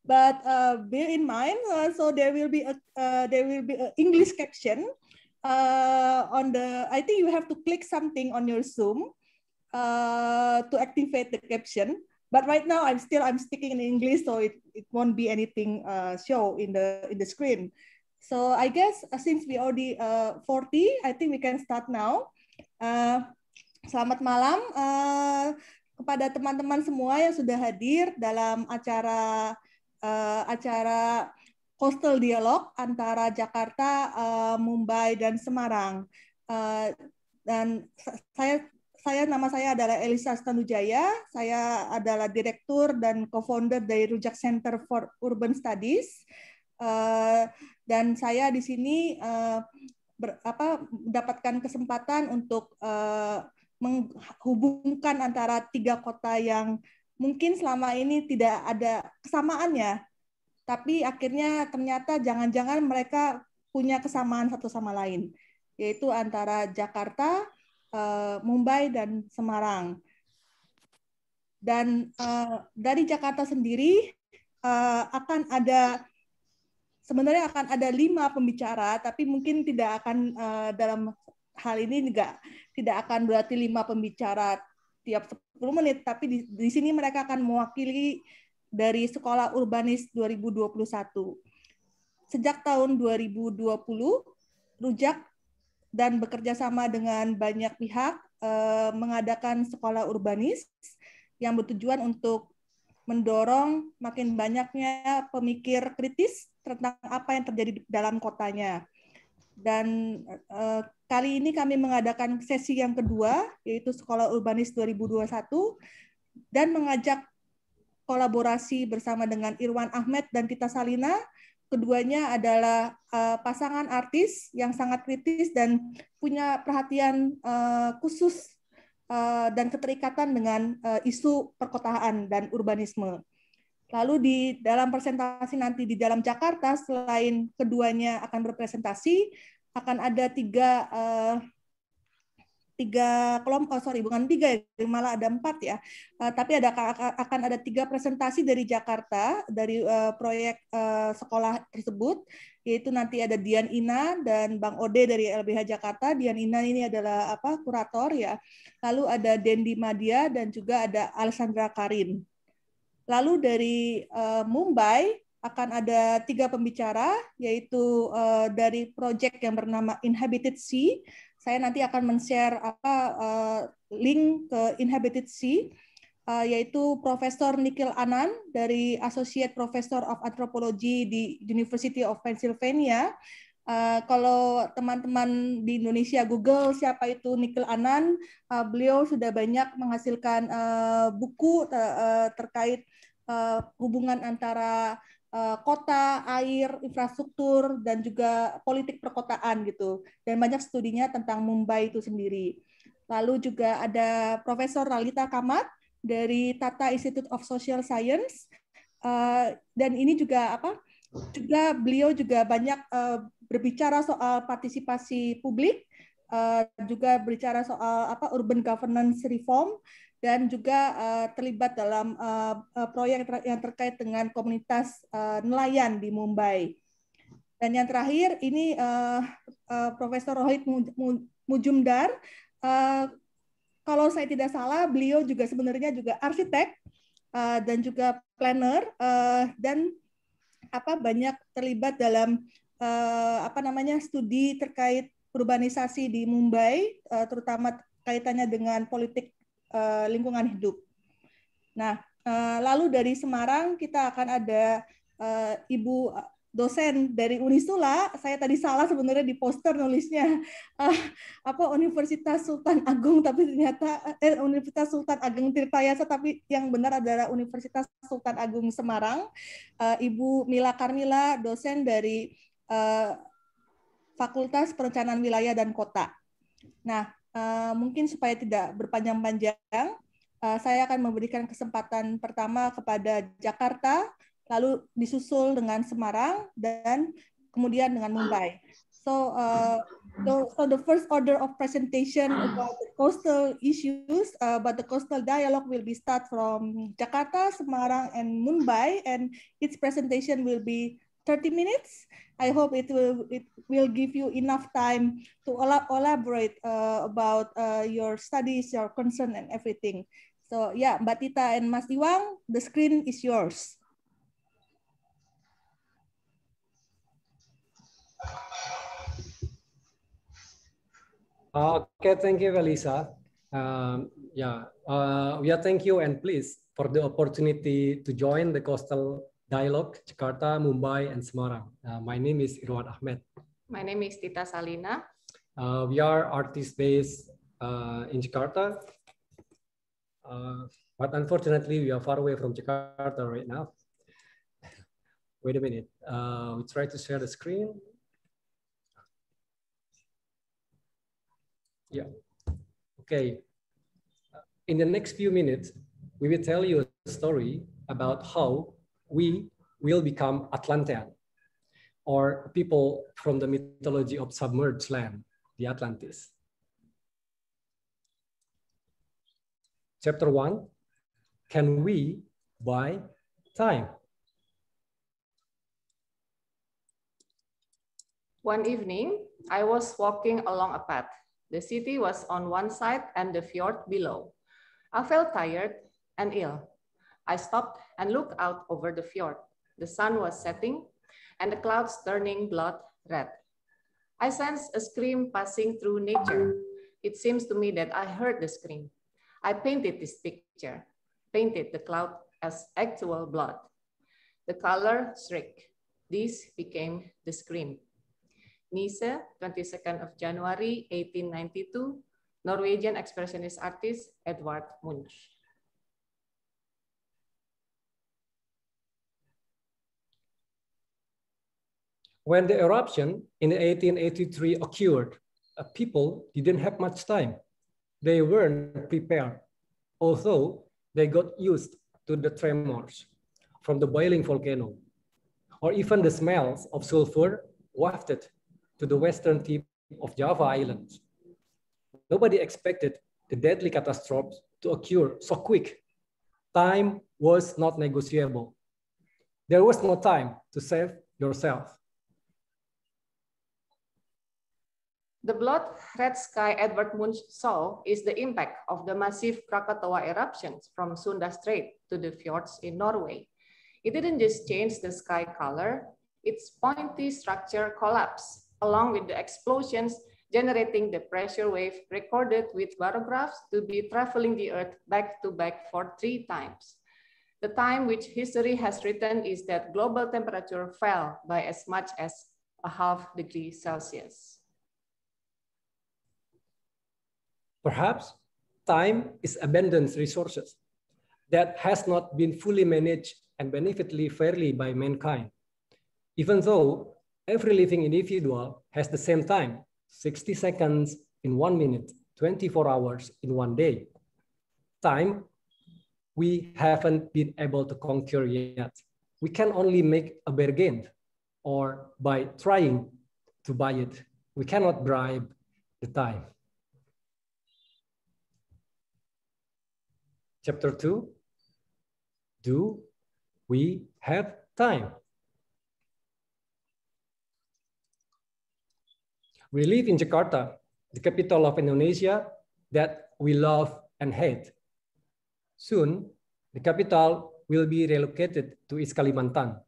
But bear in mind, so there will be a English caption on the. I think you have to click something on your Zoom to activate the caption. But right now, I'm sticking in English, so it won't be anything show in the screen. So I guess since we already 40, I think we can start now. Selamat malam kepada teman-teman semua yang sudah hadir dalam acara Coastal Dialog antara Jakarta, Mumbai, dan Semarang. Dan nama saya adalah Elisa Stanujaya. Saya adalah direktur dan co-founder dari Rujak Center for Urban Studies. Dan saya di sini mendapatkan kesempatan untuk menghubungkan antara tiga kota yang mungkin selama ini tidak ada kesamaannya, tapi akhirnya ternyata jangan-jangan mereka punya kesamaan satu sama lain, yaitu antara Jakarta, Mumbai, dan Semarang. Dan dari Jakarta sendiri sebenarnya akan ada 5 pembicara, tapi mungkin tidak akan dalam hal ini tidak akan berarti 5 pembicara tiap 10 menit, tapi di sini mereka akan mewakili dari Sekolah Urbanis 2021. Sejak tahun 2020, Rujak dan bekerja sama dengan banyak pihak mengadakan Sekolah Urbanis yang bertujuan untuk mendorong makin banyaknya pemikir kritis tentang apa yang terjadi di dalam kotanya. Dan kali ini kami mengadakan sesi yang kedua, yaitu Sekolah Urbanis 2021, dan mengajak kolaborasi bersama dengan Irwan Ahmed dan Tita Salina. Keduanya adalah pasangan artis yang sangat kritis dan punya perhatian khusus dan keterikatan dengan isu perkotaan dan urbanisme. Lalu di dalam presentasi nanti di dalam Jakarta, selain keduanya akan berpresentasi, akan ada tiga kelompok, malah ada 4 ya. Tapi akan ada 3 presentasi dari Jakarta, dari proyek sekolah tersebut, yaitu nanti ada Dian Ina dan Bang Ode dari LBH Jakarta. Dian Ina ini adalah kurator ya. Lalu ada Dendi Madia dan juga ada Alessandra Karin. Lalu dari Mumbai akan ada 3 pembicara, yaitu dari proyek yang bernama Inhabited Sea. Saya nanti akan men-share link ke Inhabited Sea, yaitu Profesor Nikhil Anand dari Associate Professor of Anthropology di University of Pennsylvania. Kalau teman-teman di Indonesia Google siapa itu Nikhil Anand, beliau sudah banyak menghasilkan buku terkait hubungan antara kota, air, infrastruktur, dan juga politik perkotaan gitu. Dan banyak studinya tentang Mumbai itu sendiri. Lalu juga ada Profesor Lalita Kamat dari Tata Institute of Social Science. Dan ini juga beliau juga banyak berbicara soal partisipasi publik, juga berbicara soal urban governance reform, dan juga terlibat dalam proyek yang terkait dengan komunitas nelayan di Mumbai. Dan yang terakhir ini Profesor Rohit Mujumdar. Kalau saya tidak salah, beliau juga sebenarnya juga arsitek dan juga planner dan banyak terlibat dalam studi terkait urbanisasi di Mumbai, terutama kaitannya dengan politik lingkungan hidup. Nah, lalu dari Semarang kita akan ada Ibu dosen dari Unisula. Saya tadi salah sebenarnya di poster nulisnya Universitas Sultan Agung, tapi ternyata Universitas Sultan Agung Tirtayasa, tapi yang benar adalah Universitas Sultan Agung Semarang. Ibu Mila Karmila, dosen dari Fakultas Perencanaan Wilayah dan Kota. Nah, mungkin supaya tidak berpanjang-panjang, saya akan memberikan kesempatan pertama kepada Jakarta, lalu disusul dengan Semarang, dan kemudian dengan Mumbai. So the first order of presentation about the coastal issues, but the coastal dialogue will be start from Jakarta, Semarang, and Mumbai, and its presentation will be 30 minutes. I hope it will give you enough time to elaborate about your studies, your concern, and everything. So yeah, Mbak Tita and Mas Iwang, the screen is yours. Okay, thank you, Elisa. Thank you and please for the opportunity to join the Coastal Dialogue, Jakarta, Mumbai, and Semarang. My name is Irwan Ahmed. My name is Tita Salina. We are artists based in Jakarta, but unfortunately we are far away from Jakarta right now. Wait a minute, we try to share the screen. Yeah. Okay. In the next few minutes, we will tell you a story about how we will become Atlantean, or people from the mythology of submerged land, the Atlantis. Chapter 1, can we buy time? One evening, I was walking along a path. The city was on one side and the fjord below. I felt tired and ill. I stopped and looked out over the fjord. The sun was setting and the clouds turning blood red. I sensed a scream passing through nature. It seems to me that I heard the scream. I painted this picture, painted the cloud as actual blood. The color shriek. This became the scream. Nice, 22nd of January, 1892, Norwegian expressionist artist Edvard Munch. When the eruption in 1883 occurred, people didn't have much time. They weren't prepared, although they got used to the tremors from the boiling volcano, or even the smells of sulfur wafted to the western tip of Java Island. Nobody expected the deadly catastrophe to occur so quick. Time was not negotiable. There was no time to save yourself. The blood red sky Edvard Munch saw is the impact of the massive Krakatoa eruptions from Sunda Strait to the fjords in Norway. It didn't just change the sky color, its pointy structure collapsed, along with the explosions generating the pressure wave recorded with barographs to be traveling the Earth back to back for 3 times. The time which history has written is that global temperature fell by as much as a ½ degree Celsius. Perhaps time is abundant resources that has not been fully managed and benefited fairly by mankind. Even though every living individual has the same time, 60 seconds in 1 minute, 24 hours in 1 day. Time we haven't been able to conquer yet. We can only make a bargain, or by trying to buy it. We cannot bribe the time. Chapter 2, do we have time? We live in Jakarta, the capital of Indonesia that we love and hate. Soon, the capital will be relocated to East Kalimantan.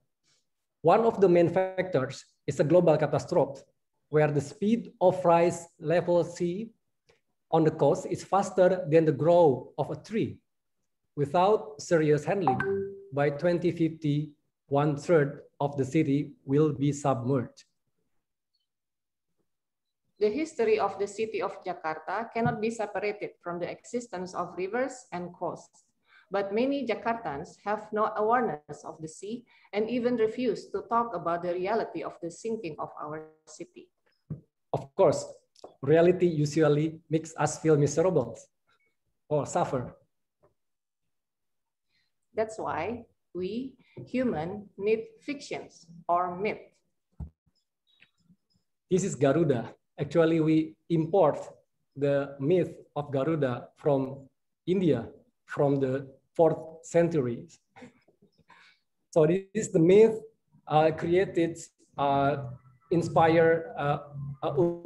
One of the main factors is a global catastrophe, where the speed of rise level sea on the coast is faster than the growth of a tree. Without serious handling, by 2050, 1/3 of the city will be submerged. The history of the city of Jakarta cannot be separated from the existence of rivers and coasts. But many Jakartans have no awareness of the sea and even refuse to talk about the reality of the sinking of our city. Of course, reality usually makes us feel miserable or suffer. That's why we, humans, need fictions or myth. This is Garuda. Actually, we import the myth of Garuda from India, from the 4th century. So this is the myth created, inspire an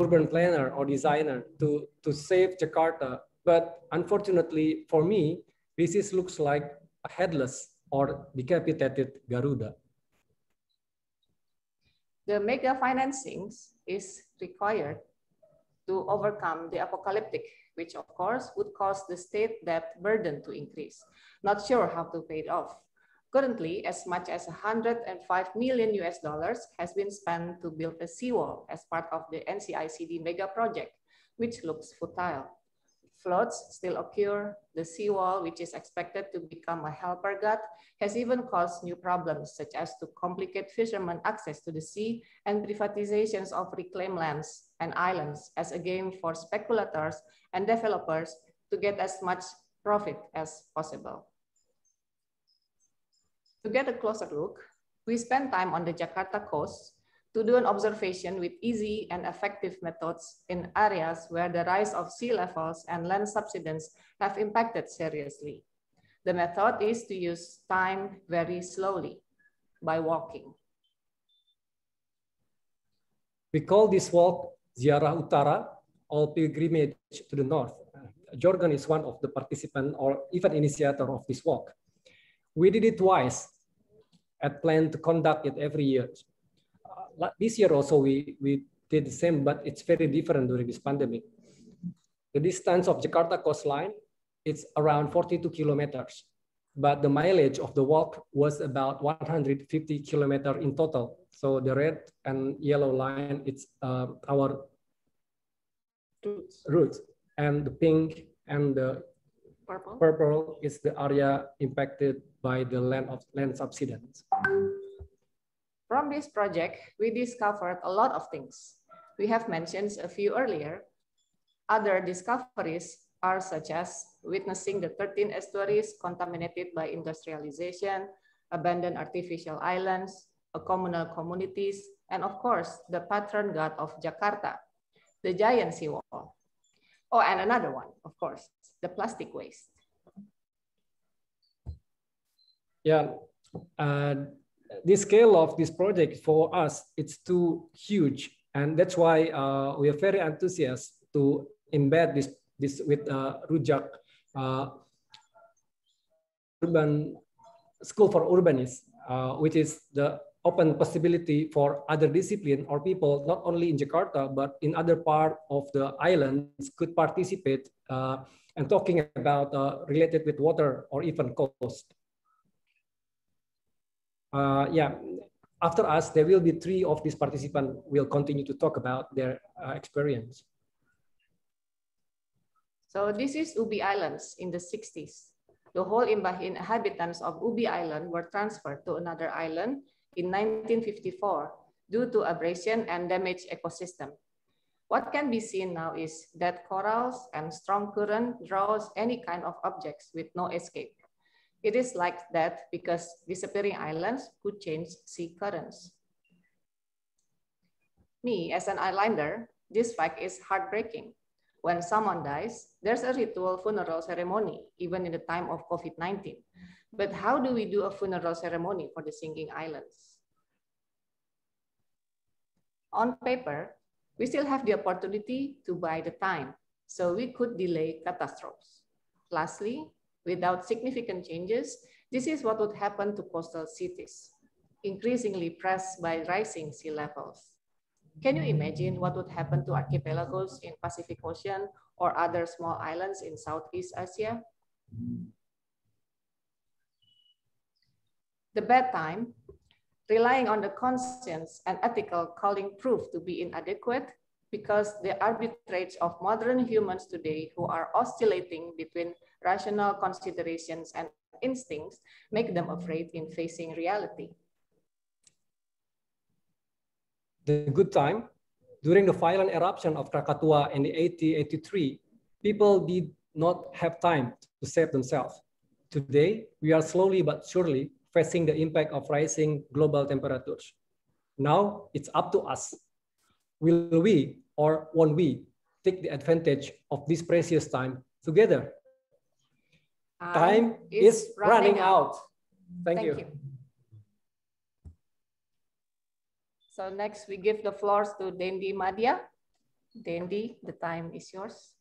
urban planner or designer to save Jakarta. But unfortunately for me, this looks like a headless or decapitated Garuda. The mega financings is required to overcome the apocalyptic, which of course would cause the state debt burden to increase. Not sure how to pay it off. Currently, as much as $105 million has been spent to build a seawall as part of the NCICD mega project, which looks futile. Floods still occur. The seawall, which is expected to become a helper god, has even caused new problems, such as to complicate fishermen access to the sea and privatizations of reclaimed lands and islands as a game for speculators and developers to get as much profit as possible. To get a closer look, we spent time on the Jakarta coast to do an observation with easy and effective methods in areas where the rise of sea levels and land subsidence have impacted seriously. The method is to use time very slowly by walking. We call this walk Ziarah Utara, or pilgrimage to the north. Jorgen is one of the participants or even initiator of this walk. We did it twice and plan to conduct it every year. This year also we did the same, but it's very different during this pandemic. The distance of Jakarta coastline, it's around 42 kilometers, but the mileage of the walk was about 150 kilometers in total. So the red and yellow line, it's our route, and the pink and the purple is the area impacted by the land subsidence. From this project, we discovered a lot of things. We have mentioned a few earlier. Other discoveries are such as witnessing the 13 estuaries contaminated by industrialization, abandoned artificial islands, communal communities, and of course, the patron god of Jakarta, the giant seawall. Oh, and another one, of course, the plastic waste. Yeah. The scale of this project for us, it's too huge. And that's why we are very enthusiastic to embed this with Rujak Urban School for Urbanists, which is the open possibility for other discipline or people, not only in Jakarta, but in other part of the islands could participate and talking about related with water or even coast. Yeah, after us, there will be 3 of these participants will continue to talk about their experience. So this is Ubi Islands in the 60s. The whole inhabitants of Ubi Island were transferred to another island in 1954 due to abrasion and damaged ecosystem. What can be seen now is that corals and strong current draws any kind of objects with no escape. It is like that because disappearing islands could change sea currents. Me, as an islander, this fact is heartbreaking. When someone dies, there's a ritual funeral ceremony, even in the time of COVID-19. But how do we do a funeral ceremony for the sinking islands? On paper, we still have the opportunity to buy the time, so we could delay catastrophes. Lastly, without significant changes, this is what would happen to coastal cities, increasingly pressed by rising sea levels. Can you imagine what would happen to archipelagos in Pacific Ocean or other small islands in Southeast Asia? The bad time, relying on the conscience and ethical calling proved to be inadequate because the arbitrage of modern humans today who are oscillating between rational considerations and instincts make them afraid in facing reality. The good time, during the violent eruption of Krakatoa in 1883, people did not have time to save themselves. Today, we are slowly but surely facing the impact of rising global temperatures. Now it's up to us. will we or won't we take the advantage of this precious time together? Time is running out. Thank you. So next we give the floors to Dendi Madya. Dendi, the time is yours.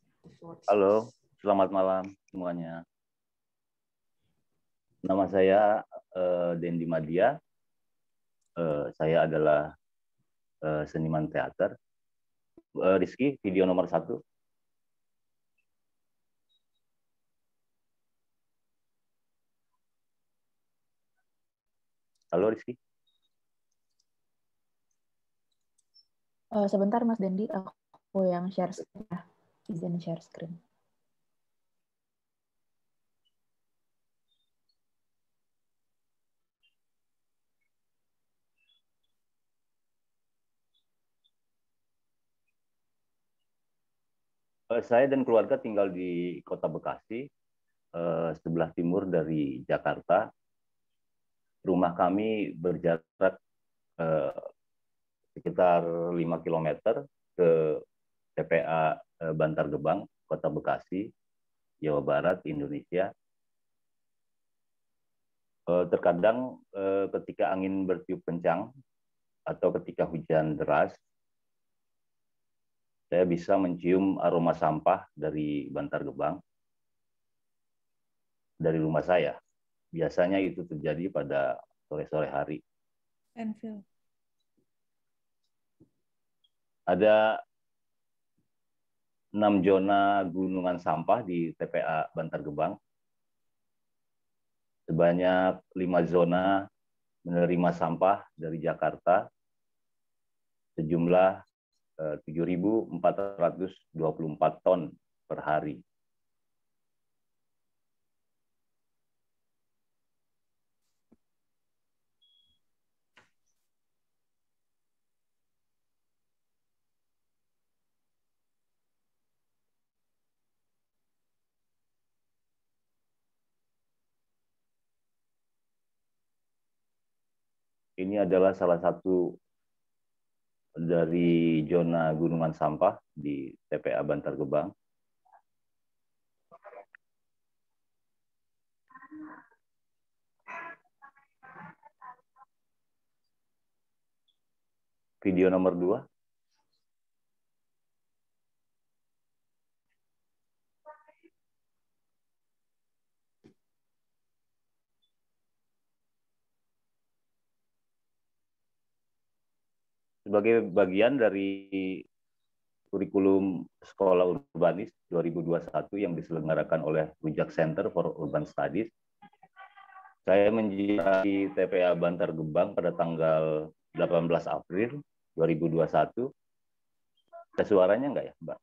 Halo, selamat malam semuanya. Nama saya Dendi Madya. Saya adalah seniman teater. Rizky, video nomor 1. Halo Rizky. Sebentar Mas Dendi, aku yang share screen ya. Izin share screen. Saya dan keluarga tinggal di Kota Bekasi, sebelah timur dari Jakarta. Rumah kami berjarak sekitar 5 km ke TPA Bantar Gebang, Kota Bekasi, Jawa Barat, Indonesia. Terkadang ketika angin bertiup kencang atau ketika hujan deras, saya bisa mencium aroma sampah dari Bantar Gebang, dari rumah saya. Biasanya itu terjadi pada sore-sore hari. Ada 6 zona gunungan sampah di TPA Bantar Gebang. Sebanyak 5 zona menerima sampah dari Jakarta sejumlah 7.424 ton per hari. Ini adalah salah satu dari zona gunungan sampah di TPA Bantar Gebang. Video nomor 2. Sebagai bagian dari kurikulum Sekolah Urbanis 2021 yang diselenggarakan oleh Rujak Center for Urban Studies, saya menjadi TPA Bantar Gebang pada tanggal 18 April 2021. Ada suaranya enggak ya, Mbak?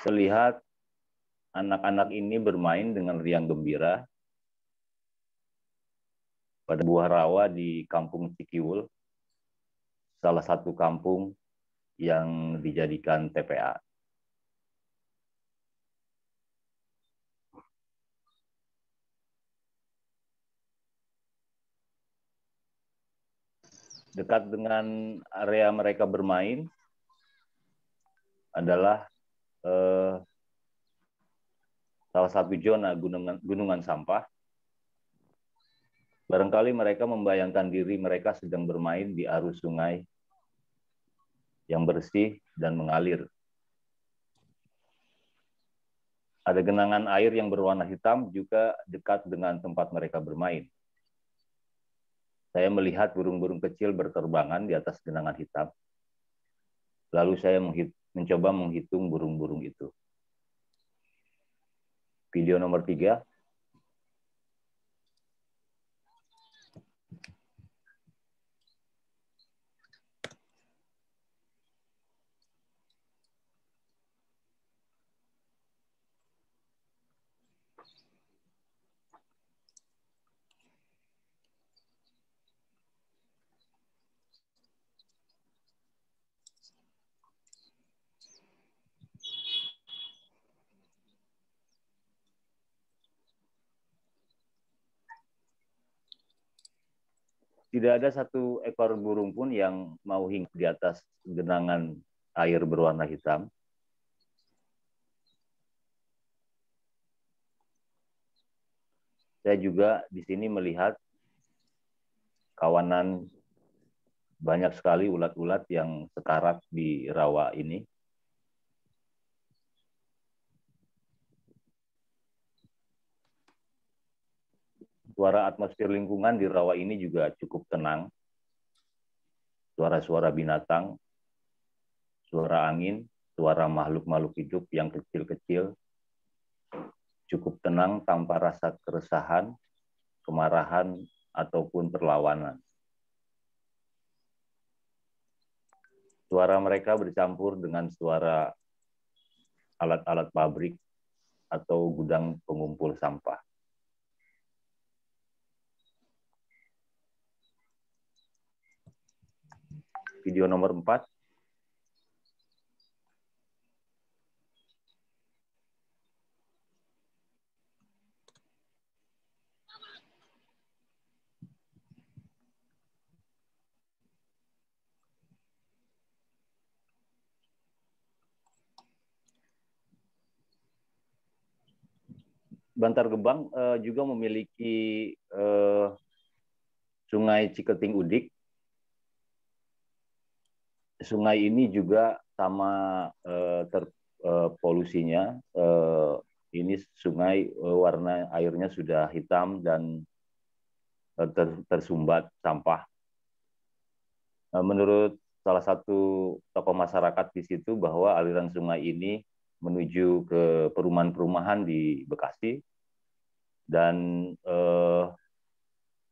Terlihat anak-anak ini bermain dengan riang gembira pada buah rawa di Kampung Cikiwul, salah satu kampung yang dijadikan TPA. Dekat dengan area mereka bermain adalah salah satu zona gunungan sampah. Barangkali mereka membayangkan diri mereka sedang bermain di arus sungai yang bersih dan mengalir. Ada genangan air yang berwarna hitam juga dekat dengan tempat mereka bermain. Saya melihat burung-burung kecil berterbangan di atas genangan hitam. Lalu saya mencoba menghitung burung-burung itu. Video nomor 3. tidak ada satu ekor burung pun yang mau hinggap di atas genangan air berwarna hitam. Saya juga di sini melihat kawanan banyak sekali ulat-ulat yang sekarat di rawa ini. Suara atmosfer lingkungan di rawa ini juga cukup tenang. Suara-suara binatang, suara angin, suara makhluk-makhluk hidup yang kecil-kecil, cukup tenang tanpa rasa keresahan, kemarahan, ataupun perlawanan. Suara mereka bercampur dengan suara alat-alat pabrik atau gudang pengumpul sampah. Video nomor 4. Bantar Gebang juga memiliki Sungai Ciketing Udik. Sungai ini juga sama polusinya. Ini sungai warna airnya sudah hitam dan tersumbat sampah. Menurut salah satu tokoh masyarakat di situ bahwa aliran sungai ini menuju ke perumahan-perumahan di Bekasi, dan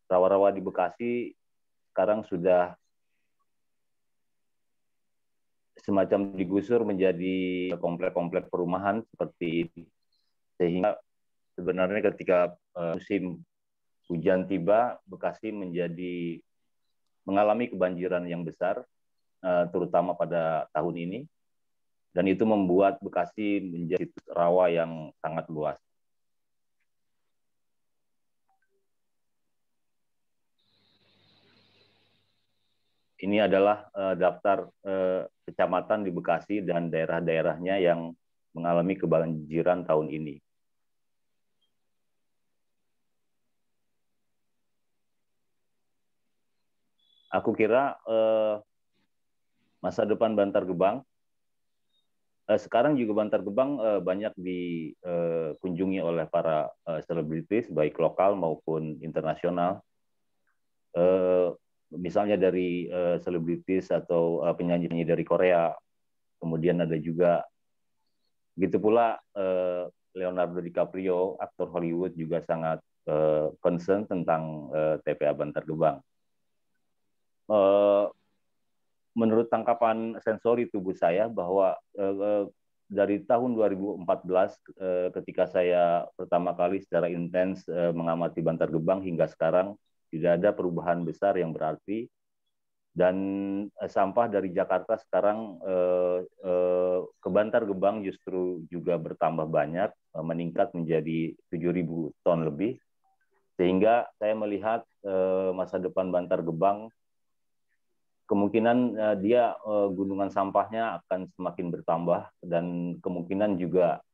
rawa-rawa di Bekasi sekarang sudah semacam digusur menjadi komplek-komplek perumahan seperti ini. Sehingga sebenarnya ketika musim hujan tiba, Bekasi mengalami kebanjiran yang besar, terutama pada tahun ini. Dan itu membuat Bekasi menjadi rawa yang sangat luas. Ini adalah daftar kecamatan di Bekasi dan daerah-daerahnya yang mengalami kebanjiran tahun ini. Aku kira masa depan Bantar Gebang, sekarang juga Bantar Gebang banyak dikunjungi oleh para selebritis, baik lokal maupun internasional. Misalnya dari selebritis atau penyanyi dari Korea, kemudian ada juga, gitu pula Leonardo DiCaprio, aktor Hollywood, juga sangat concern tentang TPA Bantar Gebang. Menurut tangkapan sensori tubuh saya bahwa dari tahun 2014 ketika saya pertama kali secara intens mengamati Bantar Gebang hingga sekarang, tidak ada perubahan besar yang berarti, dan sampah dari Jakarta sekarang ke Bantar Gebang justru juga bertambah banyak, meningkat menjadi 7.000 ton lebih, sehingga saya melihat masa depan Bantar Gebang kemungkinan dia gunungan sampahnya akan semakin bertambah, dan kemungkinan juga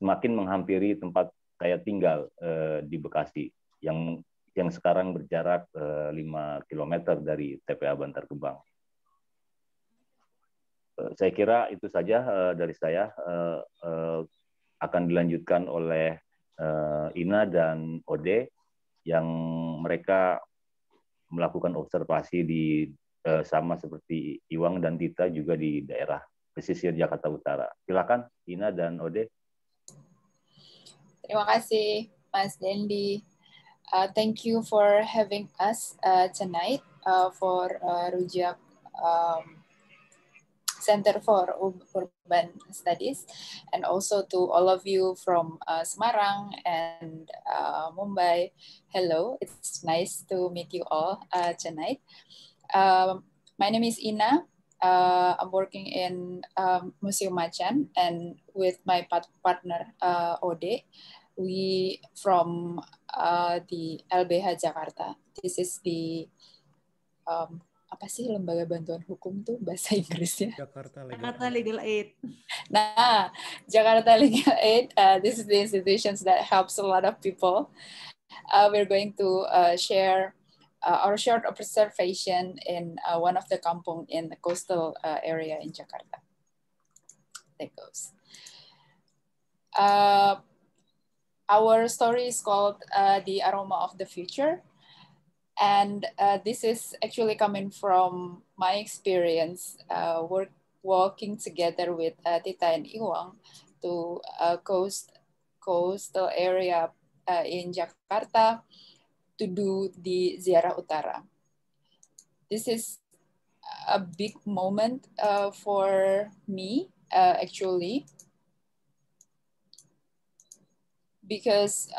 semakin menghampiri tempat saya tinggal di Bekasi yang sekarang berjarak 5 km dari TPA Bantar Gebang. Saya kira itu saja dari saya. Akan dilanjutkan oleh Ina dan Ode yang mereka melakukan observasi di sama seperti Iwang dan Tita juga di daerah pesisir Jakarta Utara. Silakan Ina dan Ode. Terima kasih Mas Dendi. Thank you for having us tonight for Rujak Center for Urban Studies, and also to all of you from Semarang and Mumbai. Hello, it's nice to meet you all tonight. My name is Ina. I'm working in Museum Macan, and with my partner Ode, we from the LBH Jakarta. This is the apa sih lembaga bantuan hukum tuh bahasa Inggrisnya? Jakarta Jakarta Legal Aid. Nah, Jakarta Legal Aid, this is the institutions that helps a lot of people. We're going to share our short observation in one of the kampung in the coastal area in Jakarta. There goes. Our story is called The Aroma of the Future. And this is actually coming from my experience working together with Tita and Iwang to coastal area in Jakarta to do the Ziarah Utara. This is a big moment for me, actually, because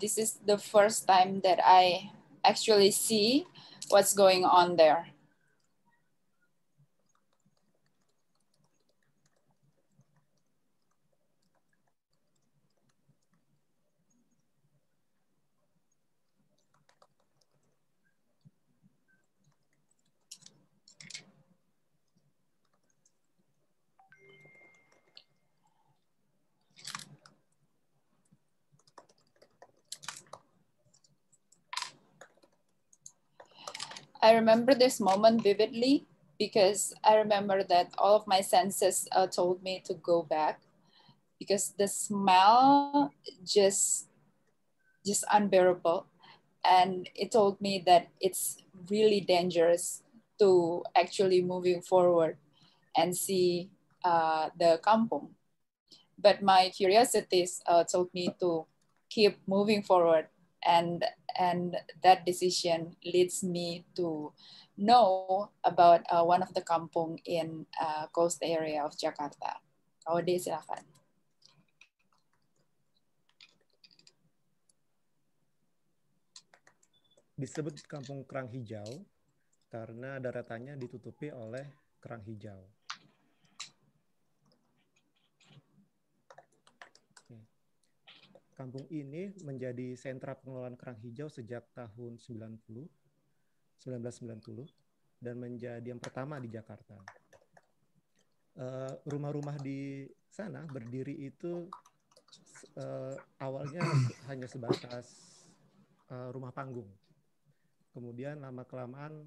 this is the first time that I actually see what's going on there. I remember this moment vividly because I remember that all of my senses told me to go back because the smell just unbearable. And it told me that it's really dangerous to actually moving forward and see the kampung. But my curiosities told me to keep moving forward, and that decision leads me to know about one of the kampung in coast area of Jakarta. Kaude, silakan. Disebut kampung kerang hijau karena daratannya ditutupi oleh kerang hijau. Kampung ini menjadi sentra pengelolaan kerang hijau sejak tahun 1990 dan menjadi yang pertama di Jakarta. Rumah-rumah di sana berdiri itu awalnya hanya sebatas rumah panggung. Kemudian lama-kelamaan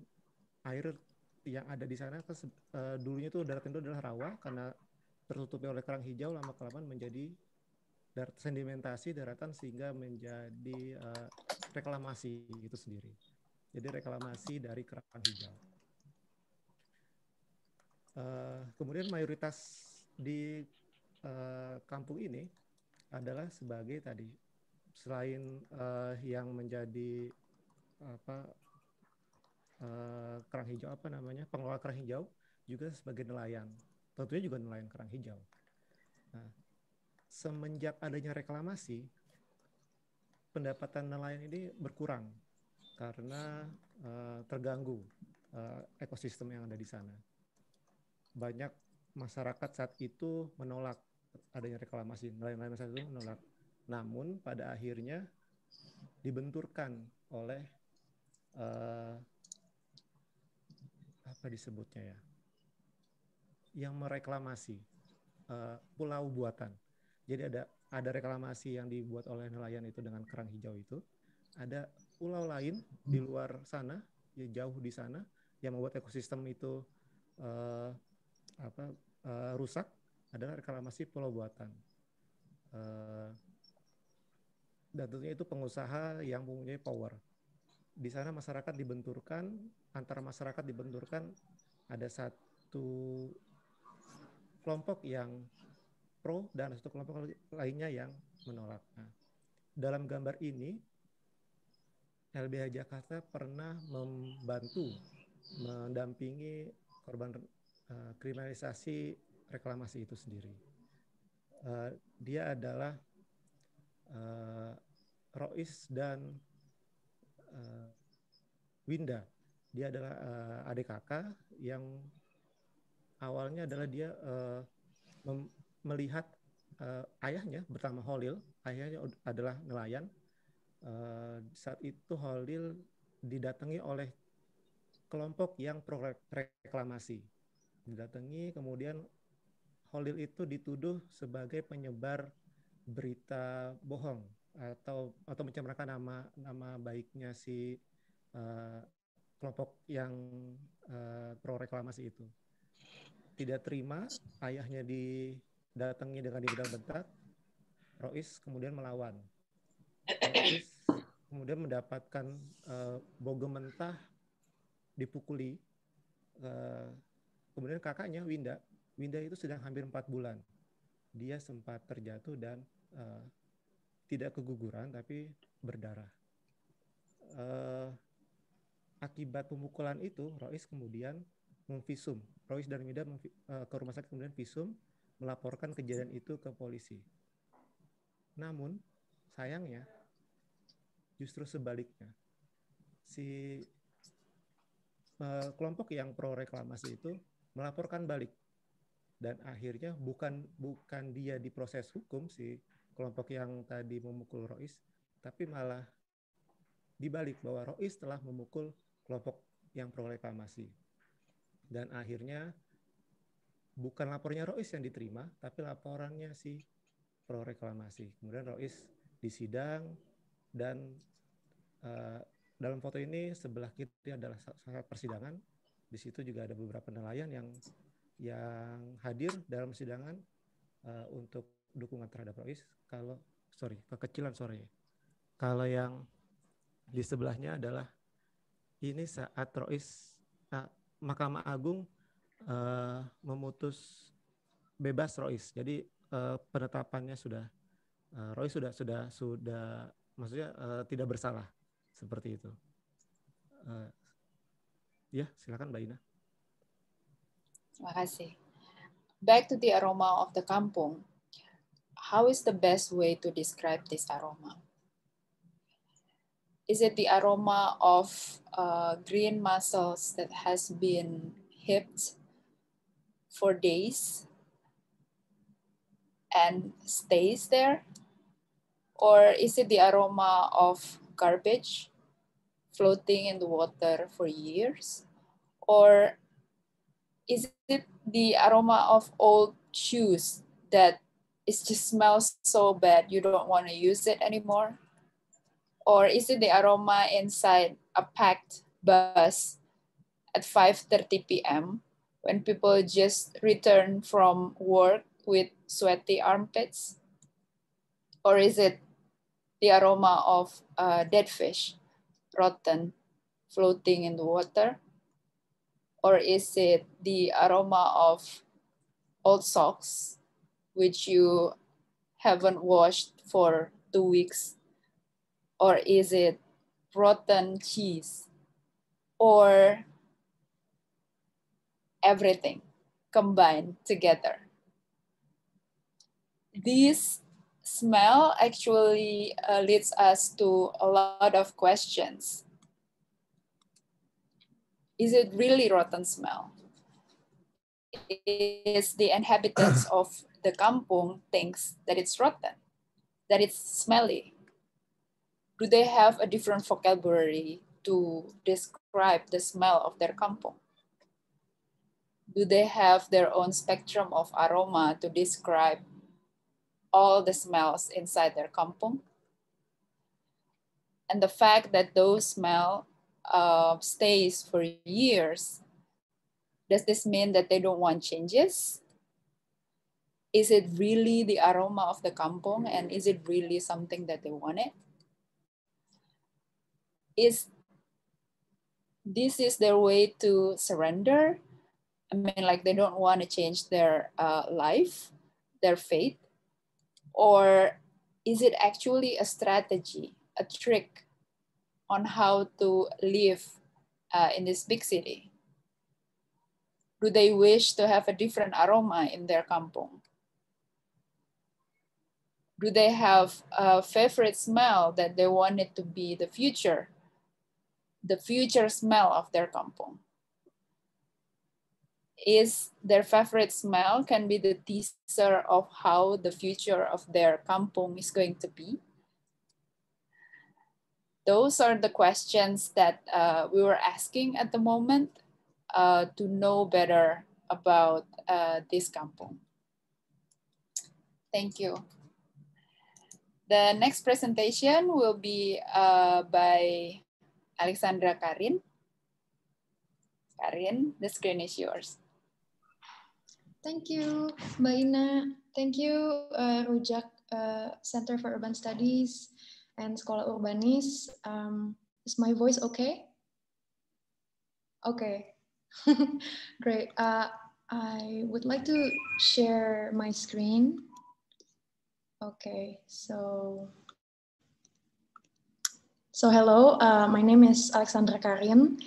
air yang ada di sana dulunya itu daratan itu adalah rawa karena tertutupi oleh kerang hijau, lama-kelamaan menjadi sedimentasi daratan sehingga menjadi reklamasi itu sendiri. Jadi reklamasi dari kerang hijau. Kemudian mayoritas di kampung ini adalah sebagai tadi selain yang menjadi kerang hijau pengelola kerang hijau juga sebagai nelayan. Tentunya juga nelayan kerang hijau. Nah, semenjak adanya reklamasi, pendapatan nelayan ini berkurang karena terganggu ekosistem yang ada di sana. Banyak masyarakat saat itu menolak adanya reklamasi, nelayan-nelayan saat itu menolak. Namun pada akhirnya dibenturkan oleh apa disebutnya ya, yang mereklamasi pulau buatan. Jadi ada reklamasi yang dibuat oleh nelayan itu dengan kerang hijau itu. Ada pulau lain di luar sana, ya jauh di sana, yang membuat ekosistem itu rusak. Adalah reklamasi pulau buatan. Dan tentunya itu pengusaha yang mempunyai power. Di sana masyarakat dibenturkan, antara masyarakat dibenturkan, ada satu kelompok yang pro dan satu kelompok lainnya yang menolak. Nah, dalam gambar ini, LBH Jakarta pernah mendampingi korban kriminalisasi reklamasi itu sendiri. Dia adalah Rois dan Winda. Dia adalah adik kakak yang awalnya adalah dia melihat ayahnya bernama Holil, ayahnya adalah nelayan. Saat itu Holil didatangi oleh kelompok yang pro reklamasi. Didatangi, kemudian Holil itu dituduh sebagai penyebar berita bohong atau mencemarkan nama baiknya si kelompok yang pro reklamasi itu. Tidak terima, ayahnya didatangi dengan dibentak-bentak. Rois kemudian melawan. Rois kemudian mendapatkan bogem mentah, dipukuli. Kemudian kakaknya Winda itu sedang hampir 4 bulan. Dia sempat terjatuh dan tidak keguguran tapi berdarah. Akibat pemukulan itu, Rois kemudian memvisum. Rois dan Winda ke rumah sakit kemudian visum, melaporkan kejadian itu ke polisi. Namun sayangnya justru sebaliknya. Si kelompok yang pro reklamasi itu melaporkan balik. Dan akhirnya bukan dia diproses hukum, si kelompok yang tadi memukul Rois, tapi malah dibalik bahwa Rois telah memukul kelompok yang pro reklamasi. Dan akhirnya bukan lapornya Rois yang diterima, tapi laporannya si pro reklamasi. Kemudian Rois disidang dan dalam foto ini sebelah kiri adalah saat persidangan. Di situ juga ada beberapa nelayan yang hadir dalam persidangan untuk dukungan terhadap Rois. Kekecilan suaranya. Kalau yang di sebelahnya adalah ini saat Rois Mahkamah Agung memutus bebas Rois. Jadi penetapannya sudah Rois sudah maksudnya tidak bersalah seperti itu. Ya, silakan Mbak Ina. Terima kasih. Back to the aroma of the kampung. How is the best way to describe this aroma? Is it the aroma of green mussels that has been heaped for days and stays there? Or is it the aroma of garbage floating in the water for years? Or is it the aroma of old shoes that it just smells so bad you don't want to use it anymore? Or is it the aroma inside a packed bus at 5:30 p.m. when people just return from work with sweaty armpits? Or is it the aroma of dead fish, rotten, floating in the water? Or is it the aroma of old socks, which you haven't washed for 2 weeks? Or is it rotten cheese? Or everything combined together? This smell actually leads us to a lot of questions. Is it really rotten smell? Is the inhabitants of the kampung thinks that it's rotten, that it's smelly? Do they have a different vocabulary to describe the smell of their kampung? Do they have their own spectrum of aroma to describe all the smells inside their kampung? And the fact that those smell stays for years, does this mean that they don't want changes? Is it really the aroma of the kampung, and is it really something that they wanted? This is their way to surrender? I mean, like they don't want to change their life, their fate? Or is it actually a strategy, a trick on how to live in this big city? Do they wish to have a different aroma in their kampung? Do they have a favorite smell that they want it to be the future smell of their kampung? Is their favorite smell can be the teaser of how the future of their kampung is going to be? those are the questions that we were asking at the moment to know better about this kampung. Thank you. The next presentation will be by Alexandra Karin. Karin, the screen is yours. Thank you, Mbak Ina. Thank you, Rujak Center for Urban Studies and Sekolah Urbanis. Is my voice okay? Okay, great. I would like to share my screen. Okay, so hello, my name is Alexandra Karin,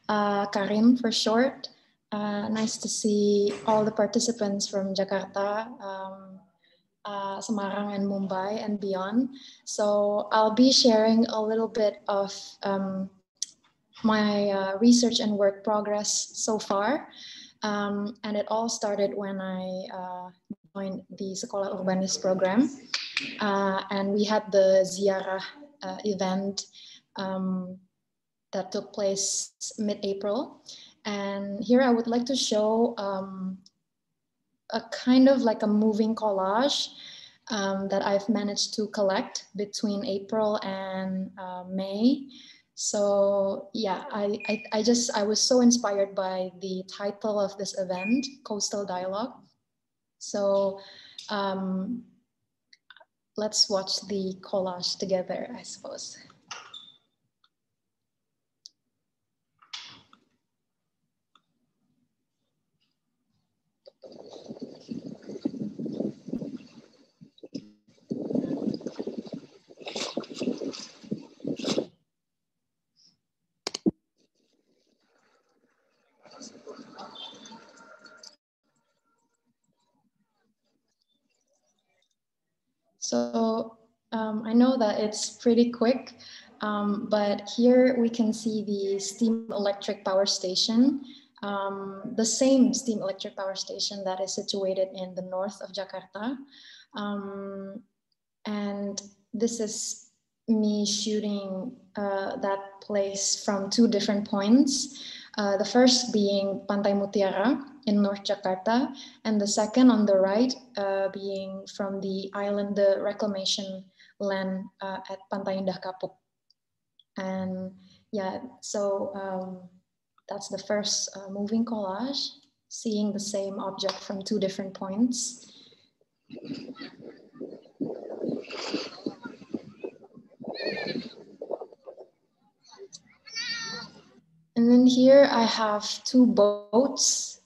Karin for short. Nice to see all the participants from Jakarta, Semarang and Mumbai and beyond. So I'll be sharing a little bit of my research and work progress so far. And it all started when I joined the Sekolah Urbanis program. And we had the Ziarah event that took place mid-April. And here I would like to show a kind of like a moving collage that I've managed to collect between April and May. So yeah, I was so inspired by the title of this event, Coastal Dialogue. So let's watch the collage together, I suppose. So I know that it's pretty quick, but here we can see the steam electric power station, the same steam electric power station that is situated in the north of Jakarta. And this is me shooting that place from two different points. The first being Pantai Mutiara in North Jakarta, and the second on the right being from the island, the reclamation land at Pantai Indah Kapuk. And yeah, so that's the first moving collage, seeing the same object from two different points. And then here I have two boats,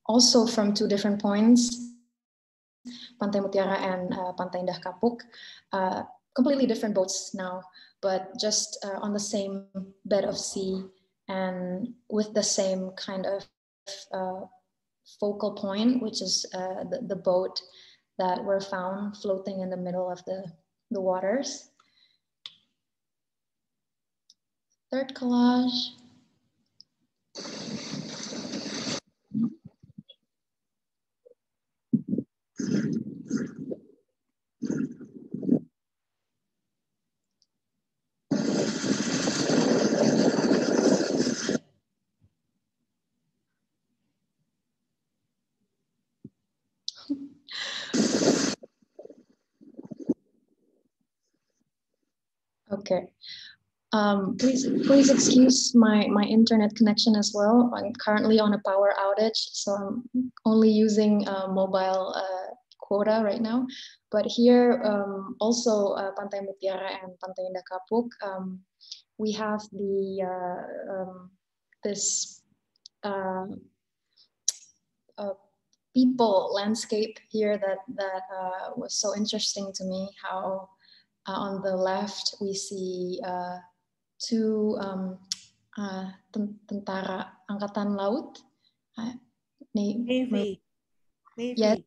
also from two different points, Pantai Mutiara and Pantai Indah Kapuk. Completely different boats now, but just on the same bed of sea and with the same kind of focal point, which is the boat that were found floating in the middle of the waters. Third collage. Okay. Please excuse my internet connection as well. I'm currently on a power outage, so I'm only using mobile quota right now. But here also Pantai Mutiara and Pantai Indah Kapuk, we have the this people landscape here that was so interesting to me. How on the left we see two tentara angkatan laut, Navy. Yes,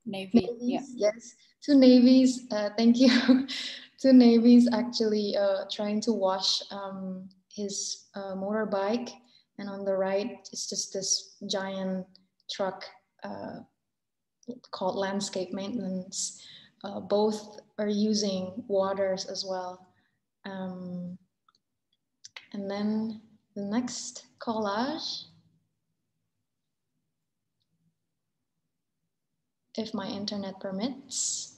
Navy. Yeah. Yes, two navies. Thank you. Two navies actually trying to wash his motorbike, and on the right it's just this giant truck called landscape maintenance. Both are using waters as well. And then the next collage, if my internet permits.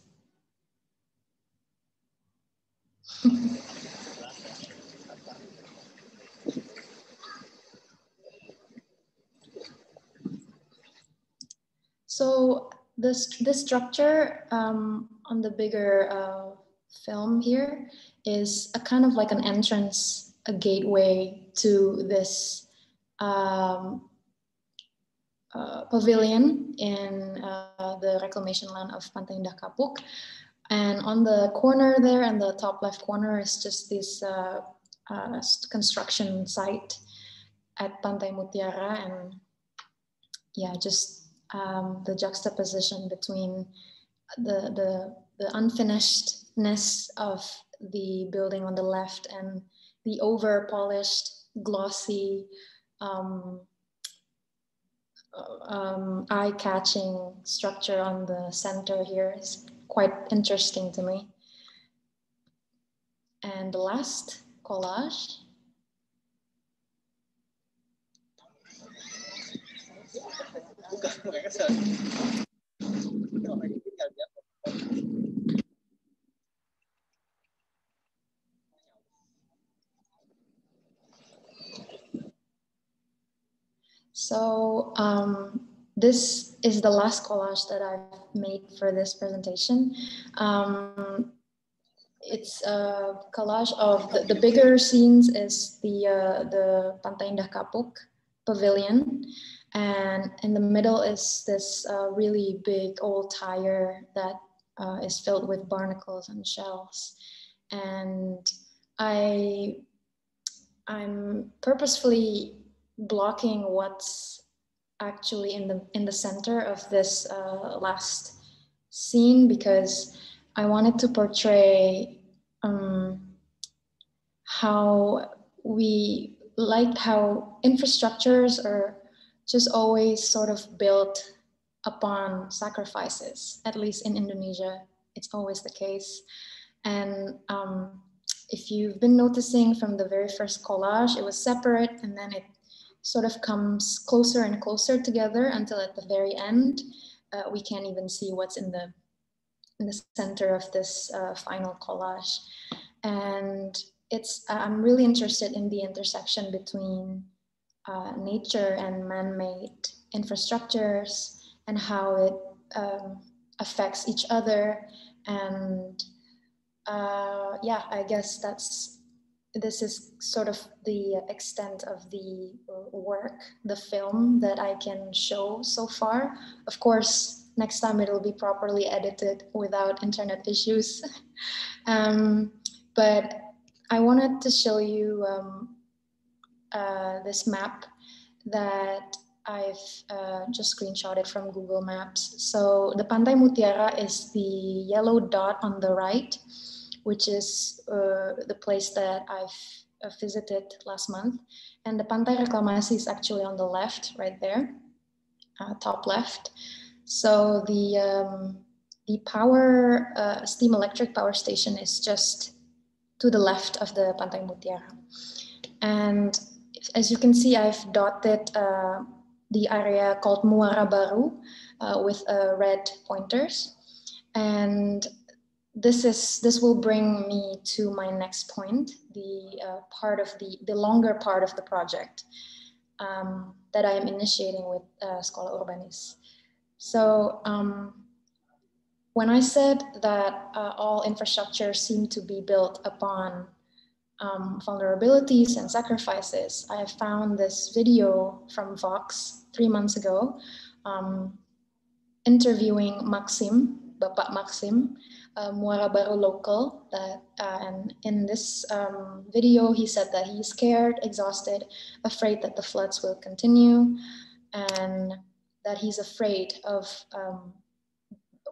So this structure on the bigger film here is a kind of like an entrance, a gateway to this pavilion in the reclamation land of Pantai Indah Kapuk. And on the corner there, and the top left corner, is just this construction site at Pantai Mutiara, and yeah, just the juxtaposition between the unfinishedness of the building on the left and the over polished, glossy, eye-catching structure on the center here is quite interesting to me. And the last collage. So this is the last collage that I've made for this presentation. It's a collage of the bigger scenes is the Pantai Indah Kapuk pavilion, and in the middle is this really big old tire that is filled with barnacles and shells. And I'm purposefully blocking what's actually in the center of this last scene, because I wanted to portray how we like how infrastructures are just always sort of built upon sacrifices. At least in Indonesia, it's always the case. And if you've been noticing from the very first collage, it was separate, and then it sort of comes closer and closer together until at the very end, we can't even see what's in the center of this final collage. And I'm really interested in the intersection between nature and man-made infrastructures and how it affects each other. And yeah, I guess this is sort of the extent of the work, the film that I can show so far. Of course, next time it'll be properly edited without internet issues. But I wanted to show you this map that I've just screenshotted from Google Maps. So the Pantai Mutiara is the yellow dot on the right, which is the place that I've visited last month. And the Pantai Reklamasi is actually on the left, right there, top left. So the power, steam electric power station is just to the left of the Pantai Mutiara. And as you can see, I've dotted the area called Muara Baru with red pointers. And this will bring me to my next point, the longer part of the project that I am initiating with Sekolah Urbanis. So when I said that all infrastructure seemed to be built upon vulnerabilities and sacrifices, I have found this video from Vox 3 months ago, interviewing Maxim, Bapak Maxim, Muara Baru local, and in this video he said that he's scared, exhausted, afraid that the floods will continue, and that he's afraid of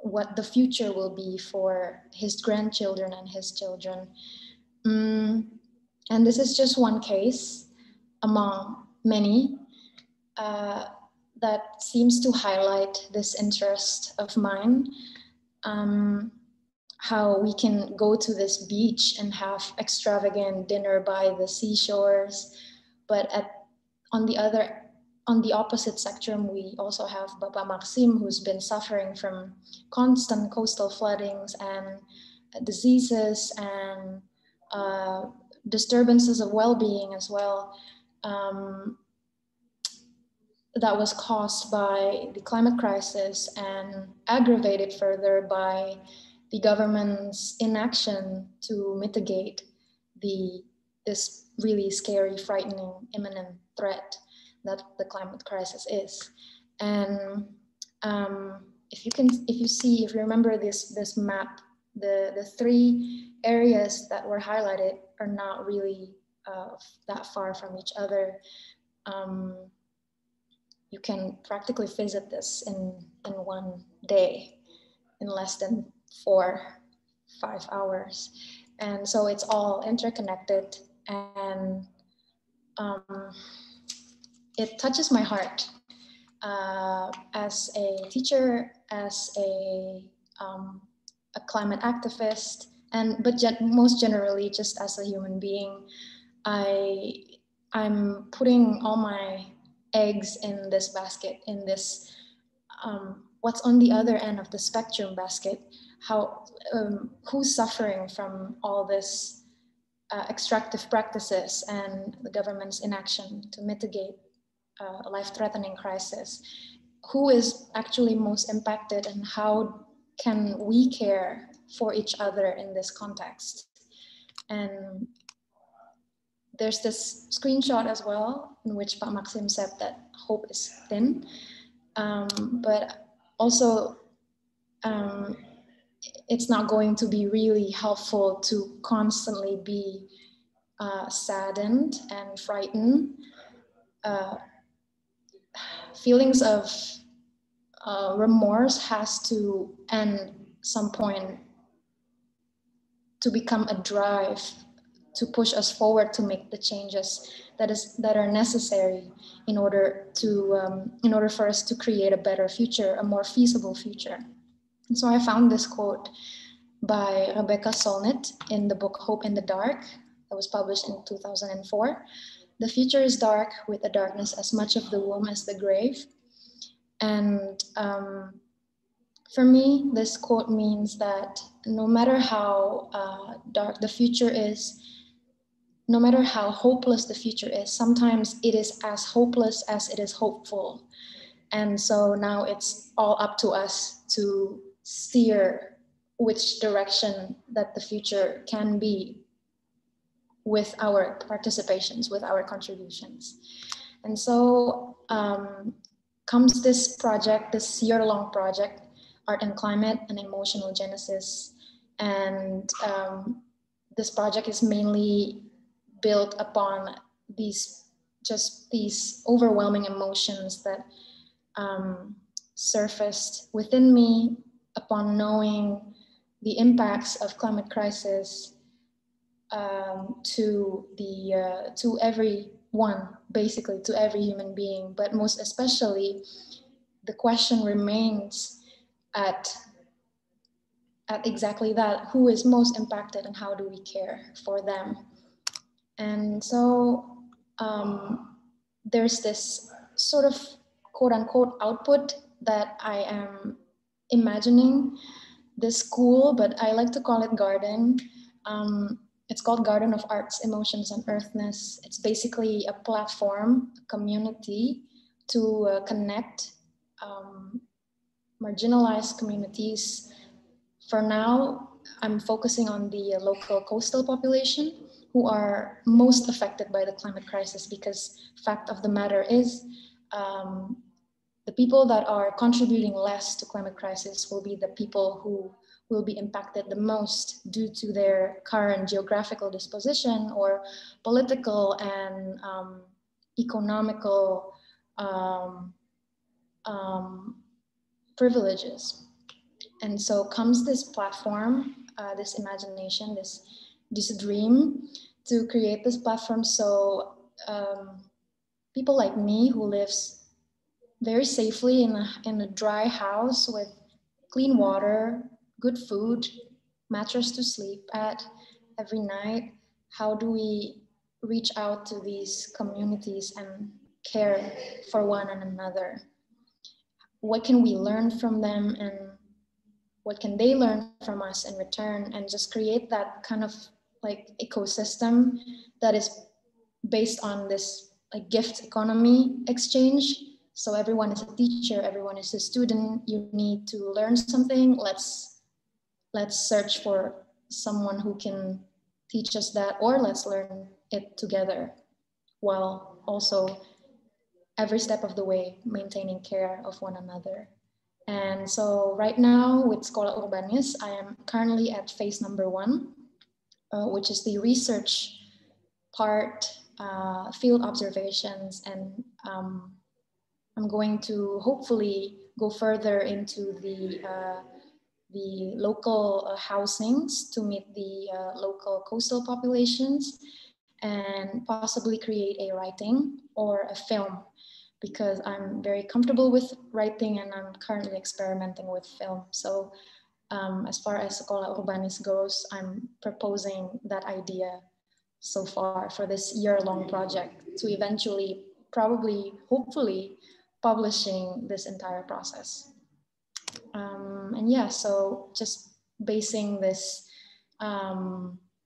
what the future will be for his grandchildren and his children. And this is just one case among many that seems to highlight this interest of mine. how we can go to this beach and have extravagant dinner by the seashores, but on the opposite spectrum, we also have Bapak Maxim, who's been suffering from constant coastal floodings and diseases and disturbances of well-being as well. That was caused by the climate crisis and aggravated further by the government's inaction to mitigate this really scary, frightening, imminent threat that the climate crisis is. And if you remember this map, the three areas that were highlighted are not really that far from each other. You can practically visit this in one day, in less than 4-5 hours. And so it's all interconnected, and it touches my heart as a teacher, as a climate activist, but most generally just as a human being. I'm putting all my eggs in this basket, in this what's on the other end of the spectrum basket. Who's suffering from all this extractive practices and the government's inaction to mitigate a life-threatening crisis? Who is actually most impacted, and how can we care for each other in this context? And there's this screenshot as well in which Pak Maxim said that hope is thin, but also it's not going to be really helpful to constantly be saddened and frightened. Feelings of remorse has to end some point to become a drive to push us forward to make the changes that are necessary in order for us to create a better future, a more feasible future. And so I found this quote by Rebecca Solnit in the book Hope in the Dark that was published in 2004. "The future is dark, with a darkness as much of the womb as the grave." And for me, this quote means that no matter how dark the future is, no matter how hopeless the future is, sometimes it is as hopeless as it is hopeful. And so now it's all up to us to steer which direction that the future can be with our participations, with our contributions. And so comes this project, this year-long project, Art and Climate, an Emotional Genesis. And this project is mainly built upon these overwhelming emotions that surfaced within me upon knowing the impacts of climate crisis to everyone, basically to every human being, but most especially the question remains at exactly that: who is most impacted and how do we care for them? And so there's this sort of quote unquote output that I am imagining, this school, but I like to call it garden. It's called Garden of Arts, Emotions and Earthness. It's basically a platform, a community to connect marginalized communities. For now, I'm focusing on the local coastal population who are most affected by the climate crisis, because fact of the matter is the people that are contributing less to climate crisis will be the people who will be impacted the most due to their current geographical disposition or political and economical privileges. And so comes this platform, this imagination, this dream to create this platform so people like me who lives very safely in a dry house with clean water, good food, mattress to sleep at every night? How do we reach out to these communities and care for one another? What can we learn from them, and what can they learn from us in return, and just create that kind of like ecosystem that is based on this like gift economy exchange. So everyone is a teacher, everyone is a student. You need to learn something. Let's search for someone who can teach us that, or let's learn it together, while also every step of the way maintaining care of one another. And so right now with Sekolah Urbanis, I am currently at phase number 1, which is the research part, field observations, and I'm going to hopefully go further into the local housings to meet the local coastal populations, and possibly create a writing or a film, because I'm very comfortable with writing and I'm currently experimenting with film. So as far as Sekolah Urbanis goes, I'm proposing that idea so far for this year-long project to eventually, probably, hopefully, publishing this entire process. And yeah, so just basing this,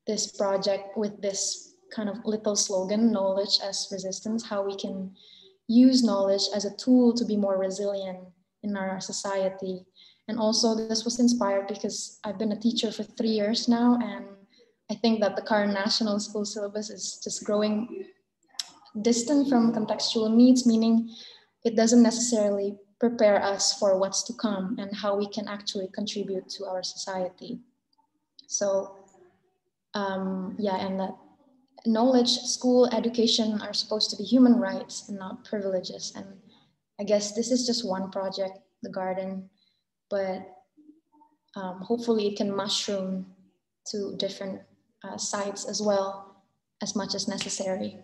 this project with this kind of little slogan, knowledge as resistance, how we can use knowledge as a tool to be more resilient in our society. And also this was inspired because I've been a teacher for 3 years now, and I think that the current national school syllabus is just growing distant from contextual needs, meaning it doesn't necessarily prepare us for what's to come and how we can actually contribute to our society. So yeah, and that knowledge, school, education are supposed to be human rights and not privileges. And I guess this is just one project, the garden, but hopefully it can mushroom to different sites as well, as much as necessary.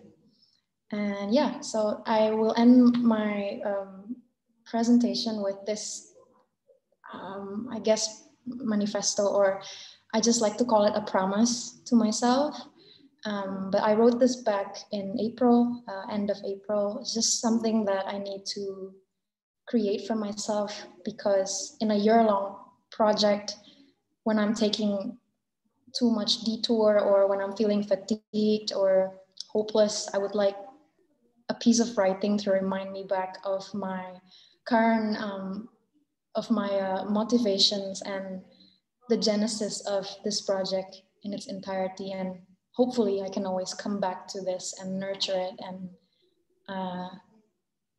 And yeah, so I will end my presentation with this, I guess, manifesto, or I just like to call it a promise to myself. But I wrote this back in April, end of April. It's just something that I need to create for myself, because in a year-long project, when I'm taking too much detour or when I'm feeling fatigued or hopeless, I would like a piece of writing to remind me back of my current, of my motivations and the genesis of this project in its entirety. And hopefully I can always come back to this and nurture it and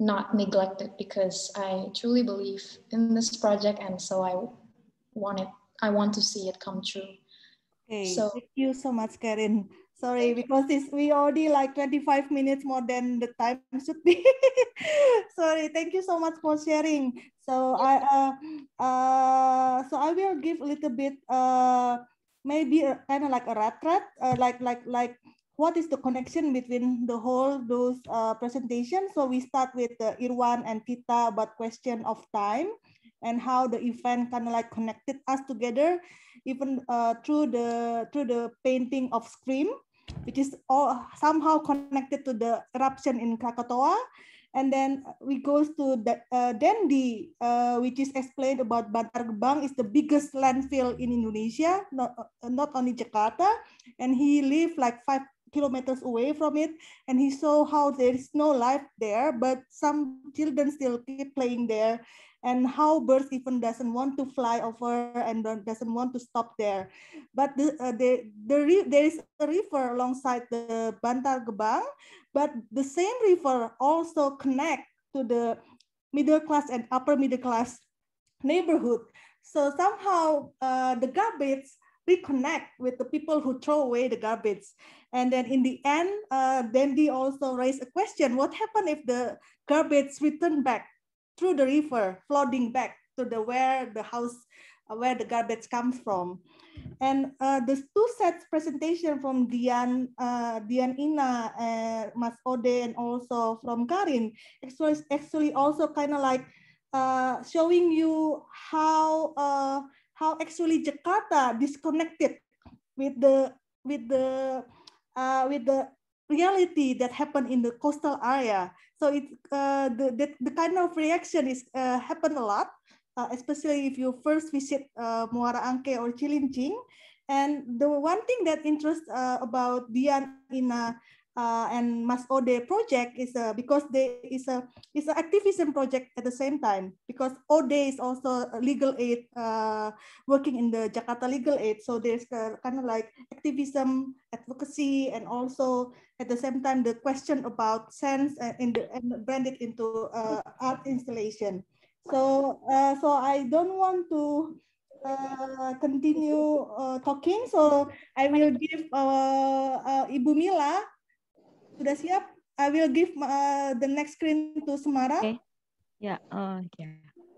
not neglect it, because I truly believe in this project, and so I want to see it come true. Okay, so thank you so much, Karen. Sorry, because we already like 25 minutes more than the time should be. Sorry, thank you so much for sharing. So so I will give a little bit maybe kind of like a rat like what is the connection between the whole those presentations. So we start with Irwan and Tita about question of time and how the event kind of like connected us together, even through the painting of Scream, which is all somehow connected to the eruption in Krakatoa. And then we goes to the Dendi, which is explained about Bantar Gebang is the biggest landfill in Indonesia, not only Jakarta. And he lived like 5 kilometers away from it, and he saw how there is no life there, but some children still keep playing there, and how birds even doesn't want to fly over and doesn't want to stop there. But there is a river alongside the Bantar Gebang, but the same river also connect to the middle class and upper middle class neighborhood. So somehow the garbage reconnect with the people who throw away the garbage. And then in the end, Dendi also raised a question: what happened if the garbage return back through the river, flooding back to the where the garbage comes from? And the two sets presentation from Dian Ina, Mas Ode, and also from Karin actually also kind of like showing you how how actually Jakarta disconnected with the reality that happened in the coastal area. So the kind of reaction is happen a lot, especially if you first visit Muara Angke or Cilincing. And the one thing that interests about Dian Ina and Mas Ode project is because there is an activism project at the same time, because Ode is also a legal aid working in the Jakarta legal aid. So there's kind of like activism, advocacy, and also at the same time the question about sense and branded into art installation. So I don't want to continue talking, so I will give Ibu Mila. Sudah siap? I will give the next screen to Semarang. Okay. Ya, ya.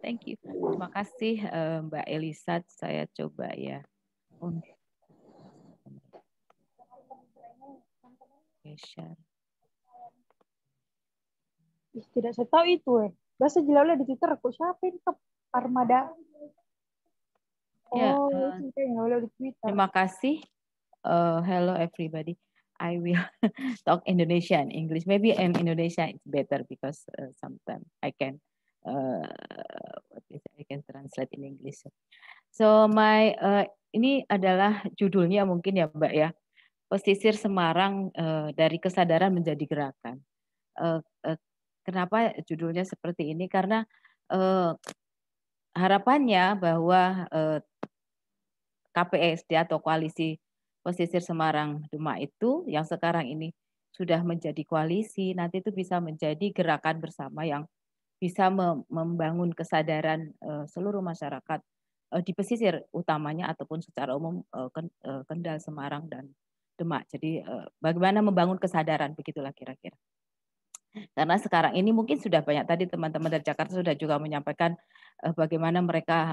Thank you. Terima kasih Mbak Elisa. Saya coba ya. Tidak saya tahu itu Bahasa Jelala di Twitter aku siapa itu Armada. Ya, di Twitter. Terima kasih. Hello everybody. I will talk Indonesia and English. Maybe in Indonesia it's better because sometimes I can translate in English. So ini adalah judulnya mungkin ya Mbak ya. Pesisir Semarang dari kesadaran menjadi gerakan. Kenapa judulnya seperti ini? Karena harapannya bahwa KPSD atau Koalisi Pesisir Semarang Demak itu yang sekarang ini sudah menjadi koalisi, nanti itu bisa menjadi gerakan bersama yang bisa membangun kesadaran seluruh masyarakat di pesisir utamanya ataupun secara umum Kendal, Semarang, dan Demak. Jadi bagaimana membangun kesadaran, begitulah kira-kira. Karena sekarang ini mungkin sudah banyak tadi teman-teman dari Jakarta sudah juga menyampaikan bagaimana mereka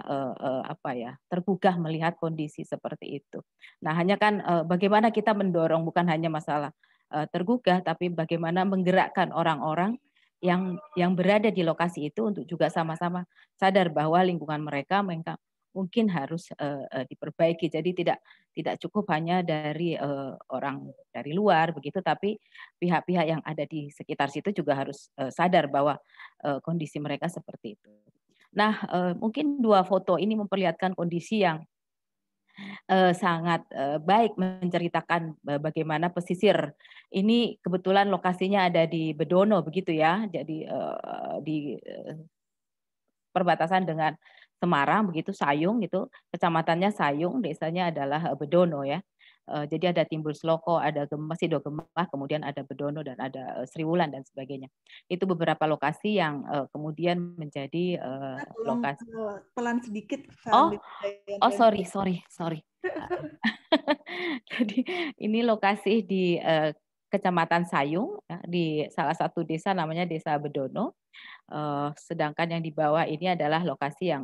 tergugah melihat kondisi seperti itu. Nah, hanya kan bagaimana kita mendorong bukan hanya masalah tergugah, tapi bagaimana menggerakkan orang-orang yang berada di lokasi itu untuk juga sama-sama sadar bahwa lingkungan mereka mungkin harus diperbaiki. Jadi tidak cukup hanya dari orang dari luar begitu, tapi pihak-pihak yang ada di sekitar situ juga harus sadar bahwa kondisi mereka seperti itu. Nah, mungkin dua foto ini memperlihatkan kondisi yang sangat baik menceritakan bagaimana pesisir ini kebetulan lokasinya ada di Bedono begitu ya. Jadi di perbatasan dengan Semarang begitu, Sayung gitu, kecamatannya Sayung, desanya adalah Bedono ya. Jadi ada Timbul Sloko, ada Sido Gemah, kemudian ada Bedono dan ada Sriwulan dan sebagainya. Itu beberapa lokasi yang kemudian menjadi lokasi. Pelan sedikit. Sorry. Jadi ini lokasi di Kecamatan Sayung, ya, di salah satu desa namanya Desa Bedono. Sedangkan yang di bawah ini adalah lokasi yang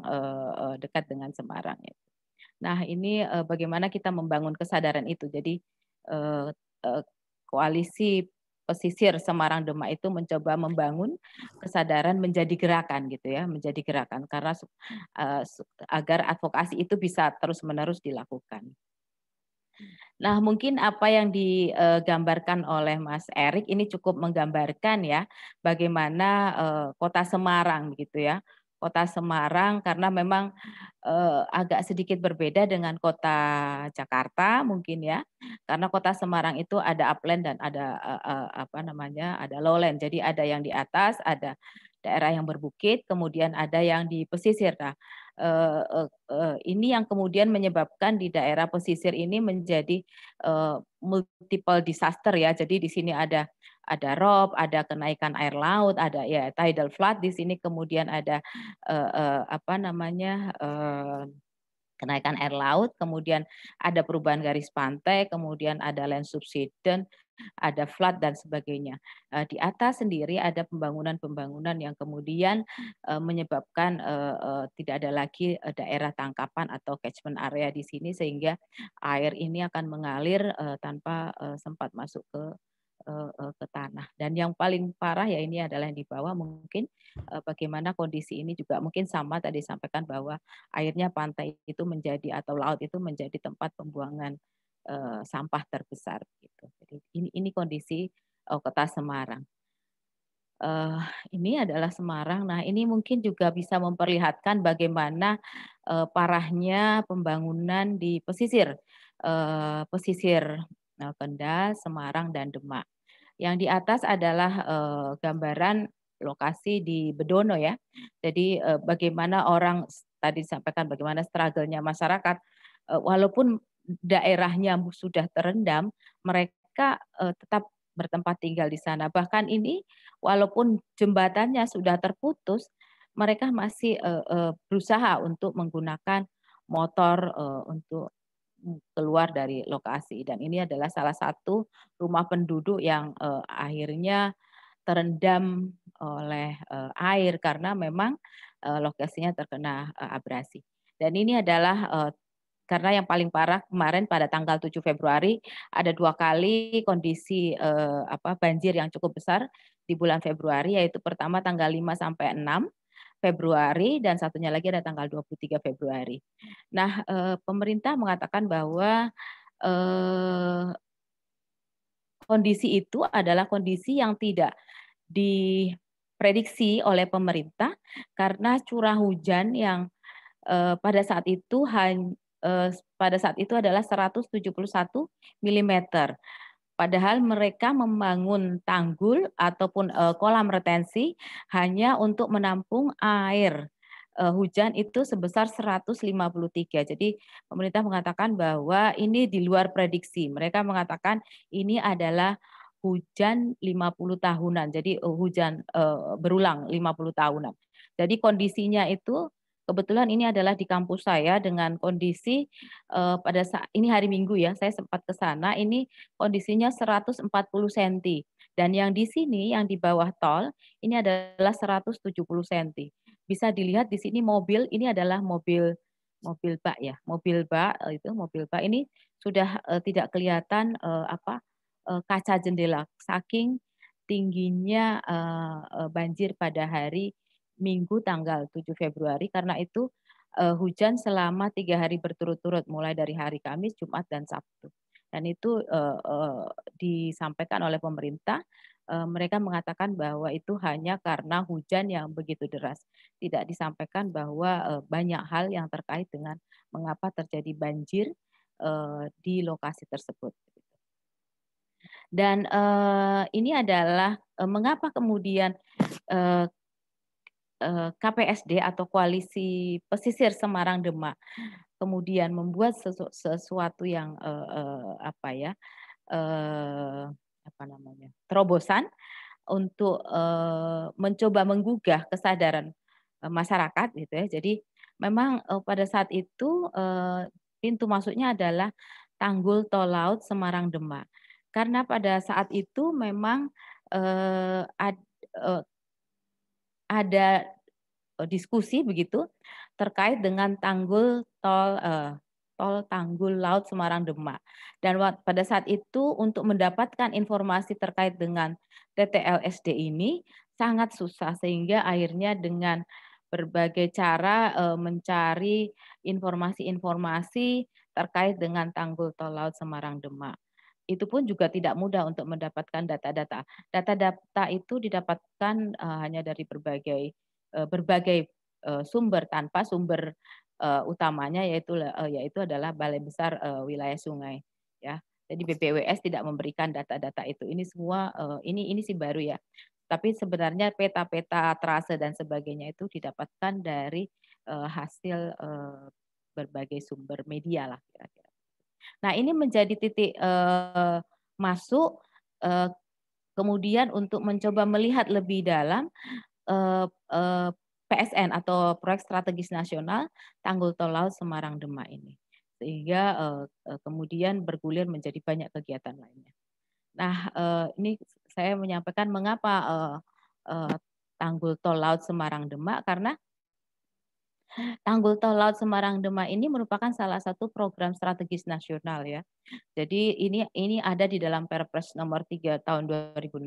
dekat dengan Semarang. Ya. Nah, ini bagaimana kita membangun kesadaran itu. Jadi Koalisi Pesisir Semarang Demak itu mencoba membangun kesadaran menjadi gerakan gitu ya, menjadi gerakan karena agar advokasi itu bisa terus-menerus dilakukan. Nah, mungkin apa yang digambarkan oleh Mas Erik ini cukup menggambarkan ya bagaimana Kota Semarang gitu ya. Kota Semarang karena memang agak sedikit berbeda dengan Kota Jakarta mungkin ya. Karena Kota Semarang itu ada upland dan ada ada lowland. Jadi ada yang di atas, ada daerah yang berbukit, kemudian ada yang di pesisir. Nah, ini yang kemudian menyebabkan di daerah pesisir ini menjadi multiple disaster ya. Jadi di sini ada rob, ada kenaikan air laut, ada ya tidal flood di sini, kemudian ada kenaikan air laut, kemudian ada perubahan garis pantai, kemudian ada land subsidence, ada flood dan sebagainya. Di atas sendiri ada pembangunan yang kemudian menyebabkan tidak ada lagi daerah tangkapan atau catchment area di sini sehingga air ini akan mengalir tanpa sempat masuk ke tanah. Nah, dan yang paling parah ya ini adalah yang di bawah, mungkin bagaimana kondisi ini juga mungkin sama tadi sampaikan bahwa airnya pantai itu menjadi atau laut itu menjadi tempat pembuangan sampah terbesar gitu. Jadi ini kondisi kota Semarang. Ini adalah Semarang. Nah, ini mungkin juga bisa memperlihatkan bagaimana parahnya pembangunan di pesisir Kendal, Semarang, dan Demak. Yang di atas adalah gambaran lokasi di Bedono ya. Jadi bagaimana orang tadi disampaikan bagaimana struggle-nya masyarakat, walaupun daerahnya sudah terendam, mereka tetap bertempat tinggal di sana. Bahkan ini walaupun jembatannya sudah terputus, mereka masih berusaha untuk menggunakan motor untuk keluar dari lokasi. Dan ini adalah salah satu rumah penduduk yang akhirnya terendam oleh air karena memang lokasinya terkena abrasi. Dan ini adalah karena yang paling parah kemarin pada tanggal 7 Februari ada 2 kali kondisi banjir yang cukup besar di bulan Februari, yaitu pertama tanggal 5 sampai 6 Februari dan satunya lagi ada tanggal 23 Februari. Nah, pemerintah mengatakan bahwa kondisi itu adalah kondisi yang tidak diprediksi oleh pemerintah karena curah hujan yang pada saat itu adalah 171 mm. Padahal mereka membangun tanggul ataupun kolam retensi hanya untuk menampung air hujan itu sebesar 153. Jadi pemerintah mengatakan bahwa ini di luar prediksi. Mereka mengatakan ini adalah hujan 50 tahunan. Jadi hujan berulang 50 tahunan. Jadi kondisinya itu kebetulan ini adalah di kampus saya dengan kondisi pada saat ini hari Minggu ya, saya sempat ke sana, ini kondisinya 140 cm. Dan yang di sini, yang di bawah tol, ini adalah 170 cm. Bisa dilihat di sini mobil, ini adalah mobil bak ya, mobil bak ini sudah tidak kelihatan kaca jendela, saking tingginya banjir pada hari Minggu tanggal 7 Februari karena itu hujan selama 3 hari berturut-turut mulai dari hari Kamis, Jumat, dan Sabtu. Dan itu disampaikan oleh pemerintah, mereka mengatakan bahwa itu hanya karena hujan yang begitu deras. Tidak disampaikan bahwa banyak hal yang terkait dengan mengapa terjadi banjir di lokasi tersebut. Dan ini adalah mengapa kemudian KPSD atau Koalisi Pesisir Semarang Demak kemudian membuat sesuatu yang terobosan untuk mencoba menggugah kesadaran masyarakat gitu ya. Jadi memang pada saat itu pintu masuknya adalah tanggul tol laut Semarang Demak. Karena pada saat itu memang ada diskusi begitu terkait dengan tanggul tol tanggul laut Semarang Demak. Dan pada saat itu untuk mendapatkan informasi terkait dengan TTLSD ini sangat susah sehingga akhirnya dengan berbagai cara mencari informasi-informasi terkait dengan tanggul tol laut Semarang Demak. Itu pun juga tidak mudah untuk mendapatkan data-data. Data-data itu didapatkan hanya dari berbagai sumber tanpa sumber utamanya yaitu adalah Balai Besar Wilayah Sungai ya. Jadi BPWS tidak memberikan data-data itu. Ini semua ini sih baru ya. Tapi sebenarnya peta-peta trase dan sebagainya itu didapatkan dari hasil berbagai sumber media lah kira-kira. Nah, ini menjadi titik masuk kemudian untuk mencoba melihat lebih dalam PSN atau Proyek Strategis Nasional Tanggul Tol Laut Semarang Demak ini. Sehingga kemudian bergulir menjadi banyak kegiatan lainnya. Nah, ini saya menyampaikan mengapa Tanggul Tol Laut Semarang Demak karena Tanggul Tol Laut Semarang Demak ini merupakan salah satu program strategis nasional ya. Jadi ini ada di dalam Perpres nomor 3 tahun 2016,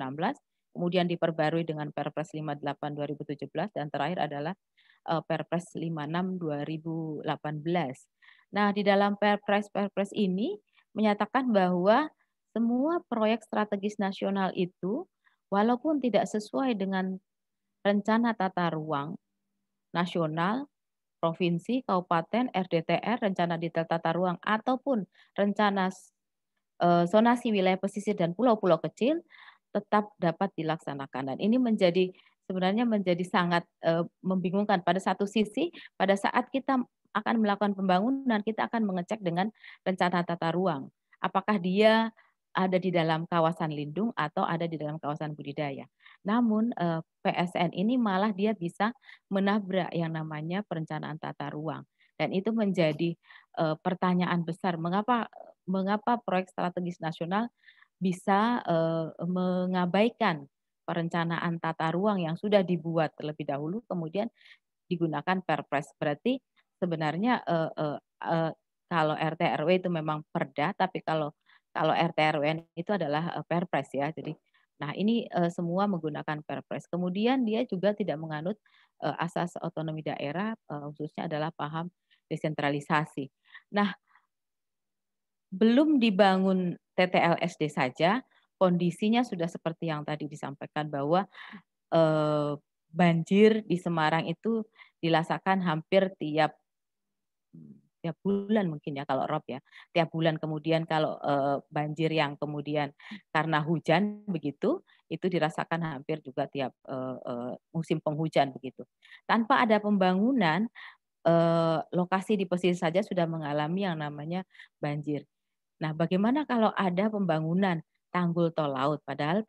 kemudian diperbarui dengan Perpres 58 2017 dan terakhir adalah Perpres 56 2018. Nah, di dalam Perpres ini menyatakan bahwa semua proyek strategis nasional itu walaupun tidak sesuai dengan rencana tata ruang nasional, provinsi, kabupaten, RDTR, rencana detail tata ruang ataupun rencana zonasi wilayah pesisir dan pulau-pulau kecil tetap dapat dilaksanakan. Dan ini sebenarnya menjadi sangat membingungkan. Pada satu sisi, pada saat kita akan melakukan pembangunan, kita akan mengecek dengan rencana tata ruang. Apakah dia ada di dalam kawasan lindung atau ada di dalam kawasan budidaya. Namun PSN ini malah dia bisa menabrak yang namanya perencanaan tata ruang. Dan itu menjadi pertanyaan besar, mengapa proyek strategis nasional bisa mengabaikan perencanaan tata ruang yang sudah dibuat terlebih dahulu, kemudian digunakan Perpres. Berarti sebenarnya kalau RT RW itu memang perda, tapi kalau RT RW itu adalah Perpres ya. Jadi, nah ini semua menggunakan Perpres. Kemudian dia juga tidak menganut asas otonomi daerah, khususnya adalah paham desentralisasi. Nah, belum dibangun TTLSD saja, kondisinya sudah seperti yang tadi disampaikan bahwa banjir di Semarang itu dirasakan hampir tiap bulan mungkin ya kalau rob ya, tiap bulan. Kemudian kalau banjir yang kemudian karena hujan begitu, itu dirasakan hampir juga tiap musim penghujan begitu. Tanpa ada pembangunan, lokasi di pesisir saja sudah mengalami yang namanya banjir. Nah, bagaimana kalau ada pembangunan tanggul tol laut? Padahal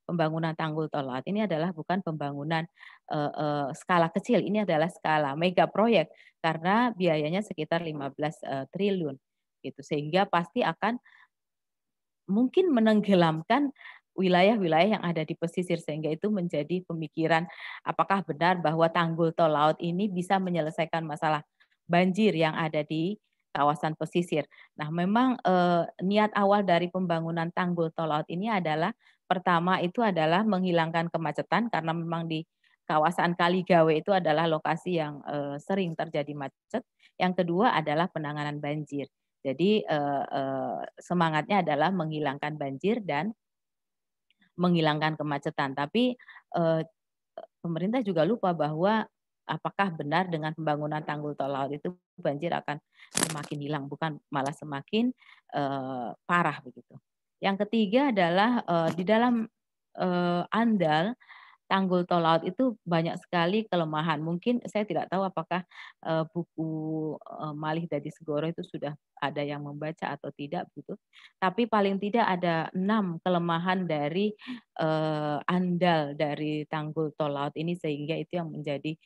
pembangunan tanggul tol laut ini adalah bukan pembangunan skala kecil, ini adalah skala mega proyek karena biayanya sekitar 15 triliun gitu. Sehingga pasti akan mungkin menenggelamkan wilayah-wilayah yang ada di pesisir, sehingga itu menjadi pemikiran apakah benar bahwa tanggul tol laut ini bisa menyelesaikan masalah banjir yang ada di kawasan pesisir. Nah, memang niat awal dari pembangunan tanggul tol laut ini adalah pertama itu adalah menghilangkan kemacetan karena memang di kawasan Kaligawe itu adalah lokasi yang sering terjadi macet. Yang kedua adalah penanganan banjir. Jadi semangatnya adalah menghilangkan banjir dan menghilangkan kemacetan. Tapi pemerintah juga lupa bahwa apakah benar dengan pembangunan tanggul tol laut itu banjir akan semakin hilang, bukan malah semakin parah begitu. Yang ketiga adalah di dalam andal tanggul tol laut itu banyak sekali kelemahan. Mungkin saya tidak tahu apakah buku Malih Dadi Segoro itu sudah ada yang membaca atau tidak begitu. Tapi paling tidak ada 6 kelemahan dari andal dari tanggul tol laut ini, sehingga itu yang menjadi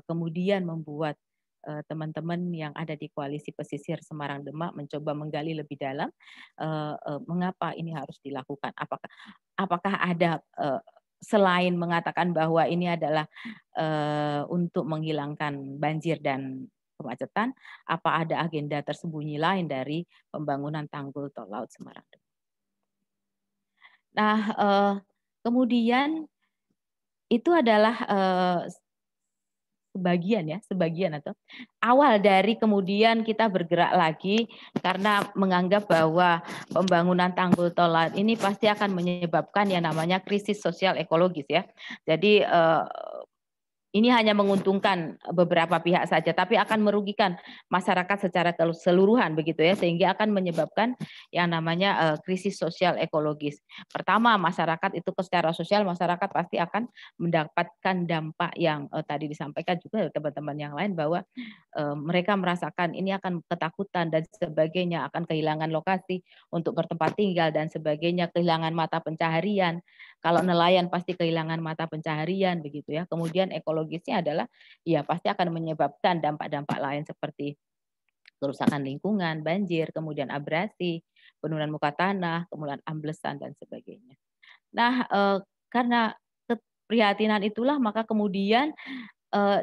kemudian membuat teman-teman yang ada di koalisi pesisir Semarang Demak mencoba menggali lebih dalam mengapa ini harus dilakukan. Apakah ada selain mengatakan bahwa ini adalah untuk menghilangkan banjir dan kemacetan, apa ada agenda tersembunyi lain dari pembangunan tanggul tol laut Semarang? Nah, kemudian itu adalah sebagian atau awal dari kemudian kita bergerak lagi karena menganggap bahwa pembangunan tanggul tol laut ini pasti akan menyebabkan yang namanya krisis sosial ekologis ya. Jadi ini hanya menguntungkan beberapa pihak saja, tapi akan merugikan masyarakat secara keseluruhan begitu ya, sehingga akan menyebabkan yang namanya krisis sosial ekologis. Pertama, masyarakat itu secara sosial masyarakat pasti akan mendapatkan dampak yang tadi disampaikan juga teman-teman yang lain bahwa mereka merasakan ini akan ketakutan dan sebagainya, akan kehilangan lokasi untuk bertempat tinggal dan sebagainya, kehilangan mata pencaharian. Kalau nelayan pasti kehilangan mata pencaharian begitu ya. Kemudian ekologisnya adalah ya pasti akan menyebabkan dampak-dampak lain seperti kerusakan lingkungan, banjir, kemudian abrasi, penurunan muka tanah, kemudian amblesan dan sebagainya. Nah, karena keprihatinan itulah maka kemudian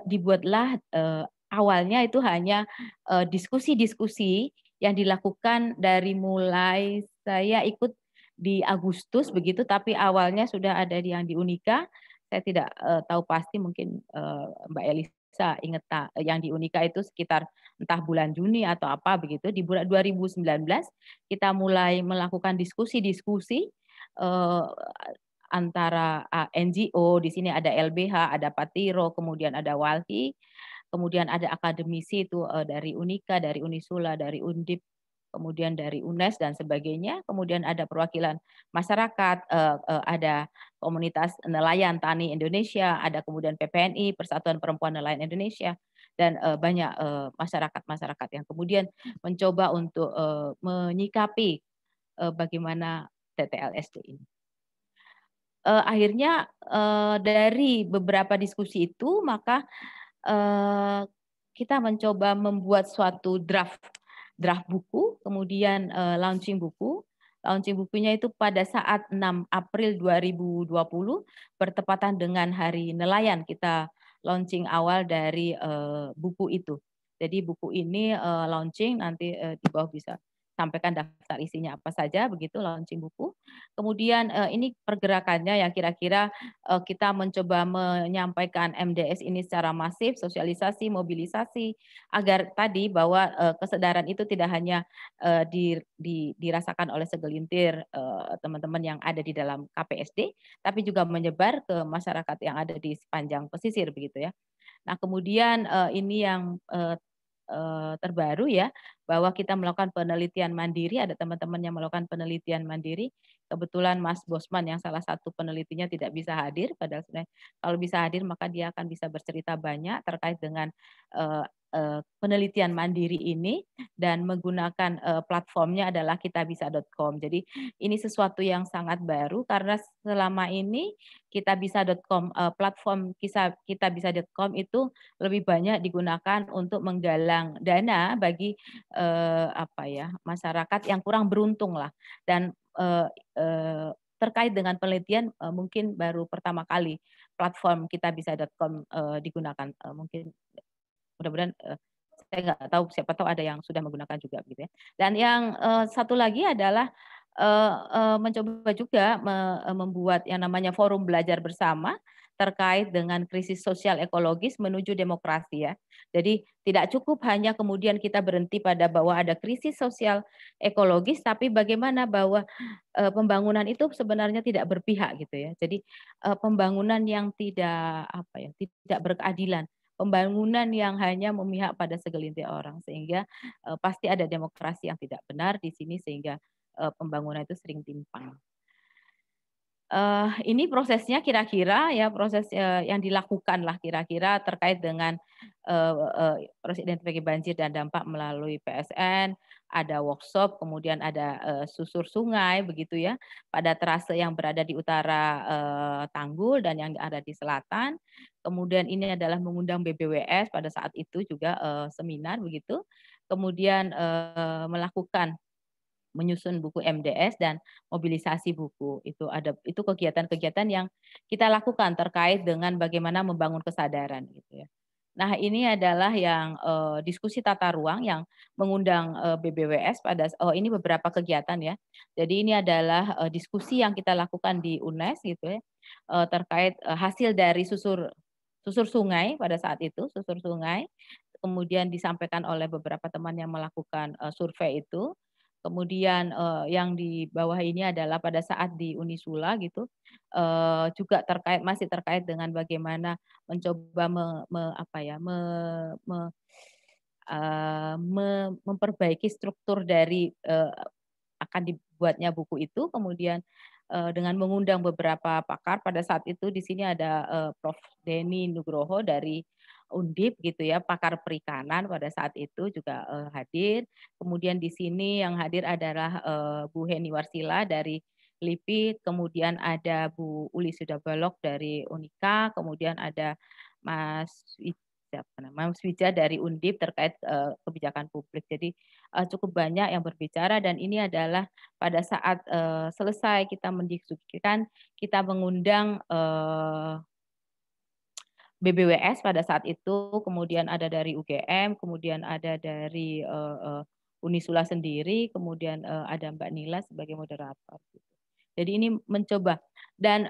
dibuatlah awalnya itu hanya diskusi-diskusi yang dilakukan dari mulai saya ikut di Agustus begitu, tapi awalnya sudah ada yang di Unika. Saya tidak tahu pasti, mungkin Mbak Elisa ingat yang di Unika itu sekitar entah bulan Juni atau apa begitu. Di bulan 2019 kita mulai melakukan diskusi-diskusi antara NGO, di sini ada LBH, ada Patiro, kemudian ada Walhi, kemudian ada akademisi itu dari Unika, dari Unisula, dari Undip, kemudian dari UNES dan sebagainya. Kemudian ada perwakilan masyarakat, ada komunitas nelayan tani Indonesia, ada kemudian PPNI, Persatuan Perempuan Nelayan Indonesia, dan banyak masyarakat-masyarakat yang kemudian mencoba untuk menyikapi bagaimana TTLSD ini. Akhirnya dari beberapa diskusi itu, maka kita mencoba membuat suatu draft buku, kemudian launching buku. Launching bukunya itu pada saat 6 April 2020 bertepatan dengan Hari Nelayan, kita launching awal dari buku itu. Jadi buku ini launching, nanti di bawah bisa sampaikan daftar isinya apa saja, begitu launching buku. Kemudian ini pergerakannya yang kira-kira kita mencoba menyampaikan MDS ini secara masif, sosialisasi, mobilisasi, agar tadi bahwa kesadaran itu tidak hanya dirasakan oleh segelintir teman-teman yang ada di dalam KPSD, tapi juga menyebar ke masyarakat yang ada di sepanjang pesisir begitu ya. Nah, kemudian ini yang terbaru ya, bahwa kita melakukan penelitian mandiri, ada teman-teman yang melakukan penelitian mandiri. Kebetulan Mas Bosman yang salah satu penelitinya tidak bisa hadir, padahal sebenarnya kalau bisa hadir maka dia akan bisa bercerita banyak terkait dengan penelitian mandiri ini, dan menggunakan platformnya adalah kitabisa.com. Jadi ini sesuatu yang sangat baru karena selama ini kitabisa.com, platform kitabisa.com itu lebih banyak digunakan untuk menggalang dana bagi masyarakat yang kurang beruntung lah, dan terkait dengan penelitian mungkin baru pertama kali platform kitabisa.com digunakan, mungkin mudah-mudahan saya nggak tahu, siapa tahu ada yang sudah menggunakan juga gitu ya. Dan yang satu lagi adalah mencoba juga membuat yang namanya forum belajar bersama terkait dengan krisis sosial ekologis menuju demokrasi ya. Jadi tidak cukup hanya kemudian kita berhenti pada bahwa ada krisis sosial ekologis, tapi bagaimana bahwa pembangunan itu sebenarnya tidak berpihak gitu ya. Jadi pembangunan yang tidak tidak berkeadilan, pembangunan yang hanya memihak pada segelintir orang, sehingga pasti ada demokrasi yang tidak benar di sini, sehingga pembangunan itu sering timpang. Ini prosesnya kira-kira ya, proses yang dilakukan lah kira-kira terkait dengan proses identifikasi banjir dan dampak melalui PSN, ada workshop, kemudian ada susur sungai begitu ya pada trase yang berada di utara Tanggul dan yang ada di selatan. Kemudian ini adalah mengundang BBWS pada saat itu juga seminar begitu. Kemudian melakukan menyusun buku MDS dan mobilisasi buku. Itu kegiatan-kegiatan yang kita lakukan terkait dengan bagaimana membangun kesadaran gitu ya. Nah, ini adalah yang diskusi tata ruang yang mengundang BBWS ini beberapa kegiatan ya. Jadi ini adalah diskusi yang kita lakukan di UNES gitu ya, terkait hasil dari susur sungai pada saat itu, susur sungai. Kemudian disampaikan oleh beberapa teman yang melakukan survei itu. Kemudian yang di bawah ini adalah pada saat di Unisula gitu, juga masih terkait dengan bagaimana mencoba memperbaiki struktur dari akan dibuatnya buku itu. Kemudian dengan mengundang beberapa pakar, pada saat itu di sini ada Prof. Denny Nugroho dari Undip gitu ya, pakar perikanan pada saat itu juga hadir. Kemudian di sini yang hadir adalah Bu Heni Warsila dari LIPI, kemudian ada Bu Uli Sudabalok dari Unika, kemudian ada Mas Wija dari Undip terkait kebijakan publik. Jadi cukup banyak yang berbicara, dan ini adalah pada saat selesai kita mendiskusikan, kita mengundang BBWS pada saat itu, kemudian ada dari UGM, kemudian ada dari Unisula sendiri, kemudian ada Mbak Nila sebagai moderator. Jadi ini mencoba, dan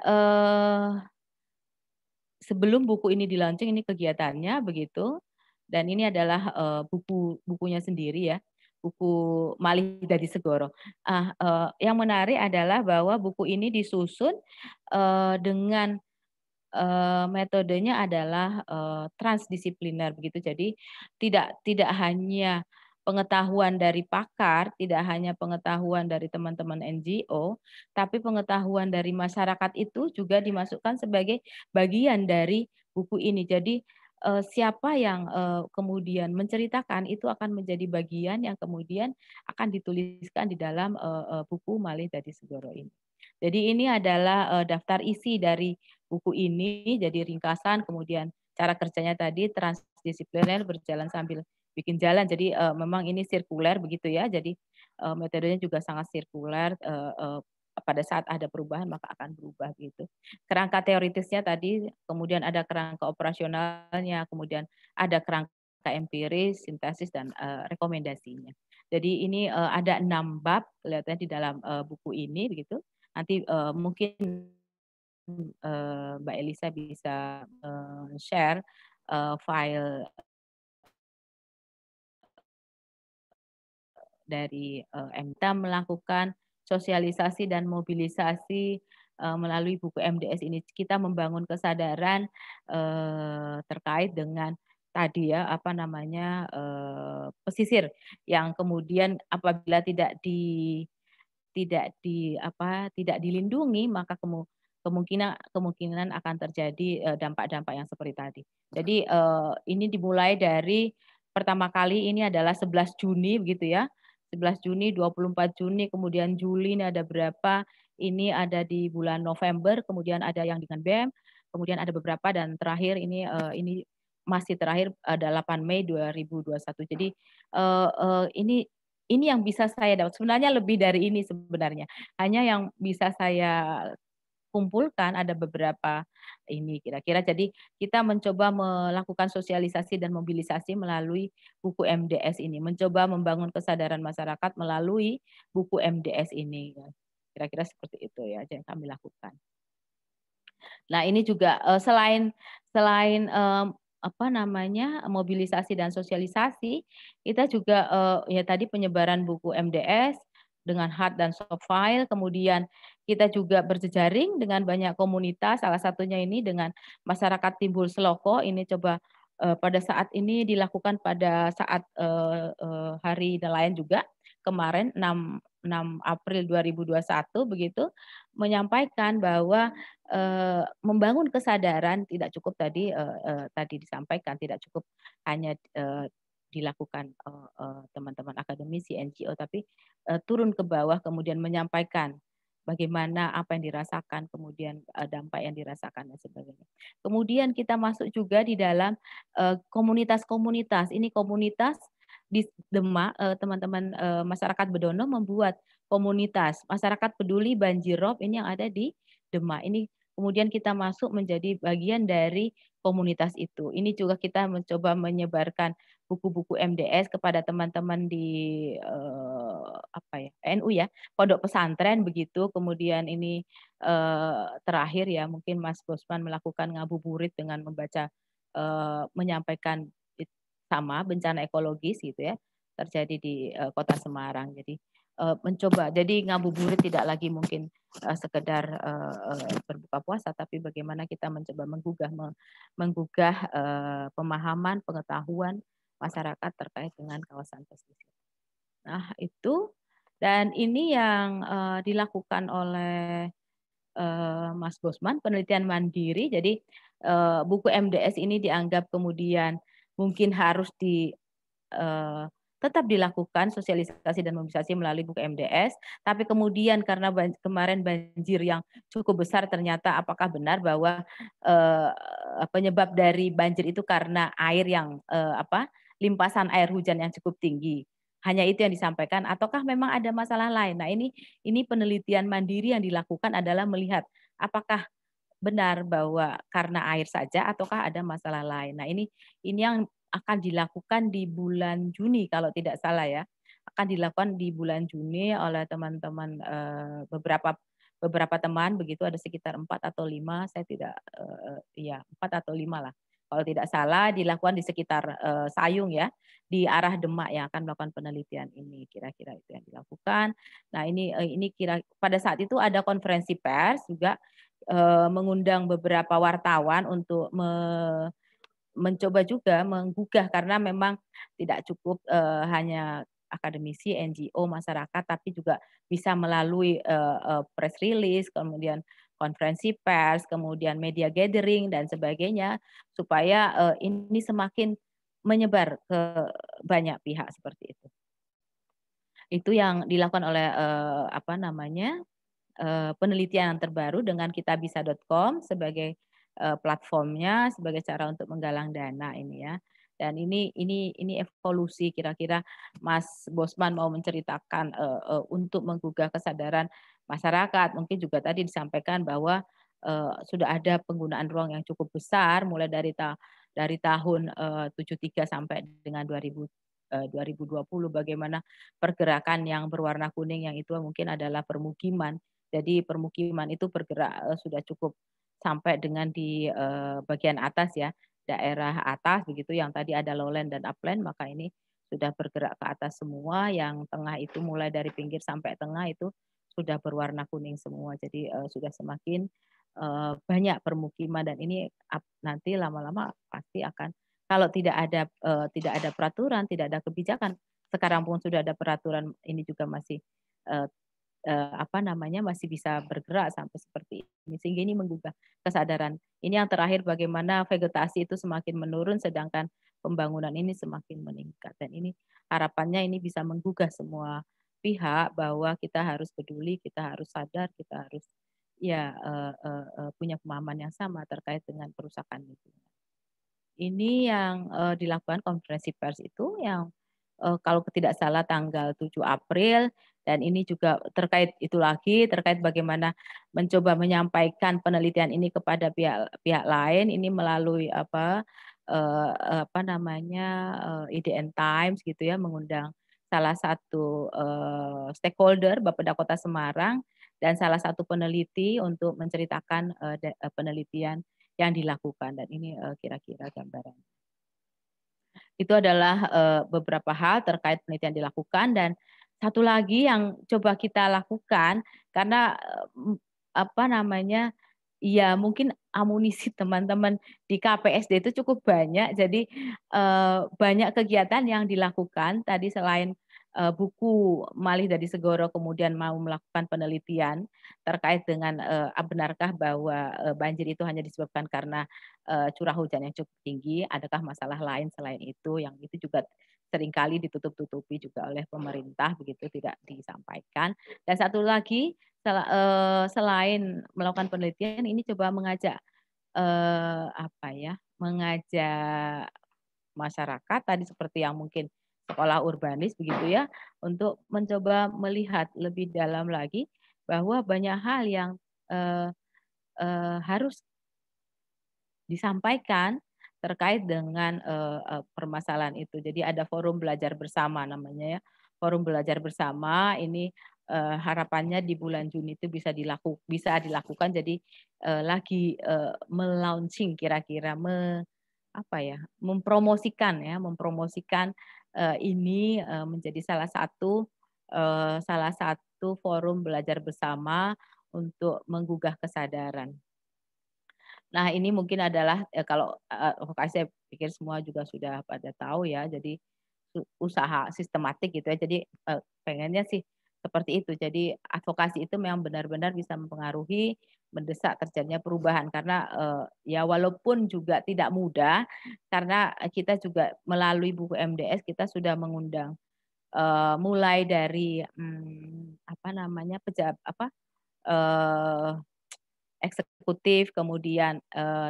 sebelum buku ini di-launching, ini kegiatannya begitu, dan ini adalah bukunya sendiri ya, buku Malih Dadi Segoro. Yang menarik adalah bahwa buku ini disusun dengan metodenya adalah transdisipliner begitu. Jadi tidak hanya pengetahuan dari pakar, tidak hanya pengetahuan dari teman-teman NGO, tapi pengetahuan dari masyarakat itu juga dimasukkan sebagai bagian dari buku ini. Jadi siapa yang kemudian menceritakan itu akan menjadi bagian yang kemudian akan dituliskan di dalam buku Malih Dadi Segoro ini. Jadi ini adalah daftar isi dari buku ini, jadi ringkasan, kemudian cara kerjanya tadi transdisipliner, berjalan sambil bikin jalan. Jadi memang ini sirkuler begitu ya. Jadi metodenya juga sangat sirkuler. Pada saat ada perubahan maka akan berubah gitu. Kerangka teoritisnya tadi, kemudian ada kerangka operasionalnya, kemudian ada kerangka empiris, sintesis, dan rekomendasinya. Jadi ini ada 6 bab kelihatannya di dalam buku ini begitu. Nanti mungkin Mbak Elisa bisa share file dari kita melakukan sosialisasi dan mobilisasi melalui buku MDS ini. Kita membangun kesadaran terkait dengan tadi ya pesisir yang kemudian apabila tidak dilindungi maka kemungkinan akan terjadi dampak-dampak yang seperti tadi. Jadi ini dimulai dari pertama kali ini adalah 11 Juni begitu ya. 11 Juni, 24 Juni, kemudian Juli ini ada berapa, ini ada di bulan November, kemudian ada yang dengan BEM, kemudian ada beberapa, dan terakhir ini masih terakhir ada 8 Mei 2021. Jadi ini yang bisa saya dapat. Sebenarnya lebih dari ini sebenarnya. Hanya yang bisa saya kumpulkan ada beberapa ini kira-kira. Jadi kita mencoba melakukan sosialisasi dan mobilisasi melalui buku MDS ini. Mencoba membangun kesadaran masyarakat melalui buku MDS ini. Kira-kira seperti itu ya yang kami lakukan. Nah ini juga selain mobilisasi dan sosialisasi, kita juga ya tadi penyebaran buku MDS dengan hard dan soft file, kemudian kita juga berjejaring dengan banyak komunitas, salah satunya ini dengan masyarakat Timbul Seloko, ini coba pada saat ini dilakukan pada saat Hari Nelayan juga, kemarin 6 April 2021 begitu, menyampaikan bahwa membangun kesadaran tidak cukup tadi disampaikan, tidak cukup hanya dilakukan teman-teman akademisi NGO, tapi turun ke bawah kemudian menyampaikan bagaimana apa yang dirasakan, kemudian dampak yang dirasakan dan sebagainya. Kemudian kita masuk juga di dalam komunitas-komunitas. Ini komunitas di Demak, teman-teman masyarakat Bedono membuat komunitas masyarakat peduli banjirop ini yang ada di Demak. Ini kemudian kita masuk menjadi bagian dari komunitas itu. Ini juga kita mencoba menyebarkan buku-buku MDS kepada teman-teman di NU ya, pondok pesantren begitu. Kemudian ini terakhir ya mungkin Mas Bosman melakukan ngabuburit dengan membaca menyampaikan sama bencana ekologis gitu ya terjadi di Kota Semarang. Jadi mencoba jadi ngabuburit tidak lagi mungkin sekedar berbuka puasa, tapi bagaimana kita mencoba menggugah pemahaman, pengetahuan masyarakat terkait dengan kawasan pesisir. Nah itu, dan ini yang dilakukan oleh Mas Bosman, penelitian mandiri. Jadi buku MDS ini dianggap kemudian mungkin harus tetap dilakukan sosialisasi dan mobilisasi melalui buku MDS, tapi kemudian karena kemarin banjir yang cukup besar, ternyata apakah benar bahwa penyebab dari banjir itu karena air yang limpasan air hujan yang cukup tinggi. Hanya itu yang disampaikan, ataukah memang ada masalah lain? Nah ini penelitian mandiri yang dilakukan adalah melihat apakah benar bahwa karena air saja ataukah ada masalah lain. Nah, ini yang akan dilakukan di bulan Juni kalau tidak salah ya. Akan dilakukan di bulan Juni oleh teman-teman beberapa teman begitu, ada sekitar 4 atau 5, saya tidak ya 4 atau 5 lah. Kalau tidak salah dilakukan di sekitar Sayung ya, di arah Demak yang akan melakukan penelitian ini, kira-kira itu yang dilakukan. Nah, ini kira pada saat itu ada konferensi pers juga, mengundang beberapa wartawan untuk mencoba juga menggugah, karena memang tidak cukup hanya akademisi, NGO, masyarakat, tapi juga bisa melalui press release, kemudian konferensi pers, kemudian media gathering dan sebagainya, supaya ini semakin menyebar ke banyak pihak seperti itu. Itu yang dilakukan oleh penelitian yang terbaru dengan kitabisa.com sebagai platformnya, sebagai cara untuk menggalang dana ini ya. Dan ini evolusi, kira-kira Mas Bosman mau menceritakan untuk menggugah kesadaran masyarakat. Mungkin juga tadi disampaikan bahwa sudah ada penggunaan ruang yang cukup besar mulai dari tahun 73 sampai dengan 2020, bagaimana pergerakan yang berwarna kuning yang itu mungkin adalah permukiman. Jadi permukiman itu bergerak sudah cukup sampai dengan di bagian atas ya, daerah atas begitu, yang tadi ada lowland dan upland, maka ini sudah bergerak ke atas semua. Yang tengah itu mulai dari pinggir sampai tengah itu sudah berwarna kuning semua. Jadi sudah semakin banyak permukiman, dan ini nanti lama-lama pasti akan, kalau tidak ada peraturan, tidak ada kebijakan. Sekarang pun sudah ada peraturan, ini juga masih masih bisa bergerak sampai seperti ini, sehingga ini menggugah kesadaran. Ini yang terakhir, bagaimana vegetasi itu semakin menurun sedangkan pembangunan ini semakin meningkat, dan ini harapannya ini bisa menggugah semua pihak bahwa kita harus peduli, kita harus sadar, kita harus punya pemahaman yang sama terkait dengan perusakan lingkungan. Ini yang dilakukan konferensi pers itu yang kalau tidak salah tanggal 7 April, dan ini juga terkait bagaimana mencoba menyampaikan penelitian ini kepada pihak lain, ini melalui IDN Times gitu ya, mengundang salah satu stakeholder Bapeda Kota Semarang dan salah satu peneliti untuk menceritakan penelitian yang dilakukan, dan ini kira-kira gambaran. Itu adalah beberapa hal terkait penelitian dilakukan. Dan satu lagi yang coba kita lakukan, karena ya mungkin amunisi teman-teman di KPSD itu cukup banyak, jadi banyak kegiatan yang dilakukan. Tadi selain buku Malih dari Segoro, kemudian mau melakukan penelitian terkait dengan benarkah bahwa banjir itu hanya disebabkan karena curah hujan yang cukup tinggi, adakah masalah lain selain itu, yang itu juga seringkali ditutup-tutupi juga oleh pemerintah, begitu, tidak disampaikan. Dan satu lagi, selain melakukan penelitian, ini coba mengajak mengajak masyarakat tadi seperti yang mungkin sekolah urbanis begitu ya, untuk mencoba melihat lebih dalam lagi bahwa banyak hal yang harus disampaikan terkait dengan permasalahan itu. Jadi ada forum belajar bersama namanya ya. Forum belajar bersama ini harapannya di bulan Juni itu bisa dilakukan. Jadi lagi melaunching, kira-kira mempromosikan ini menjadi salah satu forum belajar bersama untuk menggugah kesadaran. Nah, ini mungkin adalah kalau advokasi, saya pikir semua juga sudah pada tahu ya. Jadi usaha sistematik gitu ya. Jadi pengennya sih seperti itu. Jadi advokasi itu memang benar-benar bisa mempengaruhi, mendesak terjadinya perubahan, karena ya walaupun juga tidak mudah, karena kita juga melalui buku MDS kita sudah mengundang mulai dari eksekutif, kemudian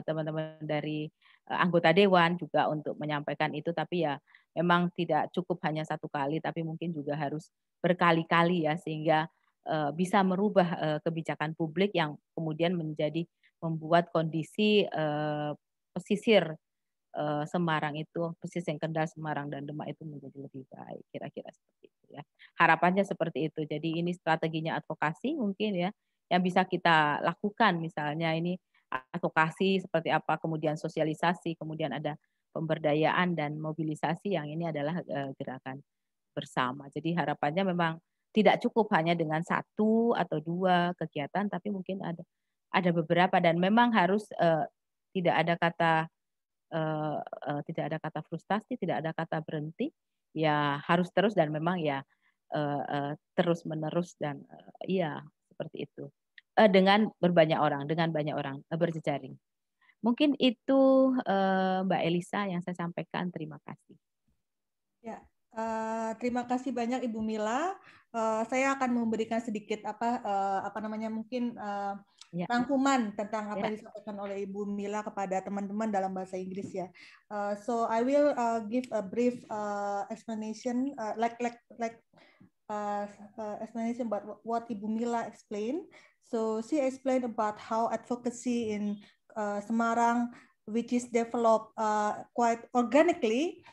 teman-teman dari anggota dewan juga untuk menyampaikan itu, tapi ya memang tidak cukup hanya satu kali, tapi mungkin juga harus berkali-kali ya, sehingga bisa merubah kebijakan publik yang kemudian menjadi membuat kondisi pesisir Semarang itu, pesisir Kendal, Semarang dan Demak itu menjadi lebih baik, kira-kira seperti itu ya. Harapannya seperti itu. Jadi ini strateginya advokasi mungkin ya, yang bisa kita lakukan, misalnya ini advokasi seperti apa, kemudian sosialisasi, kemudian ada pemberdayaan dan mobilisasi, yang ini adalah gerakan bersama. Jadi harapannya memang tidak cukup hanya dengan 1 atau 2 kegiatan, tapi mungkin ada beberapa, dan memang harus tidak ada kata frustasi, tidak ada kata berhenti, ya harus terus, dan memang ya terus menerus, dan iya seperti itu, dengan banyak orang berjejaring. Mungkin itu Mbak Elisa yang saya sampaikan. Terima kasih. Ya, terima kasih banyak Ibu Mila. Saya akan memberikan sedikit mungkin rangkuman tentang apa yang disampaikan oleh Ibu Mila kepada teman-teman dalam bahasa Inggris ya. So I will give a brief explanation, explanation about what Ibu Mila explained. So she explained about how advocacy in Semarang, which is developed quite organically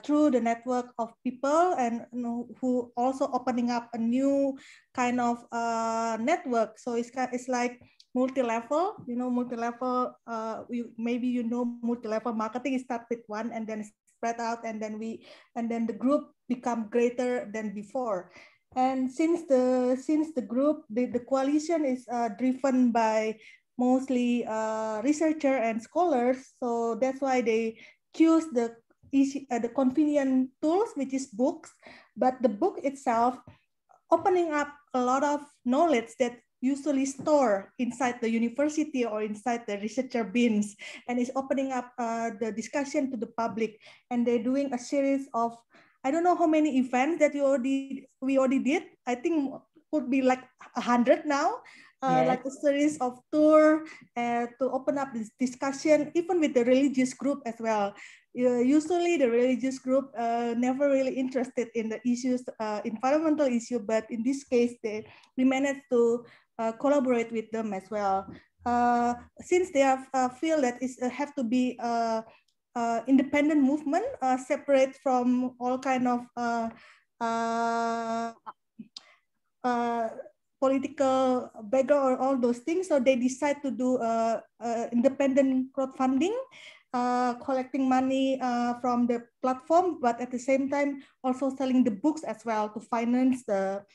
through the network of people, and who also opening up a new kind of network. So it's like multi-level, multi-level. Maybe multi-level marketing. Start with one and then spread out, and then the group become greater than before. And since the group, the coalition is driven by mostly researcher and scholars, so that's why they choose the convenient tools, which is books, but the book itself opening up a lot of knowledge that usually store inside the university or inside the researcher bins, and is opening up the discussion to the public. And they're doing a series of, I don't know how many events that we already did. I think would be like 100 now. Yes. Like a series of tour to open up this discussion, even with the religious group as well. Usually the religious group never really interested in the issues, environmental issue, but in this case, we managed to collaborate with them as well. Since they have feel that it have to be independent movement, separate from all kind of political background or all those things, so they decide to do independent crowdfunding, collecting money from the platform, but at the same time also selling the books as well to finance their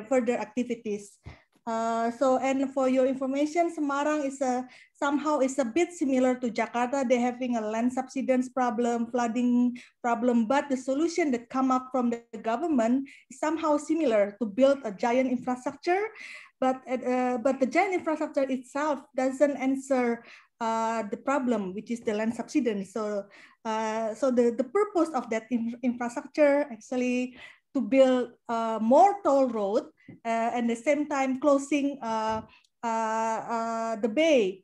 further activities. And for your information, Semarang is somehow a bit similar to Jakarta. They're having a land subsidence problem, flooding problem, but the solution that come up from the government is somehow similar, to build a giant infrastructure. But the giant infrastructure itself doesn't answer the problem, which is the land subsidence. So the purpose of that infrastructure actually to build more toll road, and at the same time closing the bay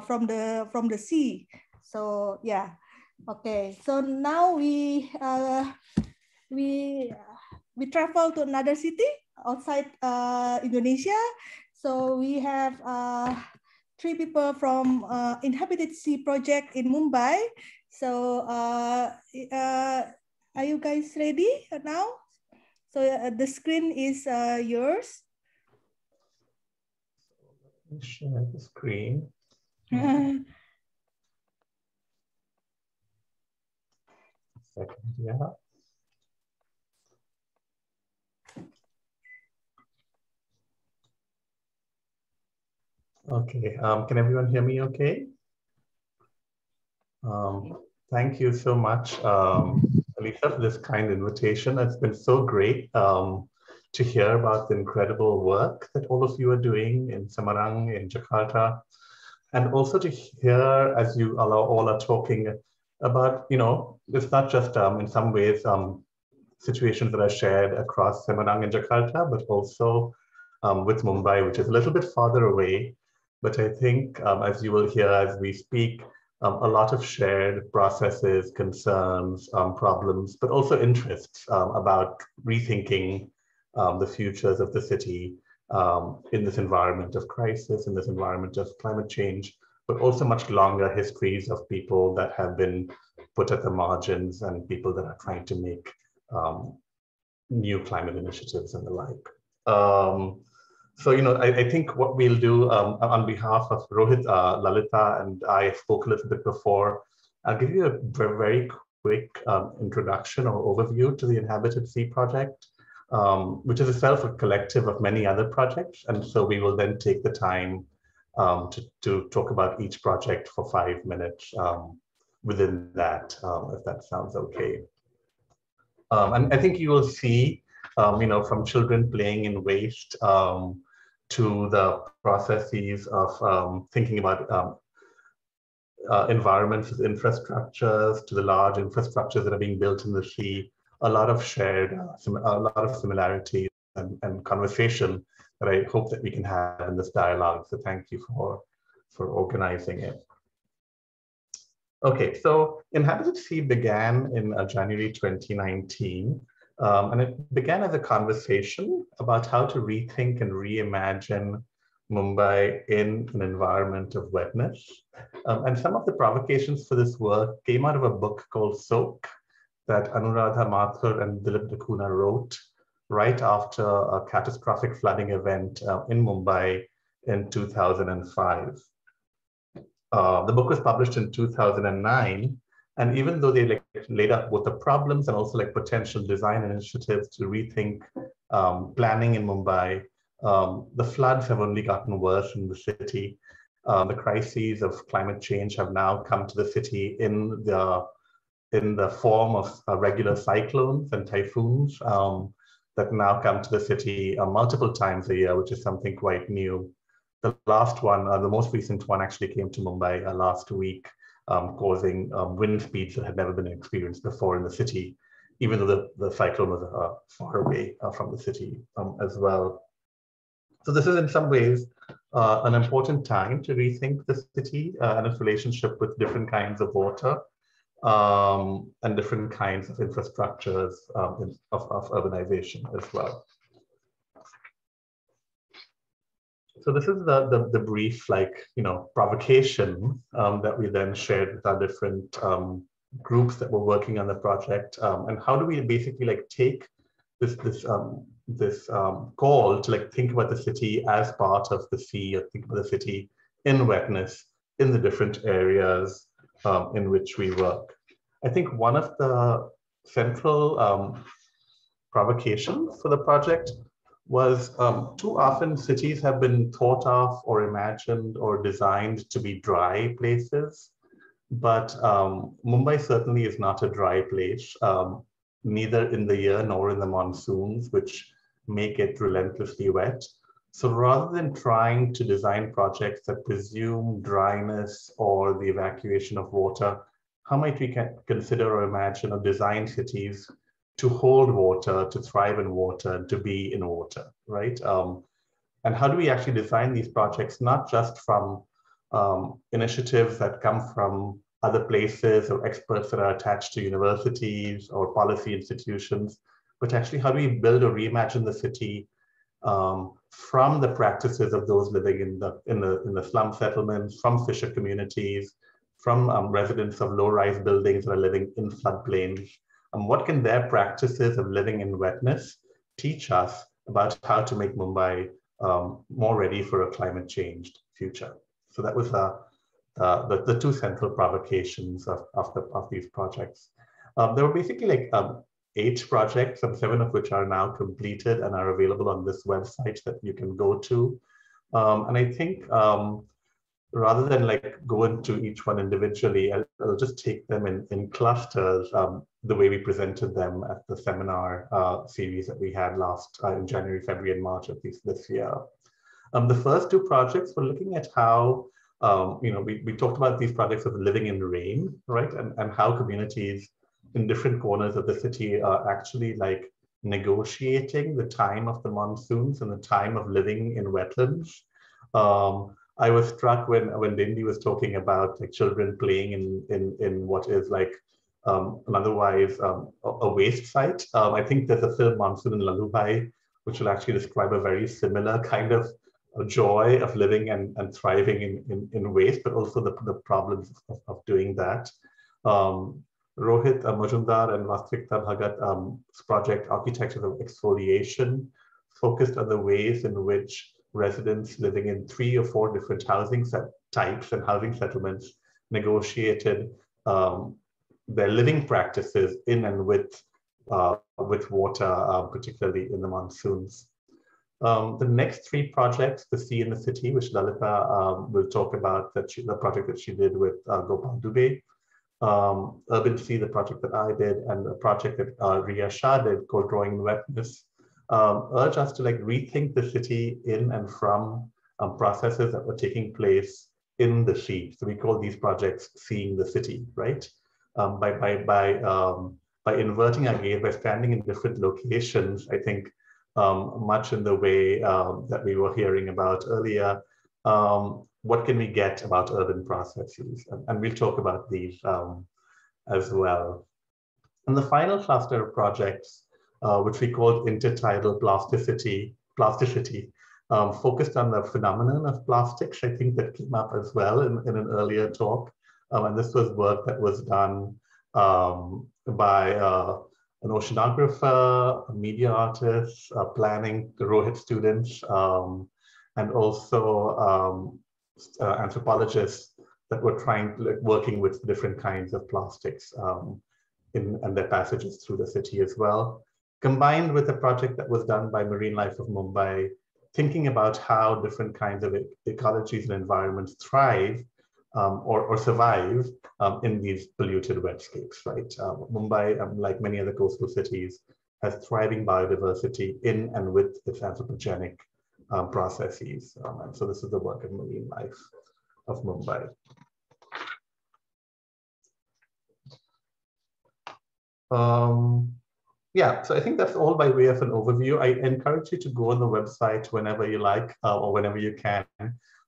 from the sea. So yeah, okay. So now we travel to another city outside Indonesia. So we have 3 people from Inhabited Sea project in Mumbai. So are you guys ready now? So the screen is yours. Let me share the screen. Second, yeah. Okay, can everyone hear me okay? Thank you so much, Alisa, for this kind invitation. It's been so great to hear about the incredible work that all of you are doing in Semarang, in Jakarta, and also to hear, as you all are talking about, it's not just in some ways situations that are shared across Semarang and Jakarta, but also with Mumbai, which is a little bit farther away. But I think, as you will hear as we speak, a lot of shared processes, concerns, problems, but also interests about rethinking the futures of the city in this environment of crisis, in this environment of climate change, but also much longer histories of people that have been put at the margins and people that are trying to make new climate initiatives and the like. So, I think what we'll do on behalf of Rohit, Lalita, and I spoke a little bit before, I'll give you a very quick introduction or overview to the Inhabited Sea project, which is itself a collective of many other projects. And so we will then take the time to talk about each project for 5 minutes within that, if that sounds okay. And I think you will see, from children playing in waste to the processes of thinking about environments as infrastructures, to the large infrastructures that are being built in the sea, a lot of shared, a lot of similarities and conversation that I hope that we can have in this dialogue. So thank you for organizing it. Okay, so Inhabited Sea began in January 2019, and it began as a conversation about how to rethink and reimagine Mumbai in an environment of wetness. And some of the provocations for this work came out of a book called Soak that Anuradha Mathur and Dilip Dakuna wrote right after a catastrophic flooding event in Mumbai in 2005. The book was published in 2009, and even though they laid out both the problems and also potential design initiatives to rethink planning in Mumbai, the floods have only gotten worse in the city. The crises of climate change have now come to the city in the form of regular cyclones and typhoons that now come to the city multiple times a year, which is something quite new. The last one, the most recent one, actually came to Mumbai last week, causing wind speeds that had never been experienced before in the city, even though the cyclone was far away from the city as well. So this is in some ways an important time to rethink the city and its relationship with different kinds of water and different kinds of infrastructures of urbanization as well. So this is the brief, provocation that we then shared with our different groups that were working on the project, and how do we basically take this call to think about the city as part of the sea, or think about the city in wetness in the different areas in which we work. I think one of the central provocations for the project was too often cities have been thought of or imagined or designed to be dry places, but Mumbai certainly is not a dry place, neither in the year nor in the monsoons, which make it relentlessly wet. So rather than trying to design projects that presume dryness or the evacuation of water, how might we consider or imagine or design cities to hold water, to thrive in water, to be in water, right? And how do we actually design these projects, not just from initiatives that come from other places or experts that are attached to universities or policy institutions, but actually how do we build or reimagine the city from the practices of those living in the slum settlements, from fisher communities, from residents of low-rise buildings that are living in floodplains. What can their practices of living in wetness teach us about how to make Mumbai more ready for a climate changed future? So that was the two central provocations of these projects. There were basically 8 projects, 7 of which are now completed and are available on this website that you can go to. And I think rather than go into each one individually, I'll just take them in clusters, the way we presented them at the seminar series that we had last in January, February, and March of this year. The first 2 projects were looking at how, we talked about these projects of living in rain, right? And how communities in different corners of the city are actually negotiating the time of the monsoons and the time of living in wetlands. I was struck when Dindi was talking about children playing in what is an otherwise a waste site. I think there's a film, Monsoon in Lalubhai, which will actually describe a very similar kind of joy of living and thriving in waste, but also the problems of doing that. Rohit Majumdar and Vastikta Bhagat's project, Architecture of Exfoliation, focused on the ways in which residents living in 3 or 4 different housing types and housing settlements negotiated their living practices in and with water, particularly in the monsoons. The next 3 projects, The Sea in the City, which Lalita will talk about, the project that she did with Gopal Dubey, Urban Sea, the project that I did, and the project that Ria Shah did called Drawing in Wetness, urge us to rethink the city in and from processes that were taking place in the sea. So we call these projects Seeing the City, right? By inverting our gaze, by standing in different locations, I think much in the way that we were hearing about earlier, what can we get about urban processes? And we'll talk about these as well. And the final cluster of projects, which we called intertidal plasticity, focused on the phenomenon of plastics. I think that came up as well in an earlier talk. And this was work that was done by an oceanographer, a media artist, planning, the Rohit students, and also anthropologists that were working with different kinds of plastics and their passages through the city as well, combined with a project that was done by Marine Life of Mumbai, thinking about how different kinds of ecologies and environments thrive or survive in these polluted wetscapes, right? Mumbai, like many other coastal cities, has thriving biodiversity in and with its anthropogenic processes. And so this is the work of Marine Life of Mumbai. Yeah, so I think that's all by way of an overview. I encourage you to go on the website whenever you like or whenever you can.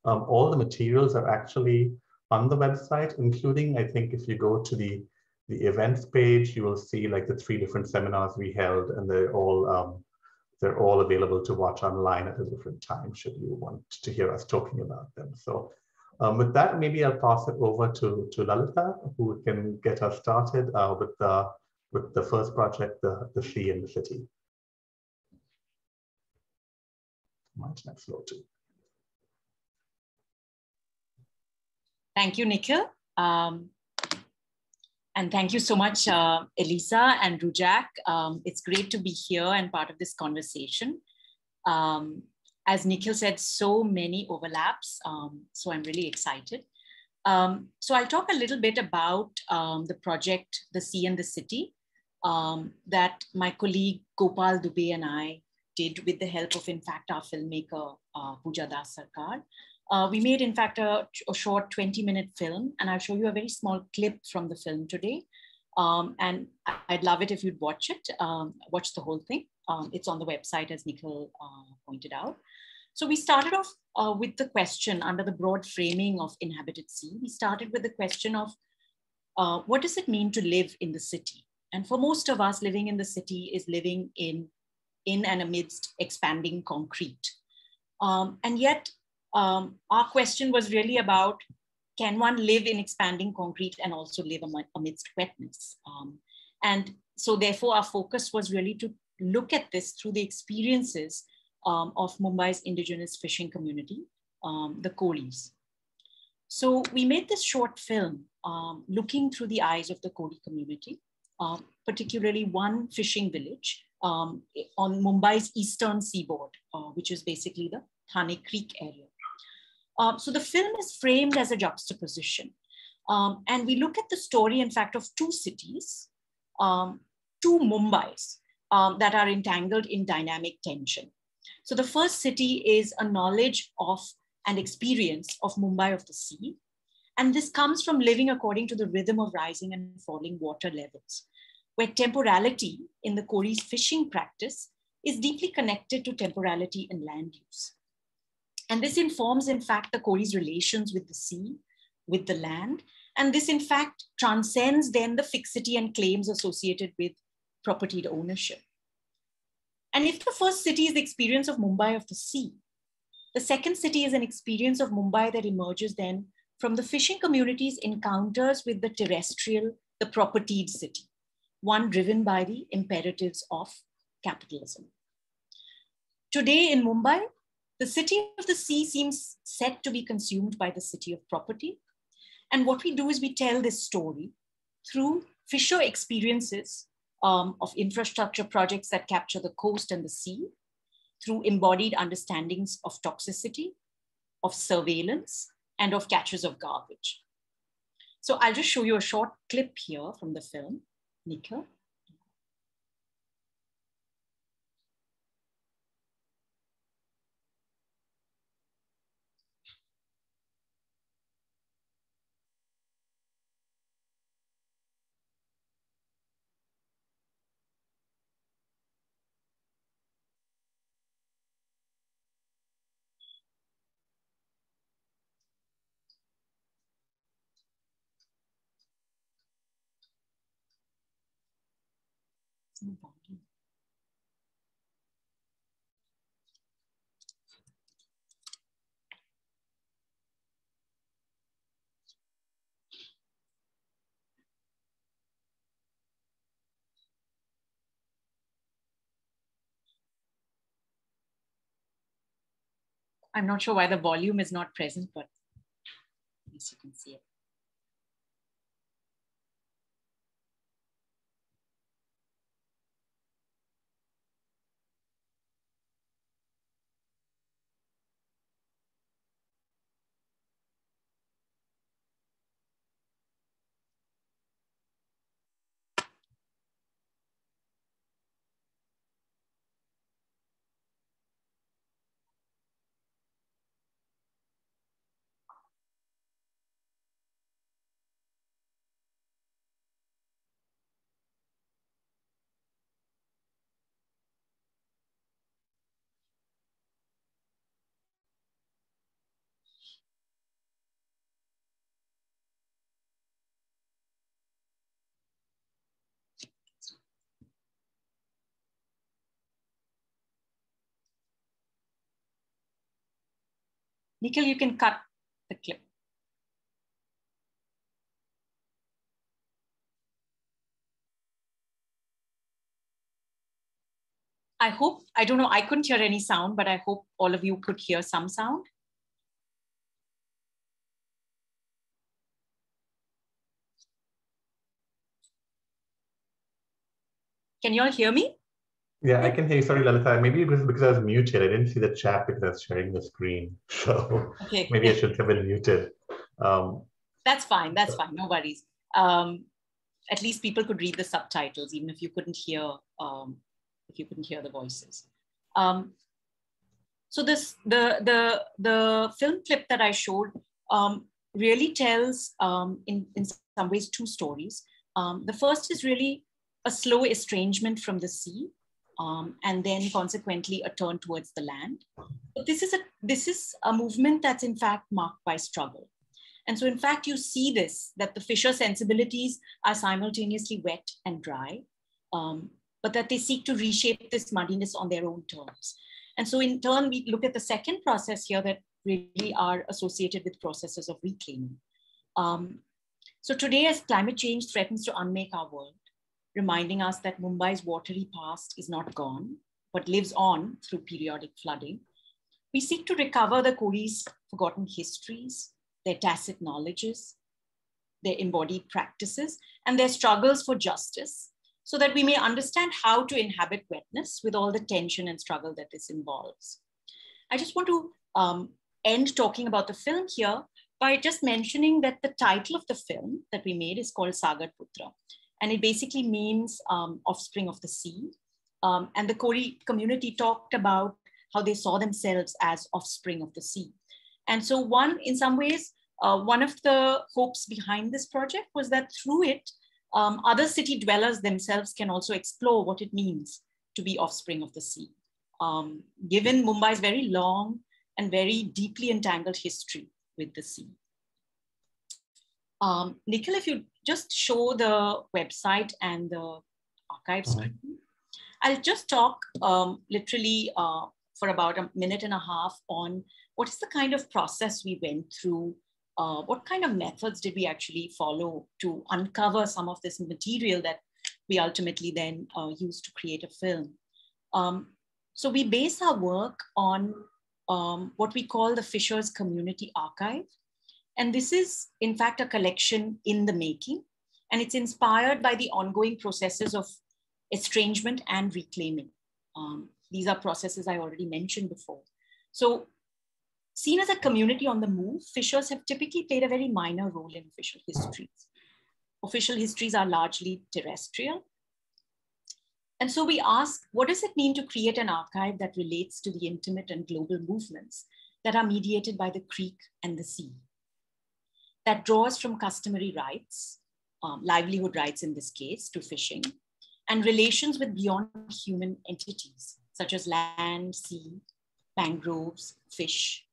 All the materials are actually on the website, including, I think, if you go to the events page, you will see the 3 different seminars we held, and they're all available to watch online at a different time, should you want to hear us talking about them. So with that, maybe I'll pass it over to Lalita, who can get us started with the first project, the Sea in the City. My next slow too. Thank you, Nikhil. And thank you so much, Elisa and Rujak. It's great to be here and part of this conversation. As Nikhil said, so many overlaps, so I'm really excited. So I'll talk a little bit about the project, The Sea and the City, that my colleague Gopal Dubey and I did with the help of, in fact, our filmmaker, Pooja Das Sarkar. We made, in fact, a short 20-minute film, and I'll show you a very small clip from the film today. And I'd love it if you'd watch it, watch the whole thing. It's on the website, as Nikhil pointed out. So we started off with the question under the broad framing of Inhabited Sea. We started with the question of what does it mean to live in the city? And for most of us, living in the city is living in and amidst expanding concrete. And yet, our question was really about, can one live in expanding concrete and also live amidst wetness? And so therefore, our focus was really to look at this through the experiences of Mumbai's indigenous fishing community, the Kodis. So we made this short film looking through the eyes of the Kodi community, particularly one fishing village on Mumbai's eastern seaboard, which is basically the Thane Creek area. So the film is framed as a juxtaposition. And we look at the story, in fact, of 2 cities, 2 Mumbais that are entangled in dynamic tension. So the first city is a knowledge of and experience of Mumbai of the sea. And this comes from living according to the rhythm of rising and falling water levels, where temporality in the Kodi's fishing practice is deeply connected to temporality in land use. And this informs, in fact, the Kodi's relations with the sea, with the land. And this, in fact, transcends then the fixity and claims associated with property ownership. And if the first city is the experience of Mumbai of the sea, the second city is an experience of Mumbai that emerges then from the fishing community's encounters with the terrestrial, the propertied city, one driven by the imperatives of capitalism. Today in Mumbai, the city of the sea seems set to be consumed by the city of property. And what we do is we tell this story through fisher experiences of infrastructure projects that capture the coast and the sea, through embodied understandings of toxicity, of surveillance, and of catches of garbage. So I'll just show you a short clip here from the film. Nikhil. I'm not sure why the volume is not present, but at least you can see it. Nikhil, you can cut the clip. I hope, I don't know, I couldn't hear any sound, but I hope all of you could hear some sound. Can you all hear me? Yeah, I can hear you. Sorry, Lalita. Maybe it was because I was muted. I didn't see the chat because I was sharing the screen. So okay. Maybe I should have been muted. That's fine. That's fine. No worries. At least people could read the subtitles, even if you couldn't hear the voices. So this the film clip that I showed really tells in some ways two stories. The first is really a slow estrangement from the sea, and then consequently a turn towards the land. But this is a movement that's in fact marked by struggle. And so in fact, you see this, that the fisher sensibilities are simultaneously wet and dry, but that they seek to reshape this muddiness on their own terms. And so in turn, we look at the second process here that really are associated with processes of reclaiming. So today, as climate change threatens to unmake our world, reminding us that Mumbai's watery past is not gone, but lives on through periodic flooding, we seek to recover the Kori's forgotten histories, their tacit knowledges, their embodied practices, and their struggles for justice, so that we may understand how to inhabit wetness with all the tension and struggle that this involves. I just want to end talking about the film here by just mentioning that the title of the film that we made is called Sagar Putra, and it basically means offspring of the sea. And the Kori community talked about how they saw themselves as offspring of the sea. And so in some ways, one of the hopes behind this project was that through it, other city dwellers themselves can also explore what it means to be offspring of the sea, given Mumbai's very long and very deeply entangled history with the sea. Nikhil, if you just show the website and the archive screen. I'll just talk literally for about a minute and a half on what is the kind of process we went through, what kind of methods did we actually follow to uncover some of this material that we ultimately then used to create a film. So we base our work on what we call the Fisher's Community Archive. And this is, in fact, a collection in the making. And it's inspired by the ongoing processes of estrangement and reclaiming. These are processes I already mentioned before. So seen as a community on the move, fishers have typically played a very minor role in official histories. Official histories are largely terrestrial. And so we ask, what does it mean to create an archive that relates to the intimate and global movements that are mediated by the creek and the sea? That draws from customary rights, livelihood rights in this case, to fishing, and relations with beyond human entities, such as land, sea, mangroves, fish,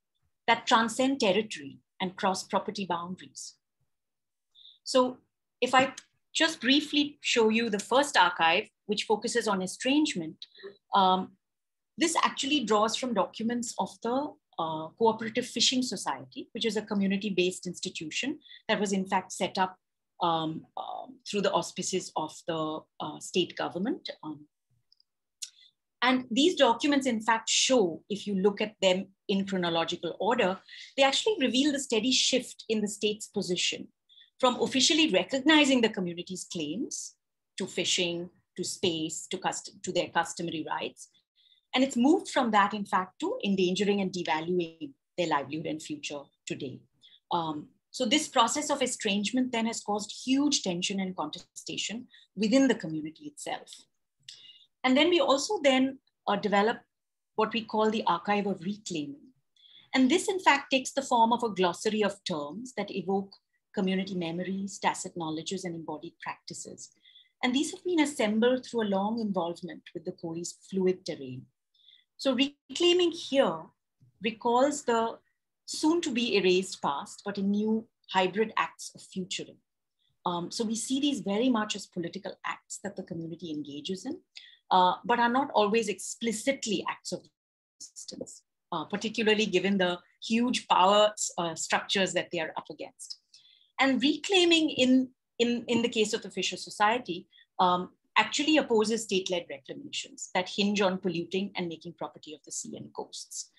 that transcend territory and cross property boundaries. So if I just briefly show you the first archive, which focuses on estrangement, this actually draws from documents of the Cooperative Fishing Society, which is a community-based institution that was in fact set up through the auspices of the state government. And these documents, in fact, show, if you look at them in chronological order, they actually reveal the steady shift in the state's position from officially recognizing the community's claims to fishing, to space, to their customary rights. And it's moved from that, in fact, to endangering and devaluing their livelihood and future today. So this process of estrangement then has caused huge tension and contestation within the community itself. And then we also then develop what we call the Archive of Reclaiming. And this, in fact, takes the form of a glossary of terms that evoke community memories, tacit knowledges, and embodied practices. And these have been assembled through a long involvement with the Koi's fluid terrain. So reclaiming here recalls the soon to be erased past, but in new hybrid acts of futuring. So we see these very much as political acts that the community engages in, but are not always explicitly acts of resistance, particularly given the huge power structures that they are up against. And reclaiming in the case of the Fisher Society actually opposes state-led reclamations that hinge on polluting and making property of the sea and coasts.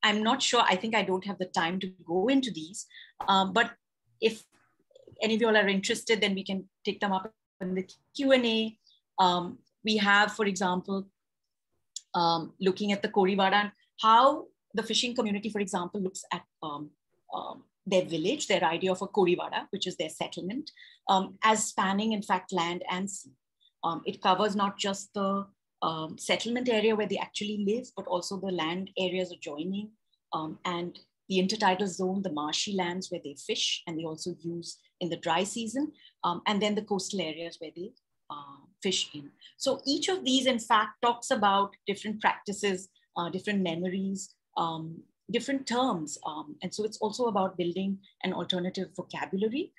I'm not sure, I think I don't have the time to go into these, but if any of you all are interested, then we can take them up in the Q&A. We have, for example, looking at the Korivada and how the fishing community, for example, looks at their village, their idea of a Korivada, which is their settlement, as spanning, in fact, land and sea. It covers not just the settlement area where they actually live, but also the land areas adjoining and the intertidal zone, the marshy lands where they fish and they also use in the dry season, and then the coastal areas where they fish in. So each of these, in fact, talks about different practices, different memories, different terms. And so it's also about building an alternative vocabulary,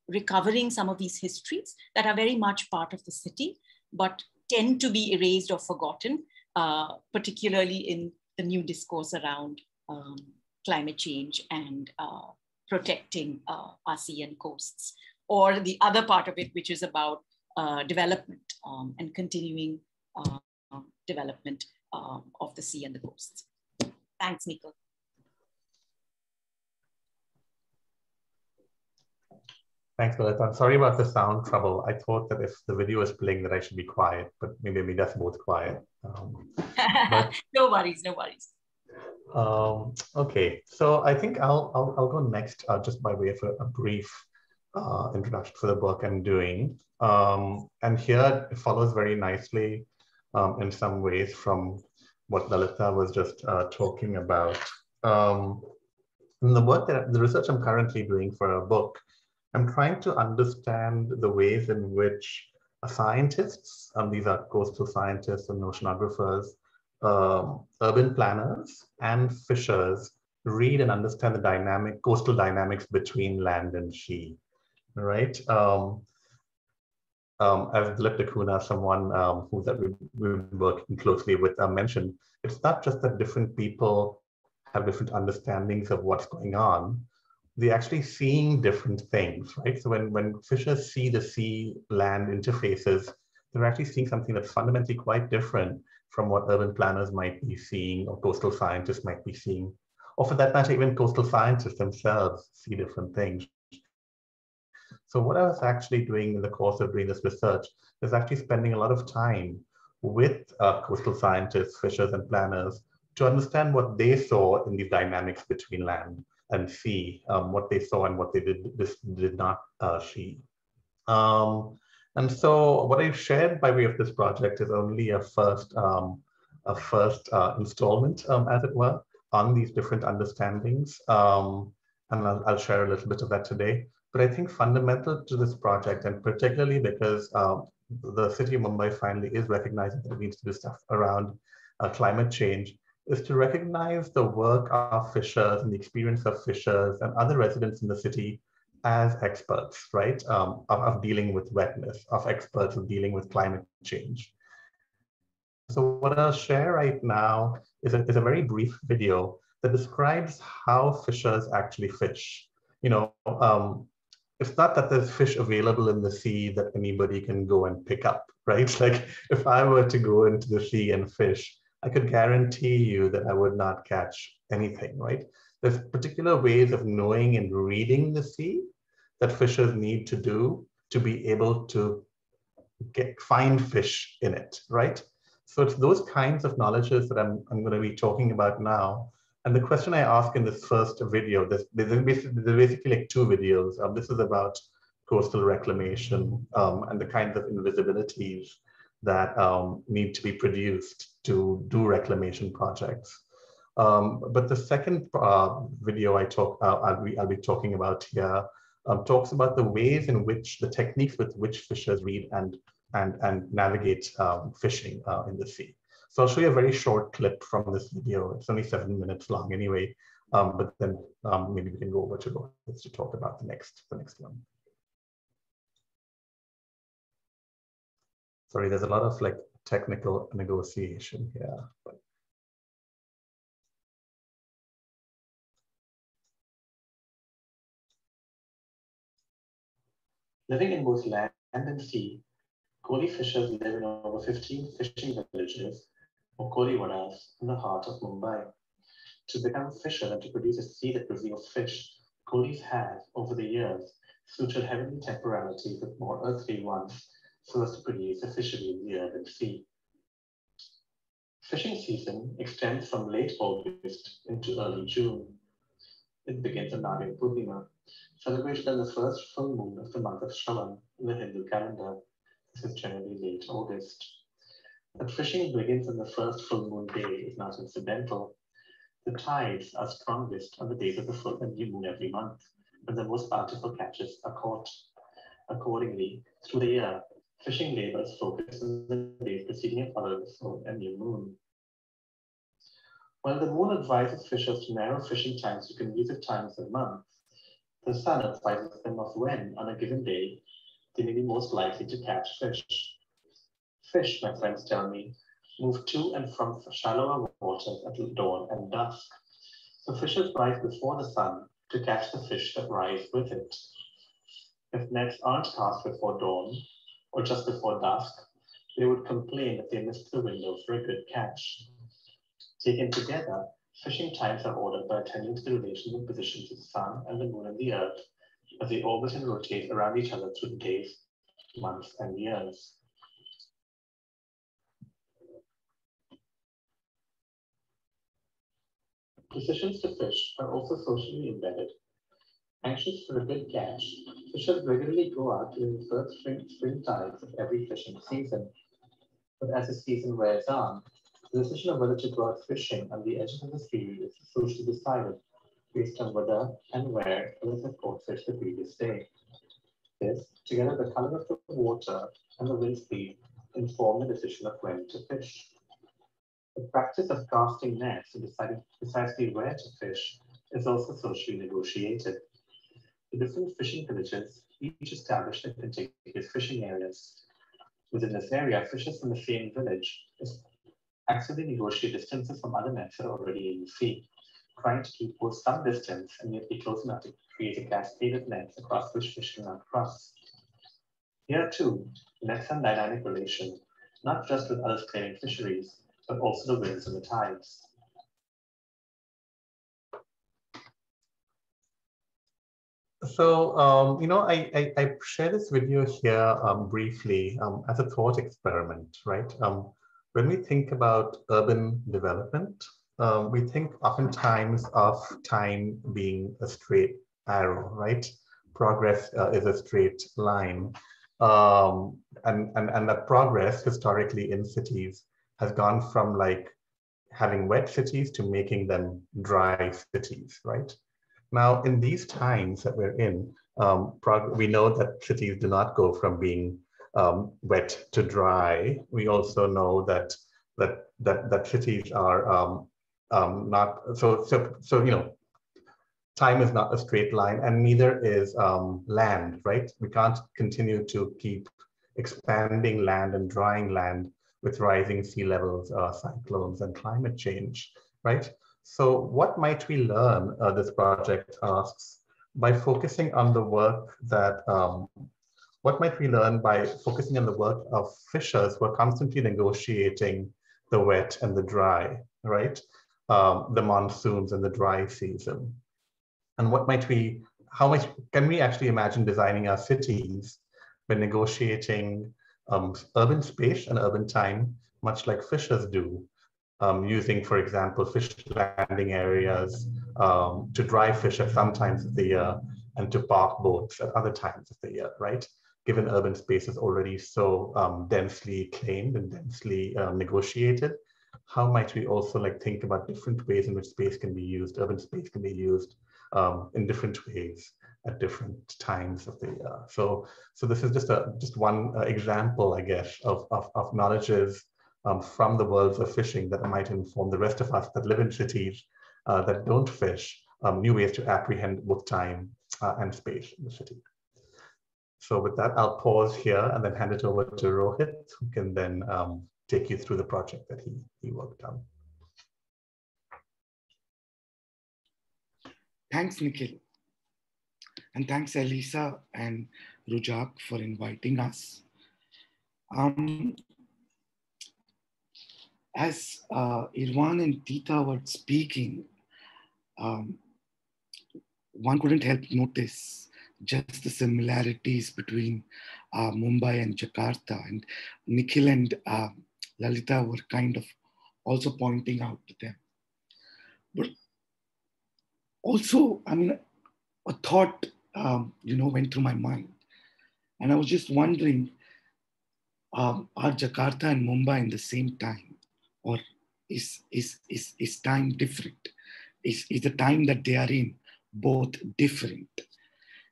recovering some of these histories that are very much part of the city, but tend to be erased or forgotten, particularly in the new discourse around climate change and protecting our sea and coasts, or the other part of it, which is about development and continuing development of the sea and the coasts. Thanks, Nikhil. Thanks, Melita. I'm sorry about the sound trouble. I thought that if the video is playing that I should be quiet, but maybe that's both quiet. No worries, no worries. Okay, so I think I'll go next just by way of a brief introduction for the work I'm doing. And here it follows very nicely in some ways from what Lalita was just talking about. In the research I'm currently doing for a book, I'm trying to understand the ways in which scientists, these are coastal scientists and oceanographers, urban planners and fishers read and understand the coastal dynamics between land and sea, right? as Dilip Dakuna, someone that we've been working closely with, mentioned, it's not just that different people have different understandings of what's going on. They're actually seeing different things, right? So when fishers see the sea-land interfaces, they're actually seeing something that's fundamentally quite different from what urban planners might be seeing or coastal scientists might be seeing. Or for that matter, even coastal scientists themselves see different things. So what I was actually doing in the course of doing this research is actually spending a lot of time with coastal scientists, fishers, and planners to understand what they saw in these dynamics between land and sea, what they saw and what they did not see. And so what I've shared by way of this project is only a first installment, as it were, on these different understandings. And I'll share a little bit of that today. But I think fundamental to this project, and particularly because the city of Mumbai finally is recognizing that it needs to do stuff around climate change, is to recognize the work of fishers and the experience of fishers and other residents in the city as experts, right? Of dealing with wetness, of experts of dealing with climate change. So what I'll share right now is a very brief video that describes how fishers actually fish. You know, it's not that there's fish available in the sea that anybody can go and pick up, right? Like if I were to go into the sea and fish, I could guarantee you that I would not catch anything, right? There's particular ways of knowing and reading the sea that fishers need to do to be able to find fish in it, right? So it's those kinds of knowledges that I'm going to be talking about now. And the question I ask in this first video, there's basically like two videos. This is about coastal reclamation and the kinds of invisibilities that need to be produced to do reclamation projects. But the second video I'll be talking about here talks about the ways in which the techniques with which fishers read and navigate fishing in the sea. So I'll show you a very short clip from this video. It's only 7 minutes long anyway, but then maybe we can go over to Rohit to talk about the next one. Sorry, there's a lot of like technical negotiation here. But... Living in both land and sea, Koli fishers live in over 15 fishing villages, or Koliwadas, in the heart of Mumbai. To become fishers and to produce a sea that reveals fish, Kolis have, over the years, sutured heavenly temporalities with more earthly ones, so as to produce a fishery in the urban sea. Fishing season extends from late August into early June. It begins on Nagin Purnima, celebrated on the first full moon of the month of Shravan in the Hindu calendar. This is generally late August. That fishing begins on the first full moon day is not incidental. The tides are strongest on the days of the full and new moon every month, when the most bountiful catches are caught. Accordingly, through the year, fishing labors focus on the days preceding and following the full and new moon. While the moon advises fishers to narrow fishing times to conducive times of month, the sun advises them of when, on a given day, they may be most likely to catch fish. Fish, my friends tell me, move to and from shallower waters at dawn and dusk. So fishers rise before the sun to catch the fish that rise with it. If nets aren't cast before dawn or just before dusk, they would complain that they missed the window for a good catch. Taken together, fishing times are ordered by attending to the relations and positions of the sun and the moon and the earth as they orbit and rotate around each other through the days, months, and years. Decisions to fish are also socially embedded. Anxious for a good catch, fishers regularly go out during the first spring tides of every fishing season. But as the season wears on, the decision of whether to go out fishing on the edges of the sea is socially decided based on whether and where others have caught fish the previous day. This, together with the color of the water and the wind speed, inform the decision of when to fish. The practice of casting nets and deciding precisely where to fish is also socially negotiated. The different fishing villages each establish their contiguous fishing areas, Within this area, fishers from the same village actively negotiate distances from other nets that are already in the sea, trying to keep both some distance and yet be close enough to create a cascade of nets across which fish cannot cross. Here too, nets have dynamic relation, not just with others claiming fisheries, but also the winds and the tides. So, you know, I share this video here briefly as a thought experiment, right? When we think about urban development, we think oftentimes of time being a straight arrow, right? Progress is a straight line. And that progress historically in cities has gone from like having wet cities to making them dry cities, right? Now, in these times that we're in, we know that cities do not go from being wet to dry. We also know that cities are not so you know, time is not a straight line, and neither is land, right? We can't continue to keep expanding land and drying land with rising sea levels, cyclones, and climate change, right? So what might we learn, this project asks, by focusing on the work that, what might we learn by focusing on the work of fishers who are constantly negotiating the wet and the dry, right? The monsoons and the dry season. And what might we, how much can we actually imagine designing our cities by negotiating urban space and urban time, much like fishers do? Using, for example, fish landing areas to dry fish at some times of the year and to park boats at other times of the year, right? Given urban space is already so densely claimed and densely negotiated, how might we also like think about different ways in which space can be used, urban space can be used in different ways at different times of the year. So this is just one example, I guess, of knowledges from the worlds of fishing that might inform the rest of us that live in cities that don't fish, new ways to apprehend both time and space in the city. So with that, I'll pause here and then hand it over to Rohit, who can then take you through the project that he worked on. Thanks, Nikhil. And thanks, Elisa and Rujak, for inviting us. As Irwan and Tita were speaking, one couldn't help notice just the similarities between Mumbai and Jakarta. And Nikhil and Lalita were kind of also pointing out to them. But also, I mean, a thought, went through my mind. And I was just wondering, are Jakarta and Mumbai in the same time? Or is time different? Is the time that they are in both different?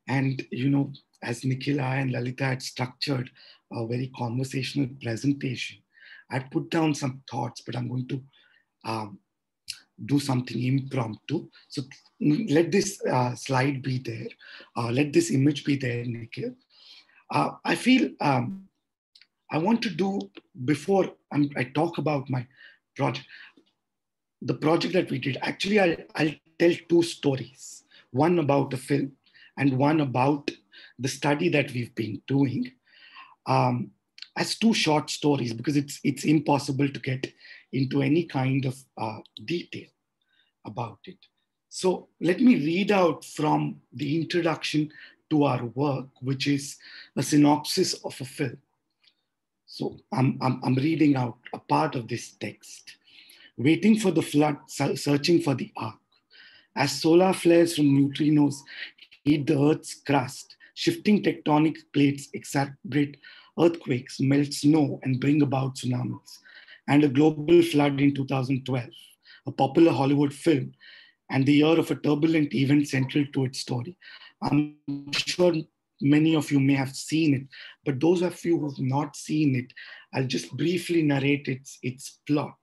And, as Nikhil and Lalita had structured a very conversational presentation, I put down some thoughts, but I'm going to do something impromptu. So let this slide be there. Let this image be there, Nikhil. I feel I want to do, before I talk about my project, the project that we did, actually I'll tell two stories. One about a film and one about the study that we've been doing as two short stories, because it's impossible to get into any kind of detail about it. So let me read out from the introduction to our work, which is a synopsis of a film. So I'm reading out a part of this text. Waiting for the flood, searching for the ark. As solar flares from neutrinos heat the Earth's crust, shifting tectonic plates exacerbate earthquakes, melt snow, and bring about tsunamis. And a global flood in 2012, a popular Hollywood film, and the year of a turbulent event central to its story. I'm sure many of you may have seen it, but those of you who have not seen it, I'll just briefly narrate its plot.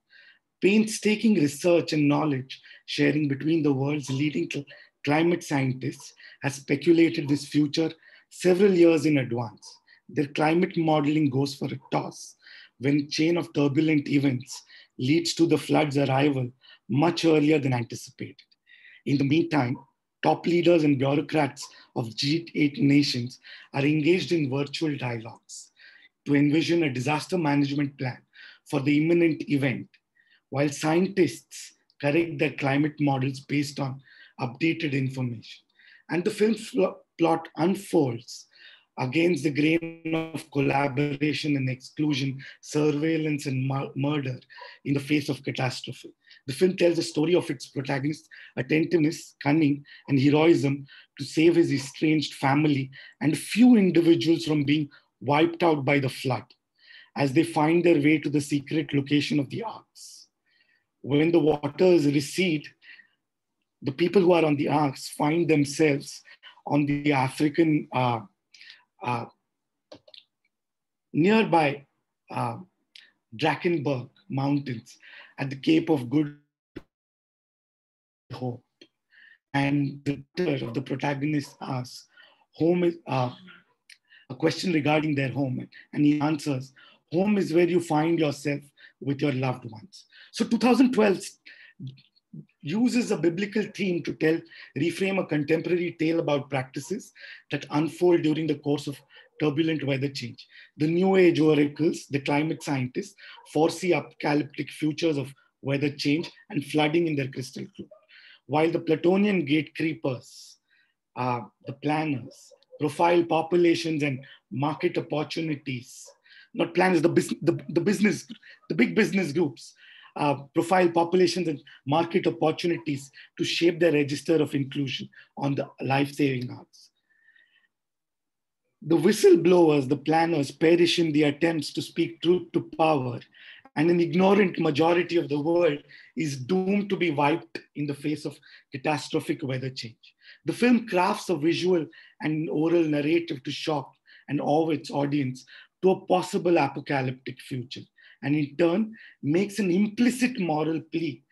Painstaking research and knowledge sharing between the world's leading climate scientists has speculated this future several years in advance. their climate modeling goes for a toss when chain of turbulent events leads to the flood's arrival much earlier than anticipated. In the meantime, top leaders and bureaucrats of G8 nations are engaged in virtual dialogues to envision a disaster management plan for the imminent event, while scientists correct their climate models based on updated information. And the film's plot unfolds against the grain of collaboration and exclusion, surveillance and murder in the face of catastrophe. The film tells the story of its protagonist's attentiveness, cunning, and heroism to save his estranged family and few individuals from being wiped out by the flood as they find their way to the secret location of the arks. When the waters recede, the people who are on the arks find themselves on the African nearby Drakensberg Mountains at the Cape of Good Hope. And the letter of the protagonist asks, home is a question regarding their home. And he answers, home is where you find yourself with your loved ones. So 2012 uses a biblical theme to reframe a contemporary tale about practices that unfold during the course of turbulent weather change. The New Age oracles, the climate scientists, foresee apocalyptic futures of weather change and flooding in their crystal ball, while the Platonian gatekeepers, the planners, profile populations and market opportunities. Not planners, the big business groups, profile populations and market opportunities to shape their register of inclusion on the life-saving arts. The whistleblowers, the planners, perish in the attempts to speak truth to power, and an ignorant majority of the world is doomed to be wiped in the face of catastrophic weather change. The film crafts a visual and oral narrative to shock and awe its audience to a possible apocalyptic future, and in turn makes an implicit moral plea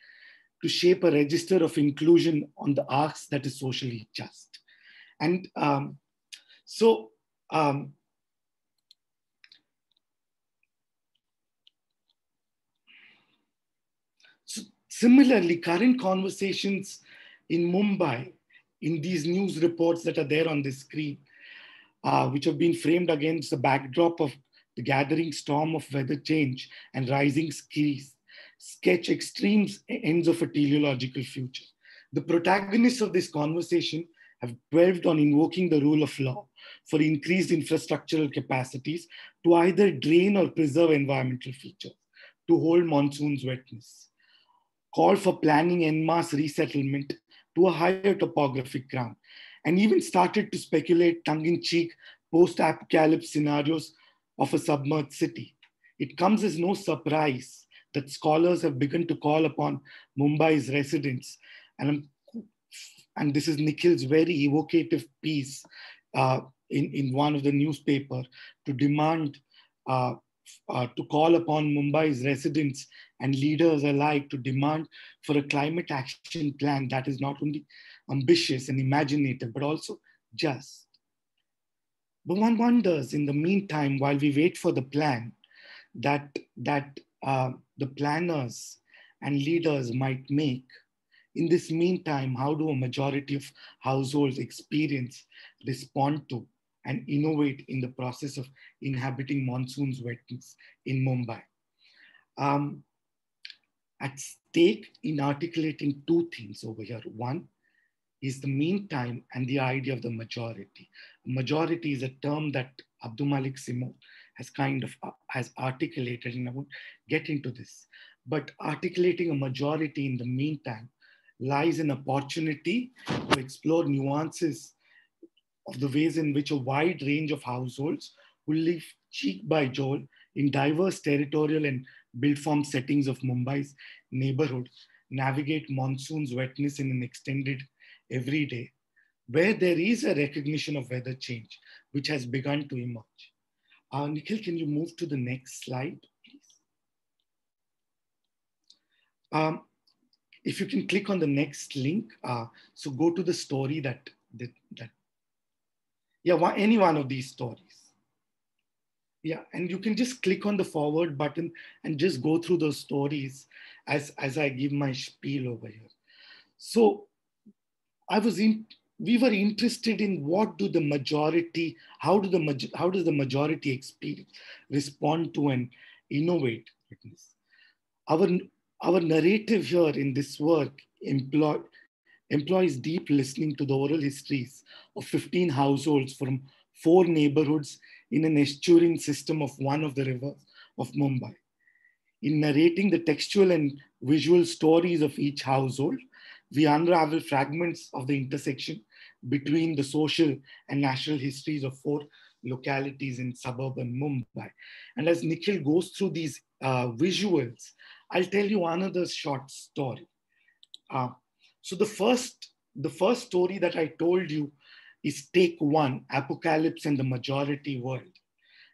to shape a register of inclusion on the arcs that is socially just. And so similarly, current conversations in Mumbai, in these news reports that are there on the screen, which have been framed against the backdrop of the gathering storm of weather change and rising seas, sketch extreme ends of a teleological future. The protagonists of this conversation have dwelled on invoking the rule of law for increased infrastructural capacities to either drain or preserve environmental features, to hold monsoons wetness, call for planning en masse resettlement to a higher topographic ground, and even started to speculate tongue-in-cheek post-apocalypse scenarios of a submerged city. It comes as no surprise that scholars have begun to call upon Mumbai's residents, and this is Nikhil's very evocative piece in one of the newspaper, to demand, to call upon Mumbai's residents and leaders alike to demand for a climate action plan that is not only ambitious and imaginative, but also just. But one wonders, in the meantime, while we wait for the plan that the planners and leaders might make, in this meantime, how do a majority of households experience, respond to, and innovate in the process of inhabiting monsoon's wetness in Mumbai? At stake in articulating two things over here. One is the meantime and the idea of the majority. Majority is a term that Abdul Malik Simon has articulated, and I won't get into this. But articulating a majority in the meantime lies an opportunity to explore nuances of the ways in which a wide range of households who live cheek by jowl in diverse territorial and built form settings of Mumbai's neighborhoods navigate monsoon's wetness in an extended every day, where there is a recognition of weather change, which has begun to emerge. Nikhil, can you move to the next slide, please? If you can click on the next link, so go to the story any one of these stories. Yeah, and you can just click on the forward button and just go through those stories as I give my spiel over here. So we were interested in what do the majority, how does the majority experience, respond to and innovate witness. Our narrative here in this work employs deep listening to the oral histories of 15 households from 4 neighborhoods in an estuarine system of one of the rivers of Mumbai. In narrating the textual and visual stories of each household, we unravel fragments of the intersection between the social and national histories of 4 localities in suburban Mumbai. And as Nikhil goes through these visuals, I'll tell you another short story. So the first story that I told you is Take One, Apocalypse and the Majority World.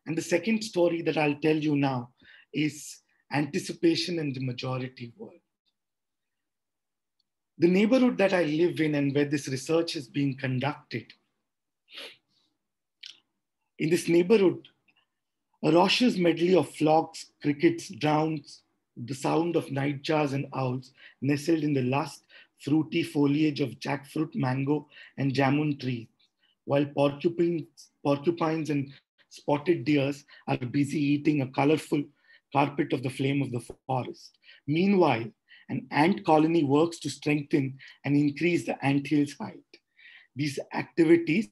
And the second story that I'll tell you now is Anticipation and the Majority World. The neighborhood that I live in and where this research is being conducted, in this neighborhood, a raucous medley of flocks, crickets, drowns the sound of nightjars and owls nestled in the lush, fruity foliage of jackfruit, mango, and jamun trees, while porcupines and spotted deers are busy eating a colorful carpet of the flame of the forest. Meanwhile, an ant colony works to strengthen and increase the anthill's height. These activities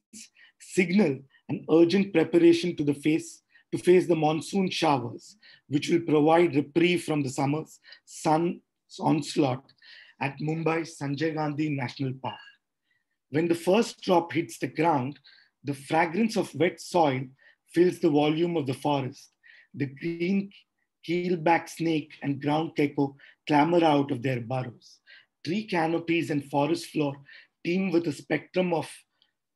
signal an urgent preparation to face the monsoon showers, which will provide reprieve from the summer's sun's onslaught at Mumbai's Sanjay Gandhi National Park. When the first drop hits the ground, the fragrance of wet soil fills the volume of the forest. The green keelback snake and ground gecko clamber out of their burrows. Tree canopies and forest floor teem with a spectrum of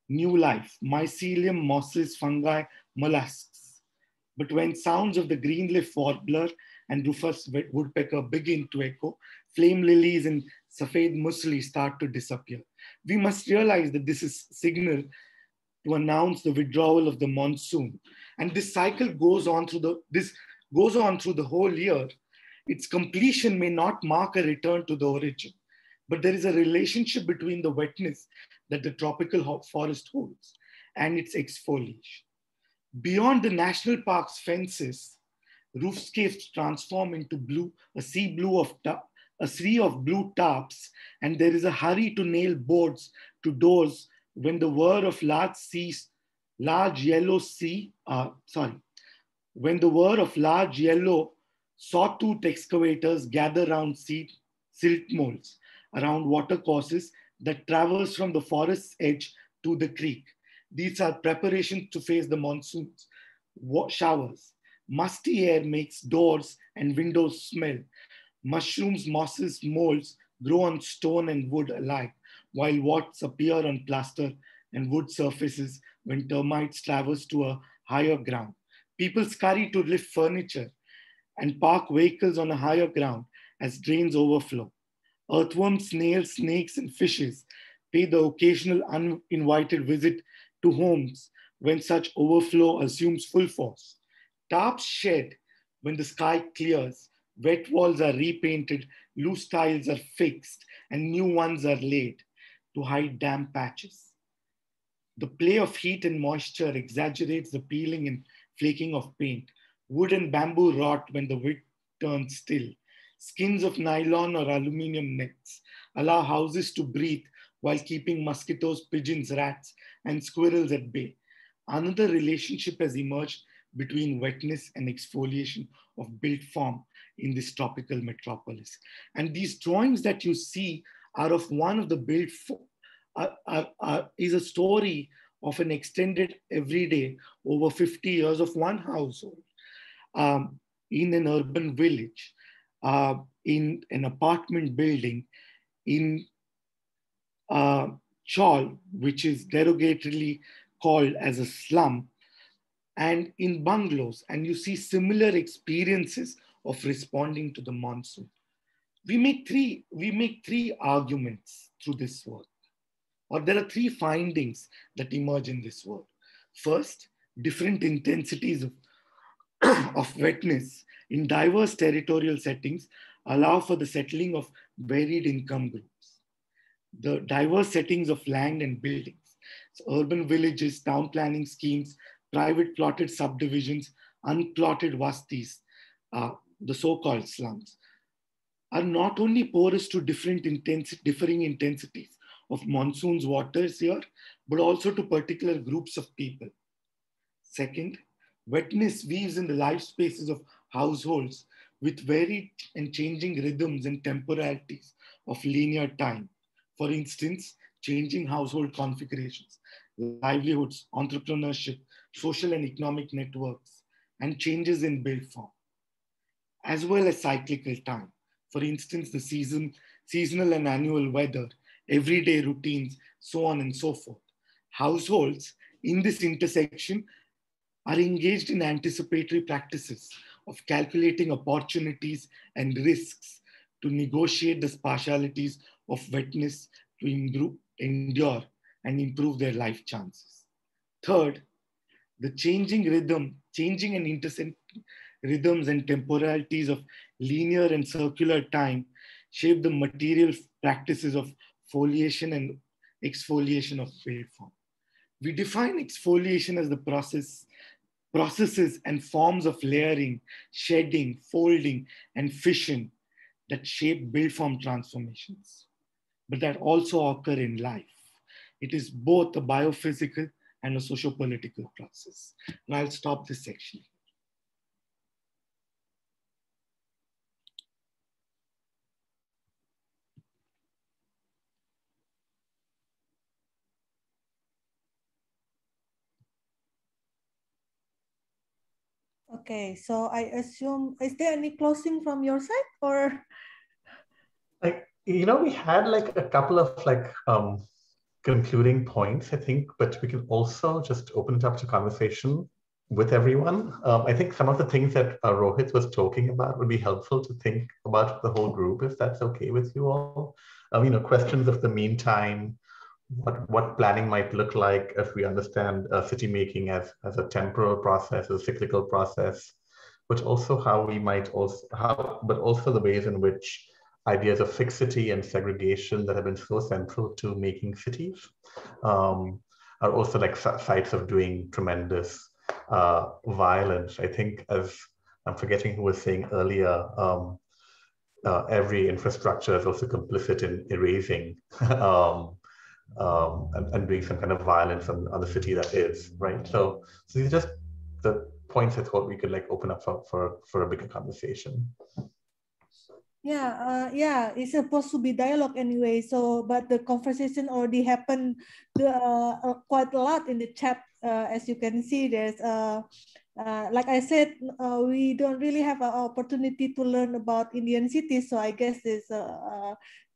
new life, mycelium, mosses, fungi, mollusks. But when sounds of the greenleaf warbler and rufous woodpecker begin to echo, flame lilies and safed musli start to disappear. We must realize that this is signal to announce the withdrawal of the monsoon. And this cycle goes on through the whole year. Its completion may not mark a return to the origin, but there is a relationship between the wetness that the tropical forest holds and its exfoliation. Beyond the national park's fences, roofscapes transform into a sea of blue tarps, and there is a hurry to nail boards to doors when the whir of large yellow sawtooth excavators gather around silt molds, around watercourses that traverse from the forest's edge to the creek. These are preparations to face the monsoon's showers. Musty air makes doors and windows smell. Mushrooms, mosses, molds grow on stone and wood alike, while warts appear on plaster and wood surfaces when termites traverse to a higher ground. People scurry to lift furniture and park vehicles on a higher ground as drains overflow. Earthworms, snails, snakes, and fishes pay the occasional uninvited visit to homes when such overflow assumes full force. Tarps shed when the sky clears, wet walls are repainted, loose tiles are fixed, and new ones are laid to hide damp patches. The play of heat and moisture exaggerates the peeling and flaking of paint. Wood and bamboo rot when the wind turns still. Skins of nylon or aluminum nets allow houses to breathe while keeping mosquitoes, pigeons, rats, and squirrels at bay. Another relationship has emerged between wetness and exfoliation of built form in this tropical metropolis. And these drawings that you see are of one of the built is a story of an extended everyday over 50 years of one household in an urban village, in an apartment building, in Chawl, which is derogatorily called as a slum, and in bungalows. And you see similar experiences of responding to the monsoon. We make three arguments through this work, or there are 3 findings that emerge in this work. First, different intensities of wetness in diverse territorial settings allow for the settling of varied income groups. The diverse settings of land and buildings, so urban villages, town planning schemes, private plotted subdivisions, unplotted vastis, the so-called slums, are not only porous to different differing intensities of monsoon's waters here, but also to particular groups of people. Second, wetness weaves in the life spaces of households with varied and changing rhythms and temporalities of linear time. For instance, changing household configurations, livelihoods, entrepreneurship, social and economic networks, and changes in build form, as well as cyclical time. For instance, the seasonal and annual weather, everyday routines, so on and so forth. Households in this intersection are engaged in anticipatory practices of calculating opportunities and risks to negotiate the spatialities of wetness to endure and improve their life chances. Third, the changing and intersecting rhythms and temporalities of linear and circular time shape the material practices of foliation and exfoliation of waveform. We define exfoliation as the processes and forms of layering, shedding, folding, and fission that shape build form transformations, but that also occur in life. It is both a biophysical and a socio-political process. And I'll stop this section. Okay, so I assume, is there any closing from your side or? We had like a couple of concluding points, I think, but we can also just open it up to conversation with everyone. I think some of the things that Rohit was talking about would be helpful to think about the whole group, if that's okay with you all. Questions of the meantime, what planning might look like if we understand city making as a temporal process, a cyclical process, but also but also the ways in which ideas of fixity and segregation that have been so central to making cities are also like sites of doing tremendous violence. I think, as I'm forgetting who was saying earlier, every infrastructure is also complicit in erasing and doing some kind of violence on the city that is, right? So these are just the points I thought we could open up for a bigger conversation. Yeah, it's supposed to be dialogue anyway. So, but the conversation already happened quite a lot in the chat. As you can see, there's like I said, we don't really have an opportunity to learn about Indian cities. So I guess there's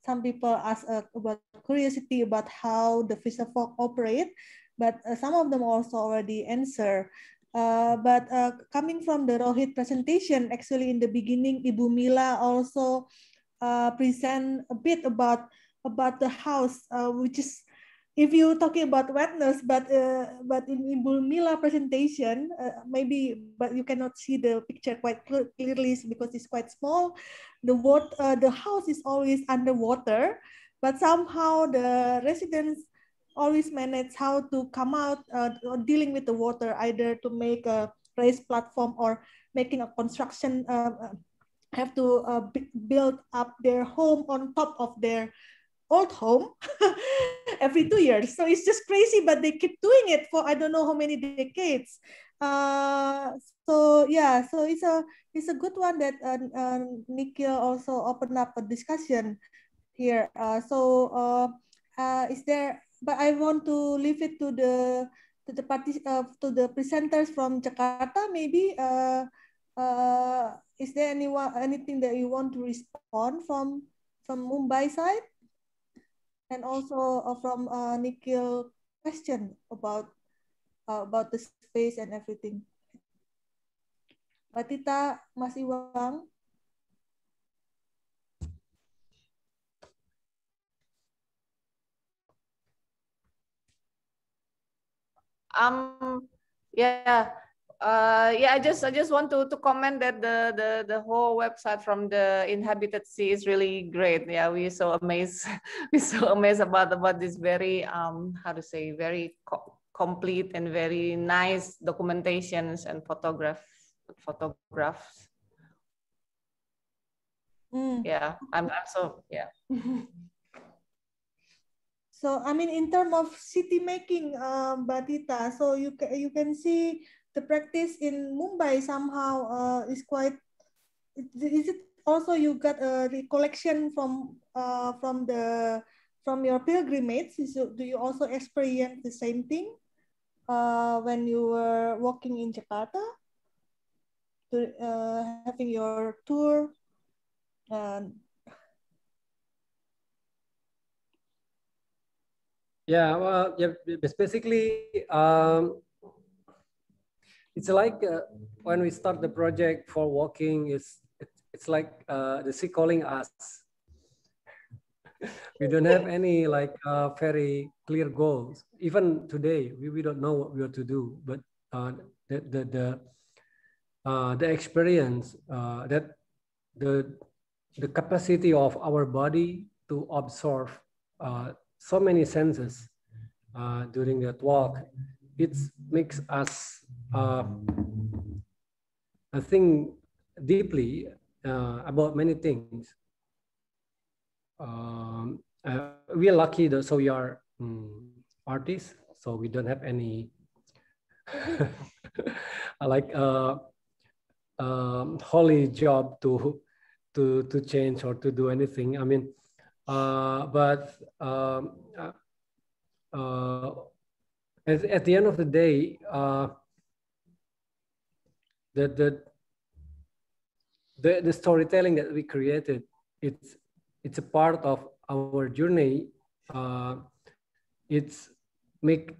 some people ask about curiosity about how the fisher folk operate, but some of them also already answer. But coming from the Rohit presentation, actually in the beginning, Ibu Mila also present a bit about the house, which is, if you're talking about wetness, but in Ibu Mila presentation, but you cannot see the picture quite clearly because it's quite small. The house is always underwater, but somehow the residents always manage how to come out dealing with the water, either to make a raised platform or making a construction, have to build up their home on top of their old home every 2 years. So it's just crazy, but they keep doing it for I don't know how many decades. So yeah, so it's a good one that Nikhil also opened up a discussion here. Is there? But I want to leave it to the presenters from Jakarta. Maybe is there anything that you want to respond from Mumbai side, and also from Nikhil question about the space and everything. Mbak Tita, Mas Iwang. Yeah, Yeah, I just want to comment that the whole website from the Inhabited Sea is really great. Yeah, we're so amazed. We're so amazed about this very how to say, very complete and very nice documentations and photographs. Yeah, I'm so yeah. So I mean, in terms of city making, Batita, so you can see the practice in Mumbai somehow is quite. Is it also you got a recollection from your pilgrimage? Do you also experience the same thing when you were walking in Jakarta, having your tour? Yeah, well, yeah, it's basically it's like when we start the project for walking, it's like the sea calling us. We don't have any like very clear goals. Even today, we don't know what we are to do. But the experience that the capacity of our body to absorb so many senses during that walk, it makes us think deeply about many things. We are lucky that so we are artists, so we don't have any like holy job to change or to do anything. I mean, but at the end of the day, the storytelling that we created, it's a part of our journey. It's make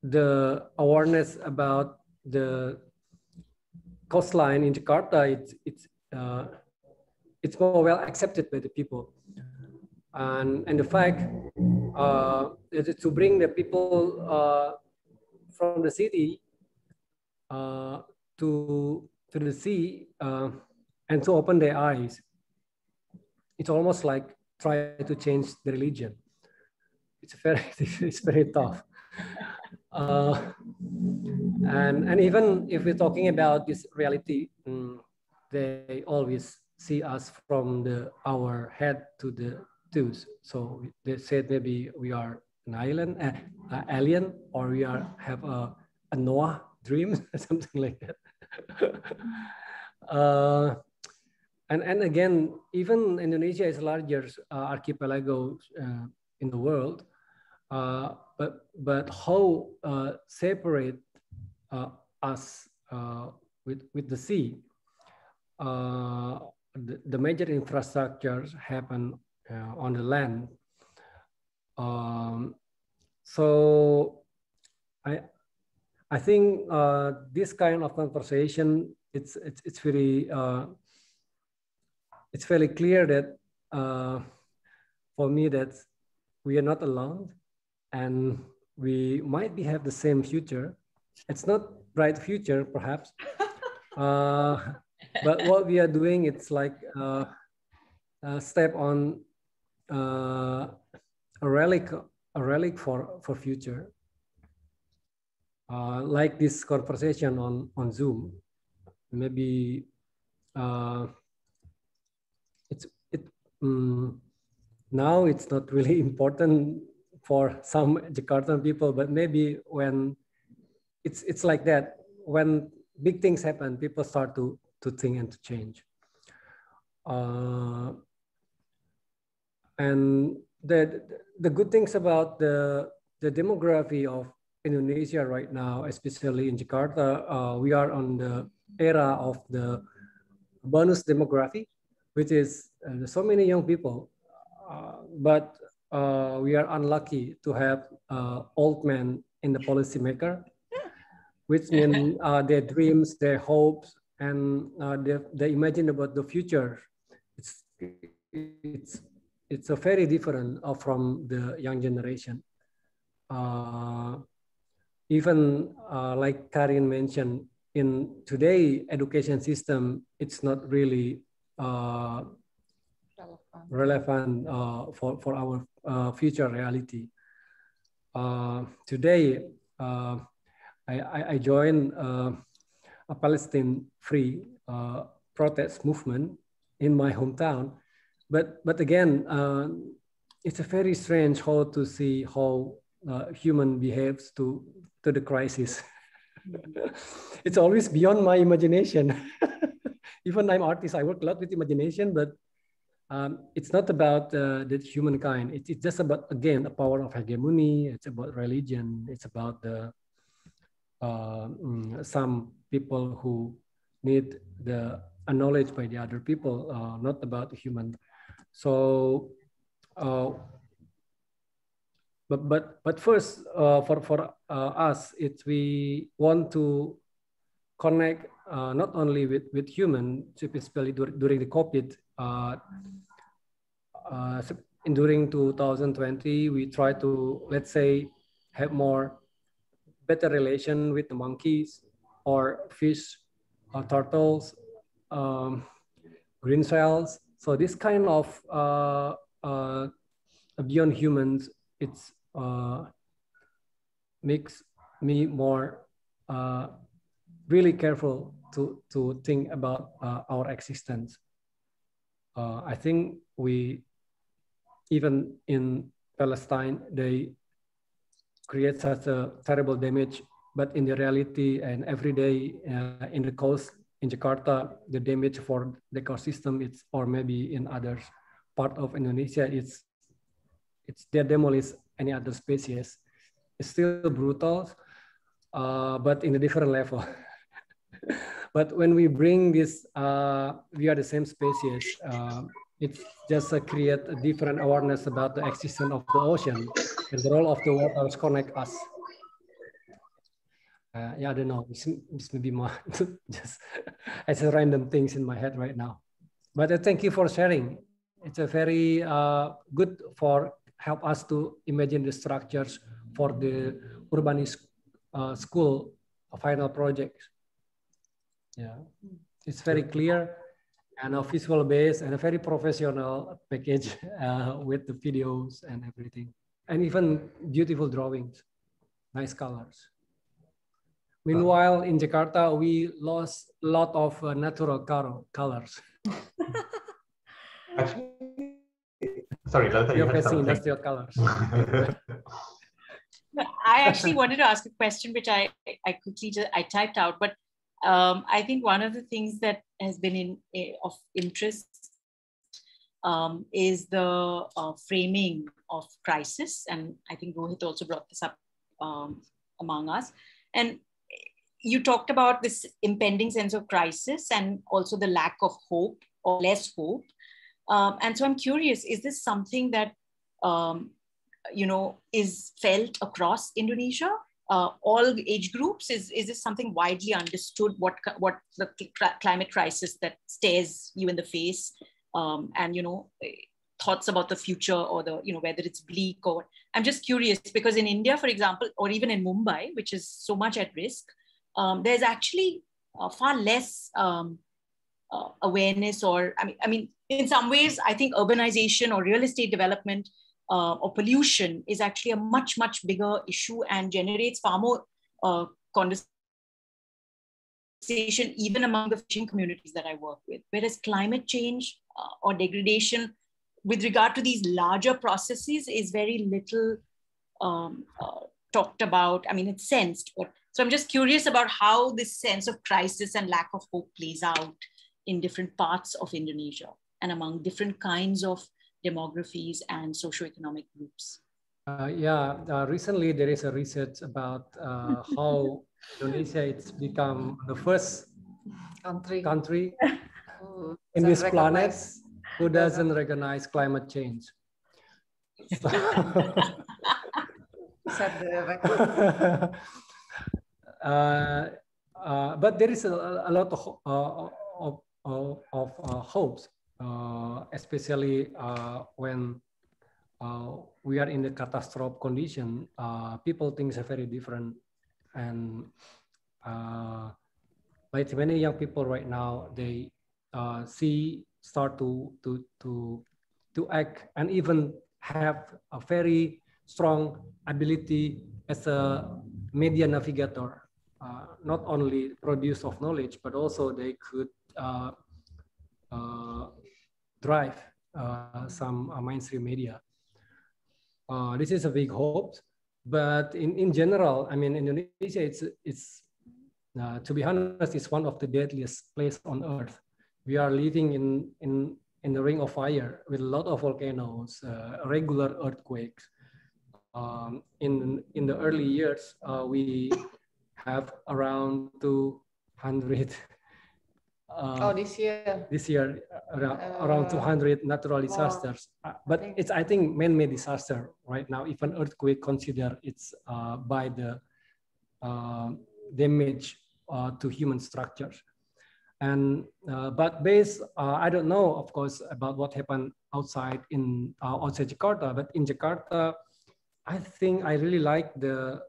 the awareness about the coastline in Jakarta. It's more well accepted by the people, and the fact to bring the people from the city to the sea and to open their eyes. It's almost like try to change the religion. It's very tough. And even if we're talking about this reality, they always see us from our head to the toes. So they said maybe we are an alien, or we have a Noah dream, something like that. And again, even Indonesia is the largest archipelago in the world, but how separate us with the sea? The major infrastructures happen on the land. So I think this kind of conversation, it's very clear that for me that we are not alone, and we might have the same future. It's not bright future, perhaps, but what we are doing, it's like a step on a relic for future. Like this conversation on Zoom, maybe now it's not really important for some Jakartan people, but maybe when it's like that, when big things happen, people start to think and to change. And the good things about the demography of Indonesia right now, especially in Jakarta, we are on the era of the bonus demography, which is so many young people, but we are unlucky to have old men in the policymaker, which means their dreams, their hopes, and they imagine about the future. It's a very different from the young generation. even like Karin mentioned, in today education system, it's not really relevant for our future reality. Today, I joined a Palestine free protest movement in my hometown, but again, it's a very strange how to see how human behaves to the crisis. It's always beyond my imagination. Even I'm artist, I work a lot with imagination, but it's not about the humankind. It's just about, again, the power of hegemony. It's about religion. It's about the some people who need the knowledge by the other people, not about the human. So, but first, for us, we want to connect not only with human, especially during the COVID. During 2020, we try to, let's say, have better relation with the monkeys or fish or turtles, green shells. So this kind of beyond humans, it's makes me more really careful to think about our existence. I think even in Palestine, they create such a terrible damage, but in the reality and every day in the coast in Jakarta, the damage for the ecosystem, or maybe in other part of Indonesia, they demolish any other species. It's still brutal, but in a different level. But when we bring this, we are the same species. It's just create a different awareness about the existence of the ocean and the role of the waters connect us. Yeah, I don't know. This may be more just as a random things in my head right now. But thank you for sharing. It's a very good for help us to imagine the structures for the urbanist school final project. Yeah, it's very clear and a visual base and a very professional package with the videos and everything, and even beautiful drawings, nice colors. Meanwhile, in Jakarta, we lost a lot of natural colors. Actually, sorry, Lalita, you're facing industrial colors. I actually wanted to ask a question, which I quickly I typed out, but I think one of the things that has been of interest is the framing of crisis. And I think Rohit also brought this up among us. And you talked about this impending sense of crisis and also the lack of hope or less hope. And so I'm curious, is this something that, is felt across Indonesia? All age groups? Is this something widely understood, what the climate crisis that stares you in the face, and thoughts about the future, or the whether it's bleak, or I'm just curious because in India, for example, or even in Mumbai, which is so much at risk, there's actually far less awareness, or I mean in some ways I think urbanization or real estate development or pollution is actually a much bigger issue and generates far more conversation even among the fishing communities that I work with. Whereas climate change or degradation with regard to these larger processes is very little talked about. I mean, it's sensed, but so I'm just curious about how this sense of crisis and lack of hope plays out in different parts of Indonesia and among different kinds of demographies and socioeconomic groups. Recently there is a research about how Indonesia it's become the first country in this planet who doesn't recognize climate change. Set the record. But there is a lot of hopes, especially when we are in the catastrophe condition. People think it's very different. And like many young people right now, they start to act and even have a very strong ability as a media navigator, not only produce of knowledge, but also they could drive some mainstream media. This is a big hope, but in general, I mean, Indonesia, it's to be honest, it's one of the deadliest places on earth. We are living in the ring of fire with a lot of volcanoes, regular earthquakes. In the early years, we have around 200. This year. This year, around 200 natural disasters. But it's, I think, man-made disaster right now. If an earthquake considered it's by the damage to human structures. And but based, I don't know, of course, about what happened outside outside Jakarta. But in Jakarta, I think I really like the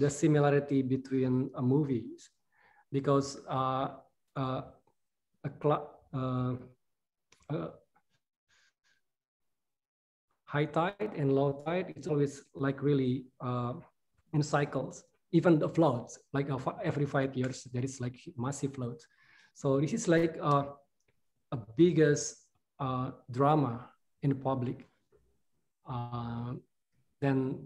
similarity between movies, because high tide and low tide, it's always like really in cycles. Even the floods, like every 5 years, there is like massive floods. So this is like a biggest drama in the public. Then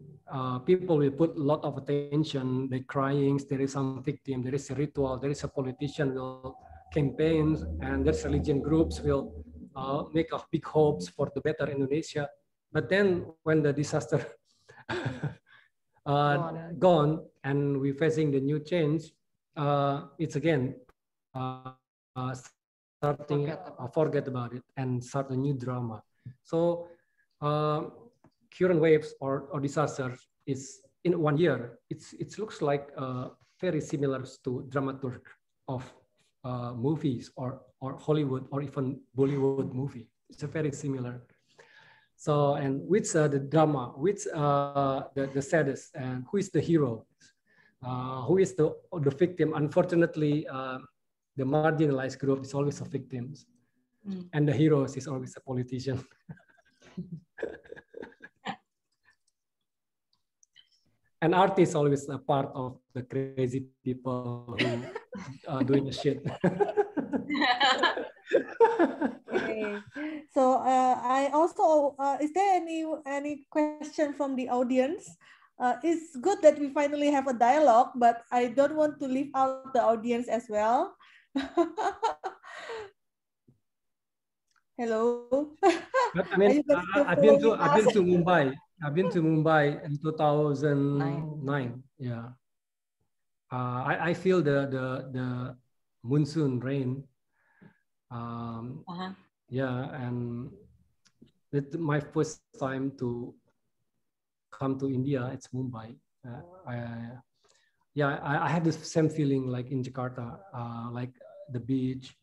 people will put a lot of attention, they're crying, there is some victim, there is a ritual, there is a politician will campaigns, and there's religion groups will make a big hopes for the better Indonesia. But then when the disaster gone and we're facing the new change, it's again starting forget about it and start a new drama. So current waves or disasters is in 1 year. It looks like very similar to dramaturg of movies or Hollywood or even Bollywood movie. It's a very similar. So, and which the drama, which the saddest, and who is the hero, who is the victim? Unfortunately, the marginalized group is always a victim, and the heroes is always a politician. And artists always a part of the crazy people who are doing the shit. Okay. So I also, is there any question from the audience? It's good that we finally have a dialogue, but I don't want to leave out the audience as well. Hello. But I mean, I've been to Mumbai. I've been to Mumbai in 2009. Yeah. I feel the monsoon rain. Yeah, and it's my first time to come to India. It's Mumbai. I had the same feeling like in Jakarta, like the beach.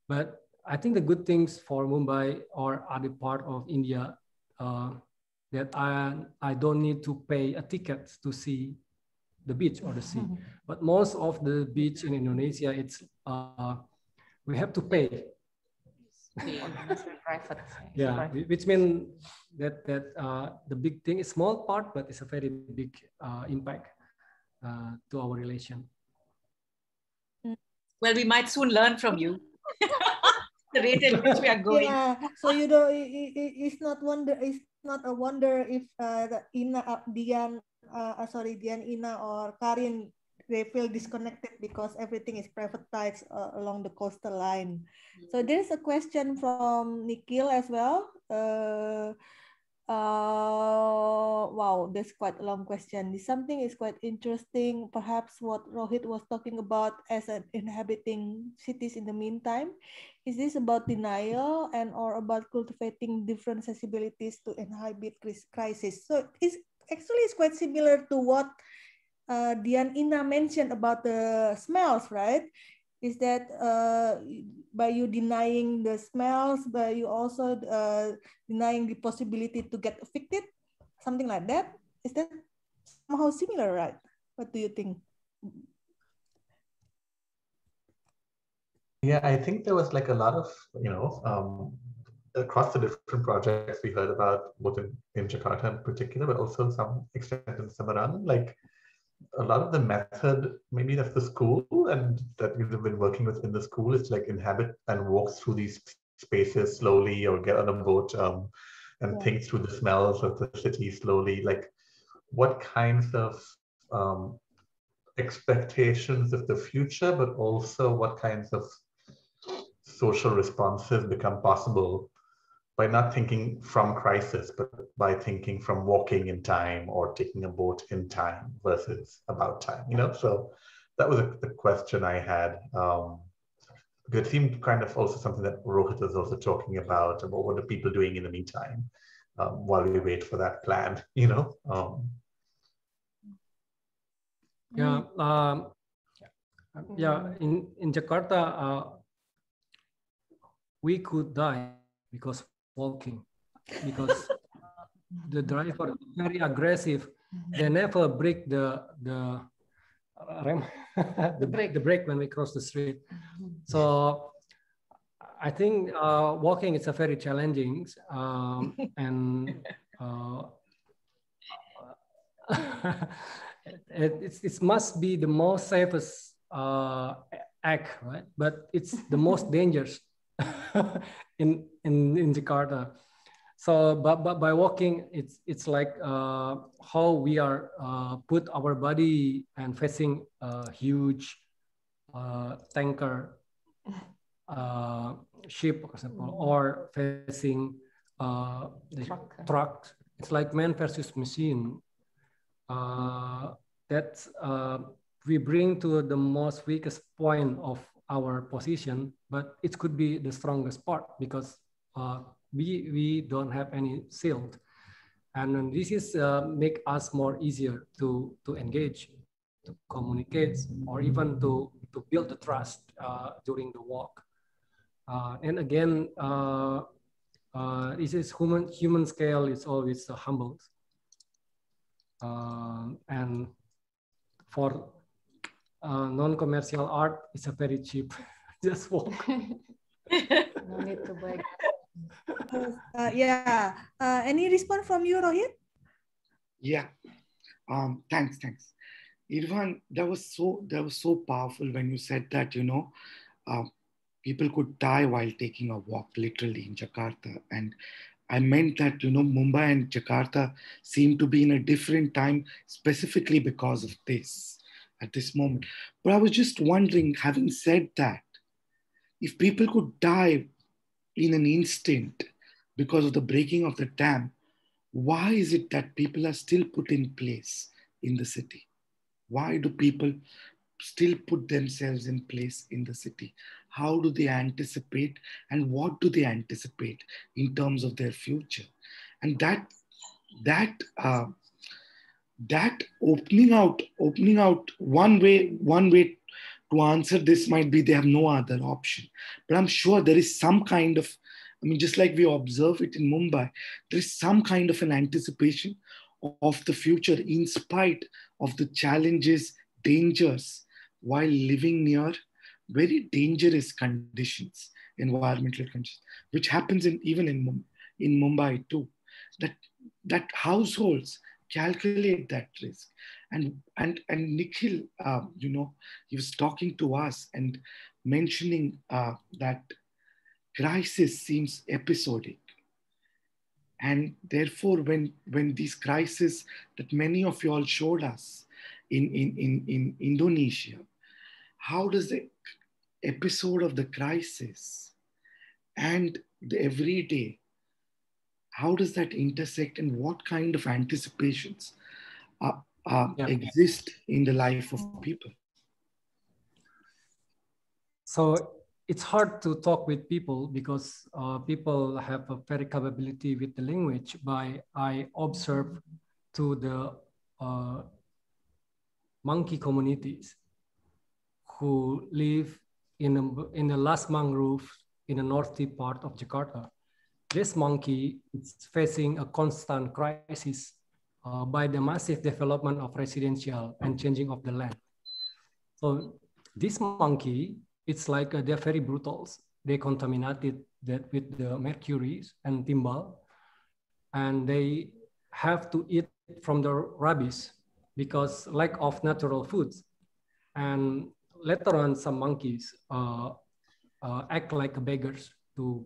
But I think the good things for Mumbai or other part of India that I don't need to pay a ticket to see the beach or the sea. But most of the beach in Indonesia, it's we have to pay. Private. Yeah, which means that the big thing is small part, but it's a very big impact to our relation. Well, we might soon learn from you. The rate at which we are going. Yeah, so you know, it's not a wonder if Dian, Ina or Karin, they feel disconnected because everything is privatized along the coastal line. So there's a question from Nikhil as well. Wow, that's quite a long question. Something is quite interesting. Perhaps what Rohit was talking about as an inhabiting cities in the meantime. Is this about denial and or about cultivating different sensibilities to inhibit crisis? So it's quite similar to what Dian Ina mentioned about the smells, right? Is that by you denying the smells, by you also denying the possibility to get evicted, something like that? Is that somehow similar, right? What do you think? Yeah, I think there was like a lot of, across the different projects we heard about, both in Jakarta in particular, but also some extent in Semarang, like a lot of the method, maybe that's the school and that we've been working with in the school, is like inhabit and walk through these spaces slowly, or get on a boat and think through the smells of the city slowly. Like what kinds of expectations of the future, but also what kinds of social responses become possible by not thinking from crisis, but by thinking from walking in time or taking a boat in time versus about time, So that was the question I had. It seemed kind of also something that Rohit was also talking about what are people doing in the meantime while we wait for that plan, Yeah. In Jakarta, we could die because walking, because the driver is very aggressive. They never break the brake when we cross the street. So I think walking is a very challenging and it must be the most safest act, right? But it's the most dangerous in Jakarta. So, but by walking, it's like how we are put our body and facing a huge tanker ship, for example, or facing the truck. It's like man versus machine. That we bring to the most weakest point of our position, but it could be the strongest part because we don't have any shield, and this is make us more easier to engage, to communicate, or even to build the trust during the walk. And again, this is human scale is always humble. And for non-commercial art, it's a very cheap. Just walk. No need to buy. Any response from you, Rohit? Yeah. Thanks. Irfan, that was so powerful when you said that, people could die while taking a walk, literally, in Jakarta. And I meant that, Mumbai and Jakarta seem to be in a different time, specifically because of this, at this moment. But I was just wondering, having said that, if people could die in an instant because of the breaking of the dam, why is it that people are still put in place in the city? Why do people still put themselves in place in the city? How do they anticipate, and what do they anticipate in terms of their future? And that opening out, one way to answer this might be they have no other option. But I'm sure there is some kind of, just like we observe it in Mumbai, there is some kind of an anticipation of the future in spite of the challenges, dangers, while living near very dangerous conditions, environmental conditions, which happens even in Mumbai too. That households calculate that risk. And Nikhil, he was talking to us and mentioning that crisis seems episodic. And therefore, when these crises that many of you all showed us in Indonesia, how does the episode of the crisis and the everyday, how does that intersect, and what kind of anticipations exist in the life of people? So it's hard to talk with people because people have a very capability with the language. I observe to the monkey communities who live in the last mangrove in the northeast part of Jakarta. This monkey is facing a constant crisis by the massive development of residential and changing of the land. So this monkey, it's like they're very brutal. They contaminated that with the mercury and timbal, and they have to eat from the rubbish because lack of natural foods. And later on, some monkeys act like beggars to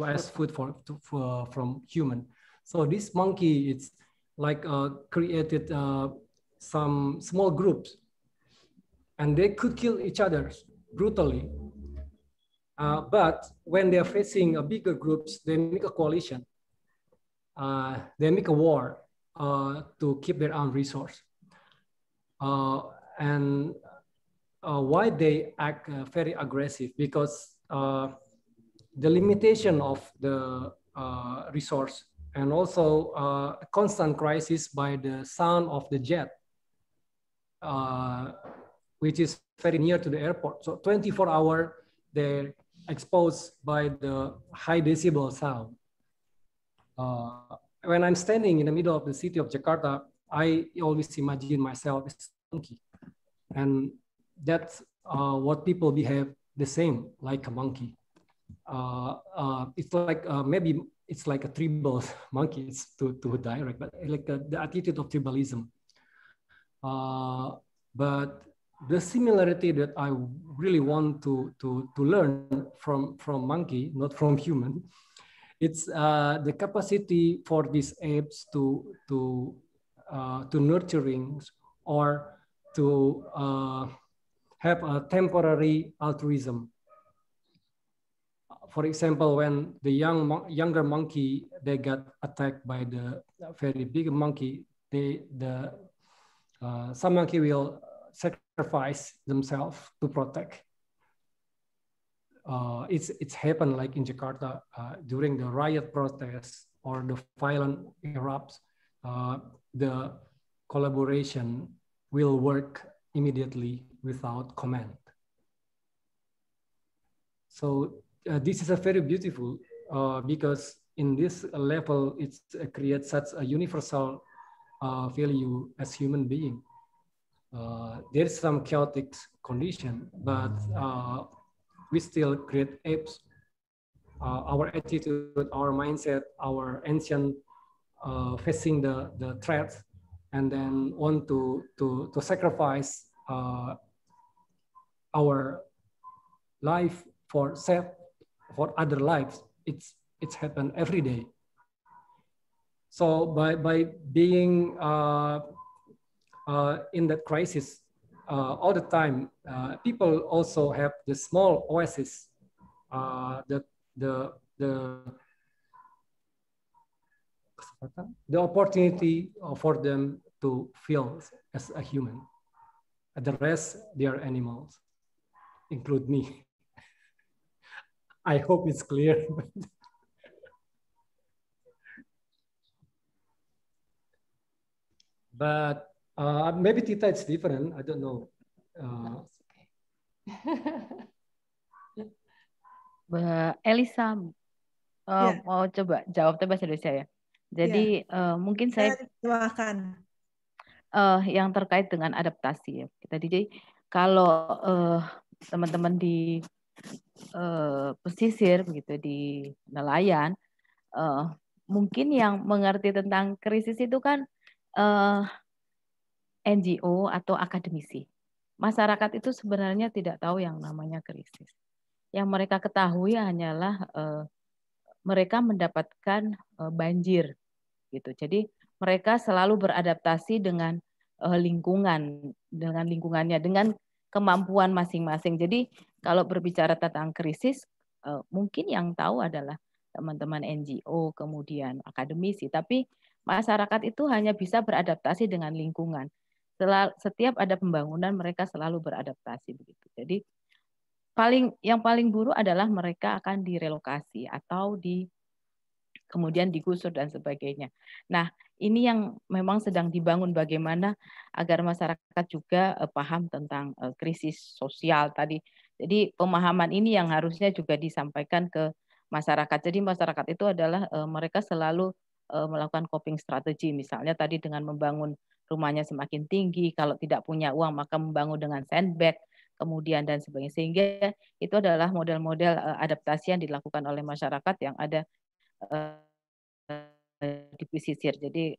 ask food from human. So this monkey, it's like created some small groups, and they could kill each other brutally. But when they're facing a bigger groups, they make a coalition. They make a war to keep their own resource. And why they act very aggressive? Because the limitation of the resource, and also a constant crisis by the sound of the jet, which is very near to the airport. So 24 hours, they're exposed by the high decibel sound. When I'm standing in the middle of the city of Jakarta, I always imagine myself as a monkey. And that's what people behave the same, like a monkey. It's like maybe it's like a tribal monkey. It's too direct, but like the attitude of tribalism. But the similarity that I really want to learn from monkey, not from human, it's the capacity for these apes to nurturing or to have a temporary altruism. For example, when the younger monkey, they got attacked by the very big monkey, some monkey will sacrifice themselves to protect. It's happened like in Jakarta during the riot protests or the violent erupts. The collaboration will work immediately without command. So this is a very beautiful because in this level it creates such a universal value as human being. There's some chaotic condition, but we still create apes. Our attitude, our mindset, our ancient facing the threats, and then want to sacrifice our life for other lives. It's happened every day. So by being in that crisis all the time, people also have the small oasis, the opportunity for them to feel as a human. The rest, they are animals, include me. I hope it's clear. But maybe Tita, it's different. I don't know. Mbak Elisa, mau coba jawab bahasa Indonesia ya. Jadi mungkin saya silakan. Yang terkait dengan adaptasi ya. Jadi kalau teman-teman di pesisir begitu di nelayan, mungkin yang mengerti tentang krisis itu kan NGO atau akademisi. Masyarakat itu sebenarnya tidak tahu yang namanya krisis. Yang mereka ketahui hanyalah mereka mendapatkan banjir gitu. Jadi mereka selalu beradaptasi dengan lingkungannya, dengan kemampuan masing-masing. Jadi kalau berbicara tentang krisis, mungkin yang tahu adalah teman-teman NGO, kemudian akademisi. Tapi masyarakat itu hanya bisa beradaptasi dengan lingkungan. Setiap ada pembangunan, mereka selalu beradaptasi begitu. Jadi yang paling buruk adalah mereka akan direlokasi atau kemudian digusur dan sebagainya. Nah, ini yang memang sedang dibangun bagaimana agar masyarakat juga paham tentang krisis sosial tadi. Jadi pemahaman ini yang harusnya juga disampaikan ke masyarakat. Jadi masyarakat itu adalah mereka selalu melakukan coping strategi, misalnya tadi dengan membangun rumahnya semakin tinggi, kalau tidak punya uang maka membangun dengan sandbag, kemudian dan sebagainya. Sehingga itu adalah model-model adaptasi yang dilakukan oleh masyarakat yang ada di pesisir. Jadi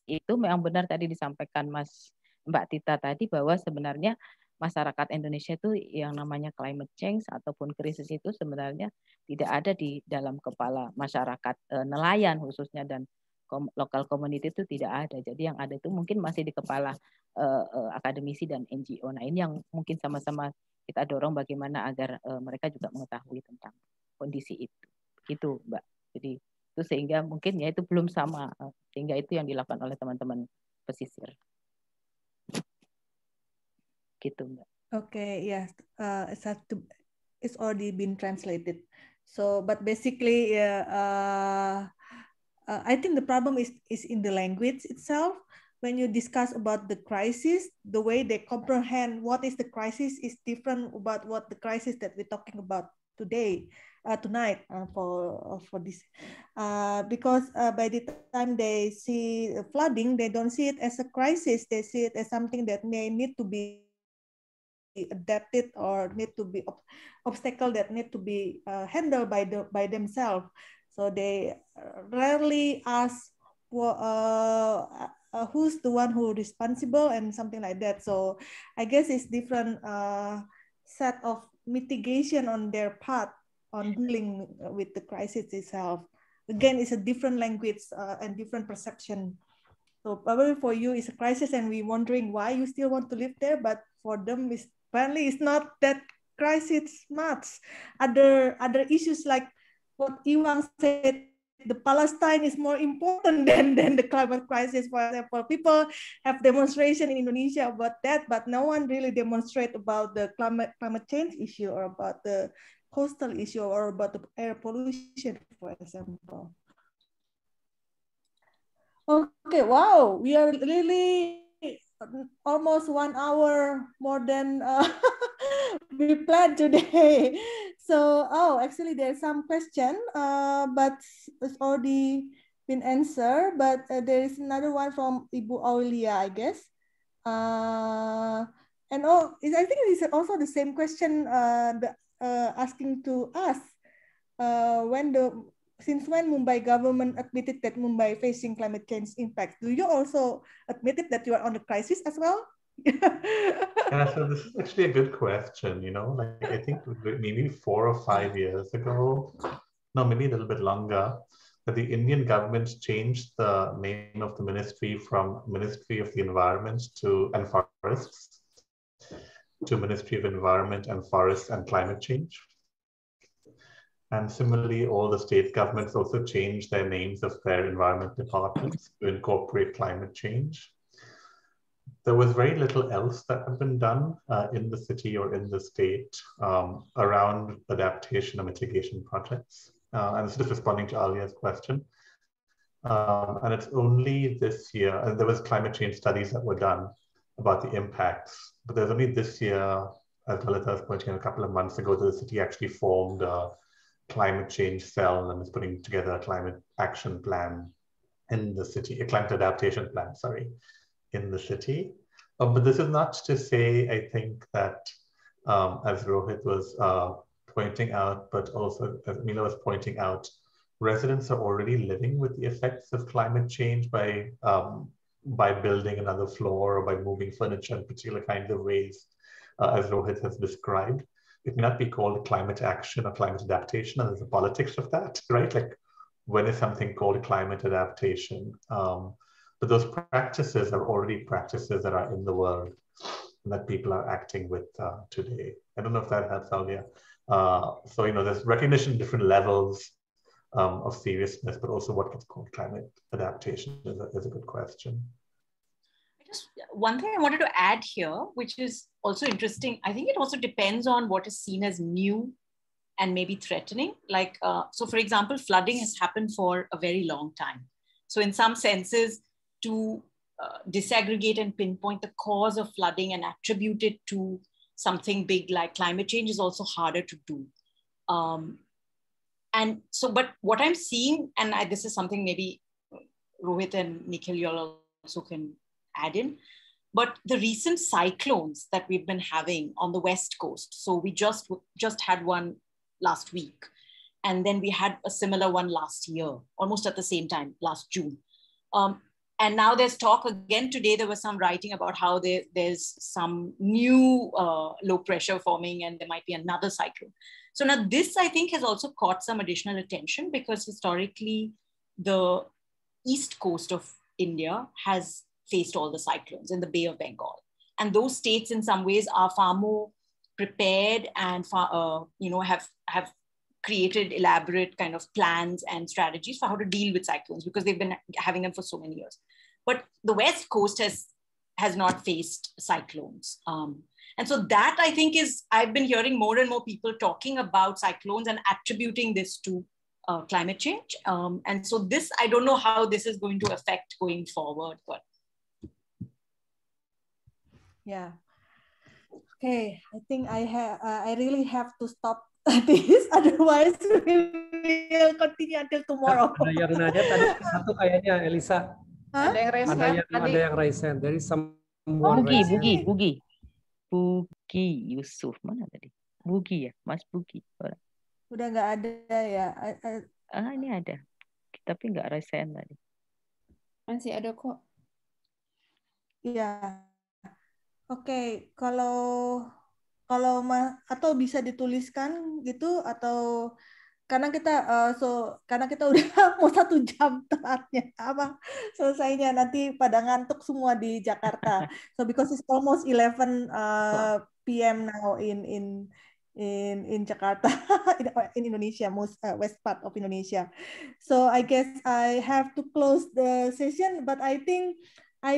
itu memang benar tadi disampaikan Mbak Tita tadi bahwa sebenarnya masyarakat Indonesia itu yang namanya climate change ataupun krisis itu sebenarnya tidak ada di dalam kepala masyarakat nelayan khususnya dan lokal community itu tidak ada. Jadi yang ada itu mungkin masih di kepala akademisi dan NGO. Nah ini yang mungkin sama-sama kita dorong bagaimana agar mereka juga mengetahui tentang kondisi itu. Gitu Mbak. Jadi itu sehingga mungkin ya itu belum sama, sehingga itu yang dilakukan oleh teman-teman pesisir. Gitu Mbak. Okay, yes, it's already been translated. So, but basically, I think the problem is in the language itself. When you discuss about the crisis, the way they comprehend what is the crisis is different about what the crisis that we're talking about today. Tonight for this, because by the time they see flooding, they don't see it as a crisis. They see it as something that may need to be adapted or need to be obstacle that need to be handled by themselves. So they rarely ask who's the one who is responsible and something like that. So I guess it's different set of mitigation on their part on dealing with the crisis itself. Again, it's a different language and different perception. So probably for you, it's a crisis and we're wondering why you still want to live there, but for them, apparently it's not that crisis much. Other issues like what Iwang said, the Palestine is more important than the climate crisis. For example, people have demonstration in Indonesia about that, but no one really demonstrate about the climate change issue or about the coastal issue or about the air pollution, for example. Okay, wow, we are really almost 1 hour more than we planned today. So, actually there's some question, but it's already been answered, but there is another one from Ibu Aulia, I guess. And I think it's also the same question asking to us since when Mumbai government admitted that Mumbai facing climate change impact. Do you also admit that you are on a crisis as well? Yeah, so this is actually a good question. Like I think maybe 4 or 5 years ago, no, maybe a little bit longer, that the Indian government changed the name of the ministry from Ministry of the Environment and Forests to Ministry of Environment and Forests and Climate Change. And similarly, all the state governments also changed their names of their environment departments to incorporate climate change. There was very little else that had been done in the city or in the state around adaptation or mitigation projects. And this is responding to Alia's question. And it's only this year, and there was climate change studies that were done about the impacts, but there's only this year, as Lalitha was pointing out a couple of months ago, that the city actually formed a climate change cell and is putting together a climate action plan in the city, a climate adaptation plan, sorry, in the city. But this is not to say, I think, that as Rohit was pointing out, but also as Mila was pointing out, residents are already living with the effects of climate change by building another floor or by moving furniture in particular kinds of ways, as Rohit has described. It may not be called climate action or climate adaptation, and there's a politics of that, right? Like, when is something called climate adaptation? But those practices are already practices that are in the world and that people are acting with today. I don't know if that helps, Aulia. So, there's recognition, different levels of seriousness, but also what gets called climate adaptation is a good question. Just one thing I wanted to add here, which is also interesting. I think it also depends on what is seen as new and maybe threatening. Like, so for example, flooding has happened for a very long time. So in some senses, to disaggregate and pinpoint the cause of flooding and attribute it to something big like climate change is also harder to do. And so, but what I'm seeing, and this is something maybe Rohit and Nikhil, you all also can add in. But the recent cyclones that we've been having on the West Coast, so we just had one last week, and then we had a similar one last year, almost at the same time, last June. And now there's talk again today, there was some writing about how there's some new low pressure forming and there might be another cyclone. So now this, I think, has also caught some additional attention because historically the east coast of India has faced all the cyclones in the Bay of Bengal. And those states in some ways are far more prepared and far, have created elaborate kind of plans and strategies for how to deal with cyclones because they've been having them for so many years. But the West Coast has not faced cyclones. And so that I think I've been hearing more and more people talking about cyclones and attributing this to climate change. And so this, I don't know how this is going to affect going forward, but. Yeah. Okay, I think I really have to stop this, otherwise we will continue until tomorrow. Ada yang nanya tadi satu kayaknya Elisa. Huh? Ada yang raise hand. There is someone. Bugi Yusuf mana tadi? Bugi ya, Mas Bugi. Udah nggak ada ya? Ini ada, tapi nggak raise hand tadi. Masih ada kok. Iya. Oke, kalau atau bisa dituliskan gitu atau karena kita udah mau 1 jam telatnya selesainya nanti pada ngantuk semua di Jakarta. So because it's almost 11 p.m. now in Jakarta, in Indonesia, most west part of Indonesia. So I guess I have to close the session, but I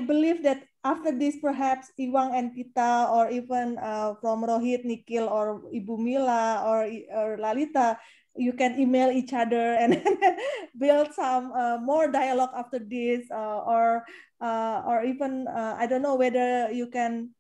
believe that after this, perhaps Iwang and Tita, or even from Rohit, Nikhil, or Ibu Mila, or Lalita, you can email each other and build some more dialogue after this, or even I don't know whether you can.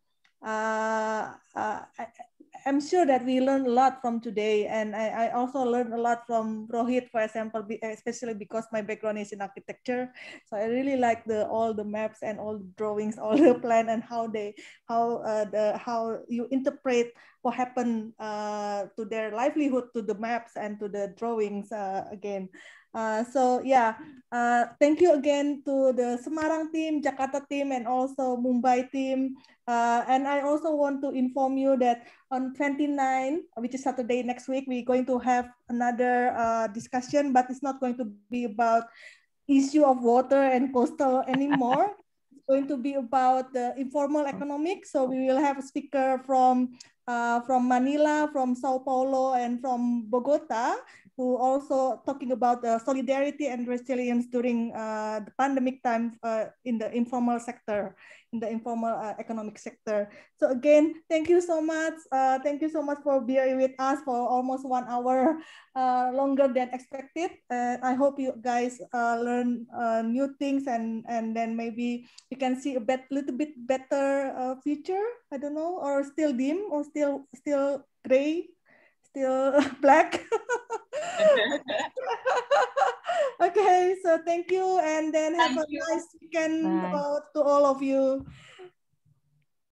I'm sure that we learned a lot from today, and I also learned a lot from Rohit, for example, especially because my background is in architecture. So I really like all the maps and all the drawings, all the plan, and how you interpret what happened to their livelihood, to the maps and to the drawings again. So yeah, thank you again to the Semarang team, Jakarta team, and also Mumbai team. And I also want to inform you that on 29, which is Saturday next week, we're going to have another discussion, but it's not going to be about issue of water and coastal anymore. It's going to be about the informal economic. So we will have a speaker from Manila, from Sao Paulo, and from Bogota, who also talking about the solidarity and resilience during the pandemic time in the informal sector, in the informal economic sector. So again, thank you so much. Thank you so much for being with us for almost 1 hour longer than expected. I hope you guys learn new things, and then maybe you can see a little bit better future. I don't know, or still dim, or still gray, still black. Okay, so thank you, and then have a nice weekend to all of you.